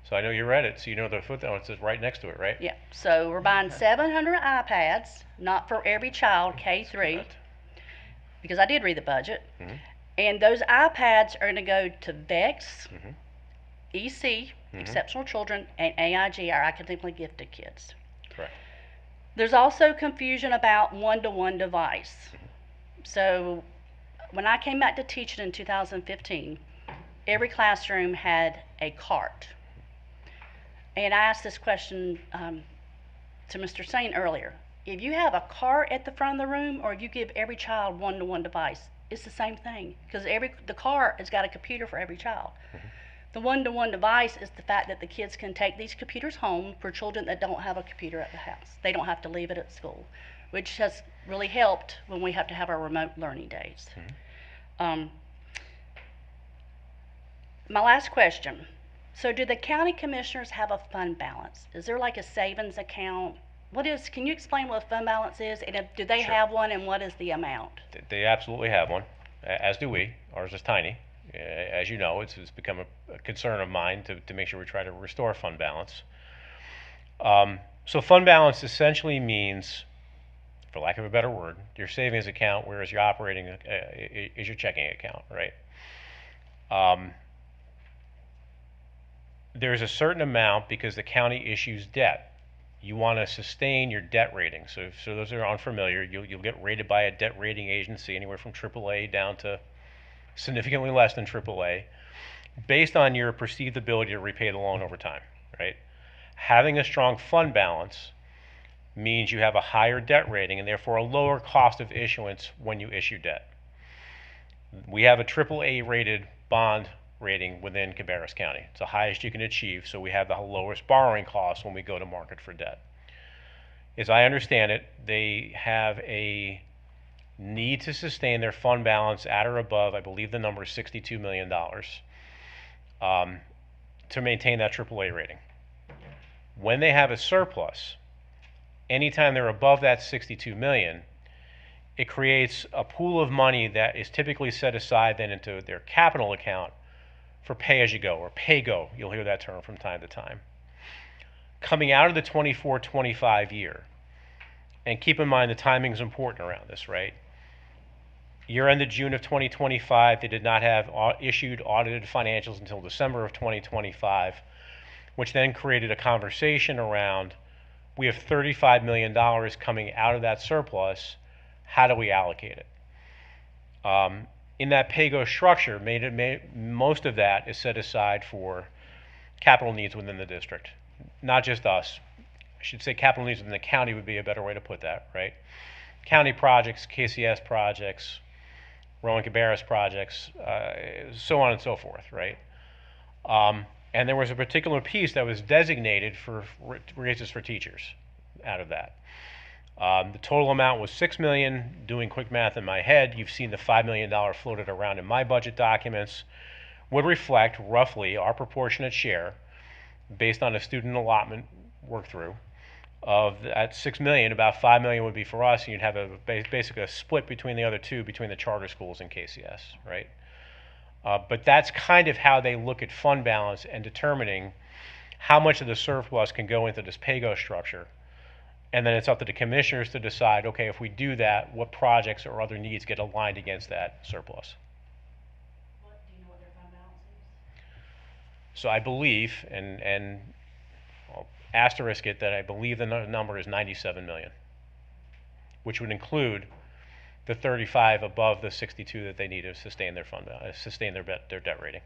So I know you read it, so you know the footnote is right next to it, right?
Yeah, so we're buying 700 iPads, not for every child, K-3,
Correct.
because I did read the budget.
Mhm.
And those iPads are going to go to VEX,
Mhm.
EC,
Mhm.
Exceptional Children, and AIG, our academically gifted kids.
Correct.
There's also confusion about one-to-one device. So when I came back to teaching in 2015, every classroom had a cart. And I asked this question to Mr. Sain earlier. If you have a cart at the front of the room, or if you give every child one-to-one device, it's the same thing, because the cart has got a computer for every child. The one-to-one device is the fact that the kids can take these computers home for children that don't have a computer at the house. They don't have to leave it at school, which has really helped when we have to have our remote learning days. My last question. So do the county commissioners have a fund balance? Is there like a savings account? Can you explain what a fund balance is? And do they
Sure.
have one, and what is the amount?
They absolutely have one, as do we. Ours is tiny. As you know, it's become a concern of mine to make sure we try to restore fund balance. So fund balance essentially means, for lack of a better word, your savings account, whereas your operating is your checking account, right? There's a certain amount, because the county issues debt. You want to sustain your debt rating. So those who are unfamiliar, you'll get rated by a debt rating agency anywhere from AAA down to significantly less than AAA, based on your perceived ability to repay the loan over time, right? Having a strong fund balance means you have a higher debt rating and therefore a lower cost of issuance when you issue debt. We have a AAA rated bond rating within Cabarrus County. It's the highest you can achieve, so we have the lowest borrowing costs when we go to market for debt. As I understand it, they have a need to sustain their fund balance at or above, I believe the number is $62 million, to maintain that AAA rating. When they have a surplus, anytime they're above that $62 million, it creates a pool of money that is typically set aside then into their capital account for pay-as-you-go, or pay-go. You'll hear that term from time to time. Coming out of the 24-25 year, and keep in mind the timing is important around this, right? Year ended June of 2025. They did not have issued audited financials until December of 2025, which then created a conversation around, we have $35 million coming out of that surplus. How do we allocate it? In that pay-go structure, most of that is set aside for capital needs within the district. Not just us. I should say capital needs within the county would be a better way to put that, right? County projects, KCS projects, Rowan Cabarrus projects, so on and so forth, right? And there was a particular piece that was designated for raises for teachers out of that. The total amount was $6 million. Doing quick math in my head, you've seen the $5 million floated around in my budget documents, would reflect roughly our proportionate share, based on a student allotment work through, of at $6 million, about $5 million would be for us, and you'd have basically a split between the other two, between the charter schools and KCS, right? But that's kind of how they look at fund balance and determining how much of the surplus can go into this pay-go structure. And then it's up to the commissioners to decide, okay, if we do that, what projects or other needs get aligned against that surplus.
Do you know what their fund balance is?
So I believe, and I'll asterisk it, that I believe the number is 97 million, which would include the 35 above the 62 that they need to sustain their fund, sustain their debt rating.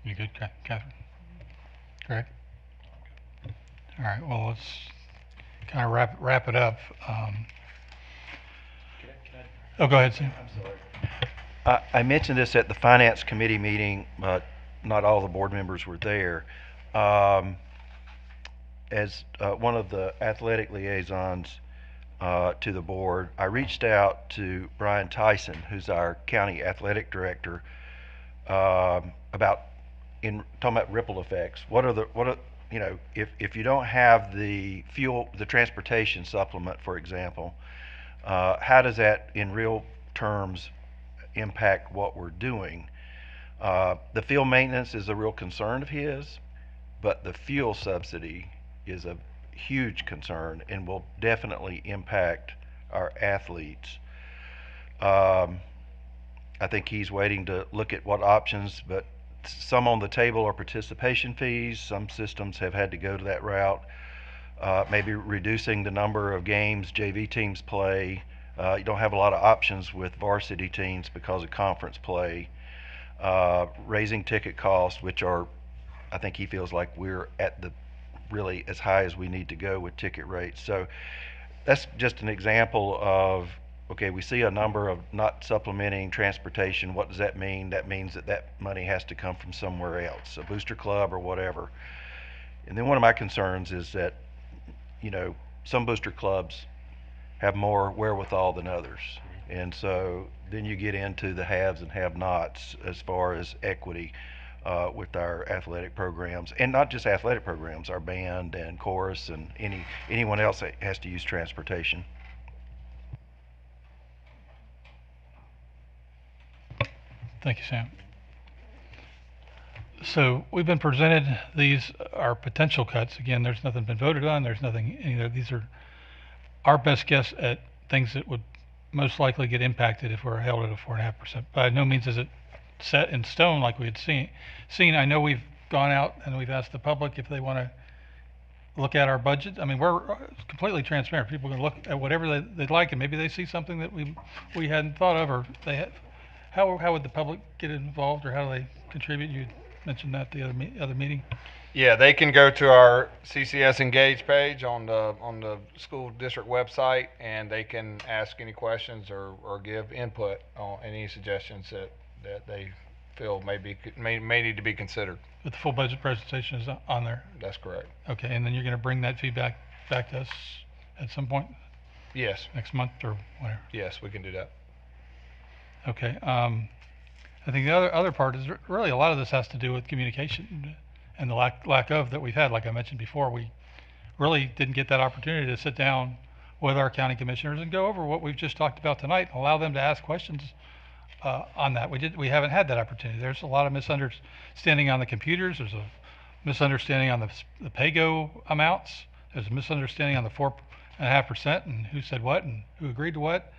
You good, Catherine? Greg? All right, well, let's kind of wrap it up. Oh, go ahead, Sam.
I'm sorry. I mentioned this at the Finance Committee meeting, but not all the board members were there. As one of the athletic liaisons to the board, I reached out to Brian Tyson, who's our county athletic director, about talking about ripple effects. You know, if you don't have the transportation supplement, for example, how does that in real terms impact what we're doing. The field maintenance is a real concern of his, but the fuel subsidy is a huge concern and will definitely impact our athletes. I think he's waiting to look at what options, but some on the table are participation fees. Some systems have had to go to that route. Maybe reducing the number of games JV teams play. You don't have a lot of options with varsity teams because of conference play. Raising ticket costs, which are, I think he feels like we're at the really as high as we need to go with ticket rates. So that's just an example of, okay, we see a number of not supplementing transportation. What does that mean? That means that that money has to come from somewhere else, a booster club or whatever. And then one of my concerns is that, you know, some booster clubs have more wherewithal than others. And so then you get into the haves and have-nots as far as equity with our athletic programs, and not just athletic programs, our band and chorus and anyone else that has to use transportation.
Thank you, Sam. So we've been presented these are potential cuts. Again, there's nothing been voted on. There's nothing, these are our best guess at things that would most likely get impacted if we're held at a 4.5%. By no means is it set in stone like we had seen. I know we've gone out and we've asked the public if they want to look at our budget. I mean, we're completely transparent. People can look at whatever they'd like, and maybe they see something that we hadn't thought of, or they have. How would the public get involved, or how do they contribute? You mentioned that the other meeting.
Yeah, they can go to our CCS Engage page on the school district website, and they can ask any questions or give input on any suggestions that they feel may need to be considered.
But the full budget presentation is on there.
That's correct.
Okay, and then you're going to bring that feedback back to us at some point?
Yes.
Next month or whatever?
Yes, we can do that.
Okay. I think the other part is really a lot of this has to do with communication and the lack of that we've had. Like I mentioned before, we really didn't get that opportunity to sit down with our county commissioners and go over what we've just talked about tonight and allow them to ask questions on that. We haven't had that opportunity. There's a lot of misunderstanding on the computers. There's a misunderstanding on the pay-go amounts. There's a misunderstanding on the 4.5% and who said what and who agreed to what.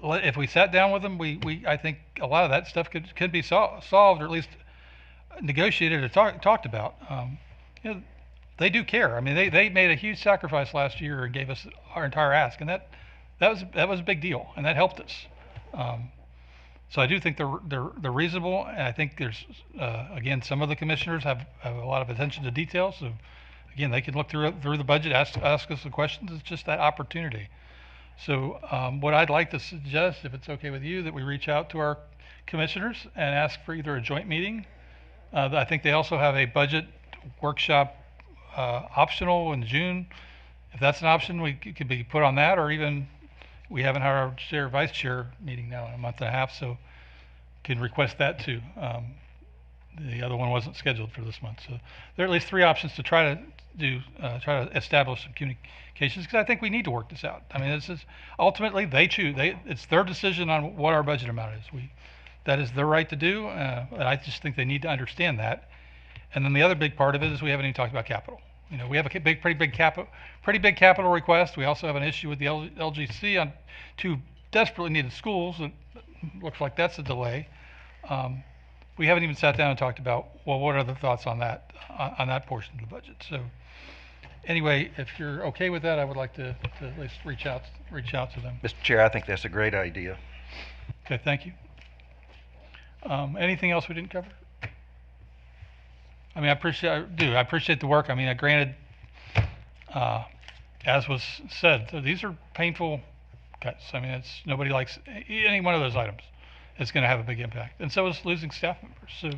If we sat down with them, I think a lot of that stuff could be solved, or at least negotiated or talked about. They do care. I mean, they made a huge sacrifice last year and gave us our entire ask, and that was a big deal, and that helped us. So I do think they're reasonable, and I think there's again, some of the commissioners have a lot of attention to detail. So again, they can look through the budget, ask us the questions. It's just that opportunity. So what I'd like to suggest, if it's okay with you, that we reach out to our commissioners and ask for either a joint meeting. I think they also have a budget workshop optional in June. If that's an option, it could be put on that, or even we haven't had our chair vice chair meeting now in a month and a half, so can request that too. The other one wasn't scheduled for this month, so there are at least 3 options to try to establish some communications, because I think we need to work this out. I mean, this is ultimately they choose. It's their decision on what our budget amount is. That is their right to do. And I just think they need to understand that. And then the other big part of it is we haven't even talked about capital. We have a pretty big capital request. We also have an issue with the LGC on 2 desperately needed schools. It looks like that's a delay. We haven't even sat down and talked about, well, what are the thoughts on that portion of the budget. So anyway, if you're okay with that, I would like to at least reach out to them.
Mr. Chair, I think that's a great idea.
Okay, thank you. Anything else we didn't cover? I mean, I appreciate the work. I mean, granted, as was said, these are painful cuts. I mean, nobody likes any one of those items. It's going to have a big impact, and so is losing staff members. So,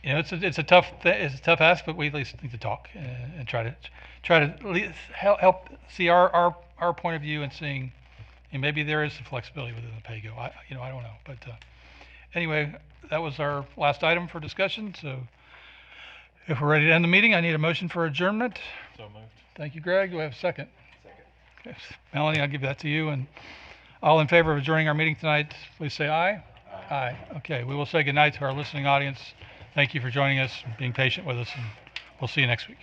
it's a tough ask, but we at least need to talk and try to at least help see our point of view and seeing, and maybe there is some flexibility within the pay-go. I don't know, but anyway, that was our last item for discussion. So, if we're ready to end the meeting, I need a motion for adjournment.
So moved.
Thank you, Greg. Do I have a second?
Second.
Okay. Melanie, I'll give that to you. And All in favor of adjourning our meeting tonight, please say aye. Aye. Okay, we will say goodnight to our listening audience. Thank you for joining us, and being patient with us, and we'll see you next week.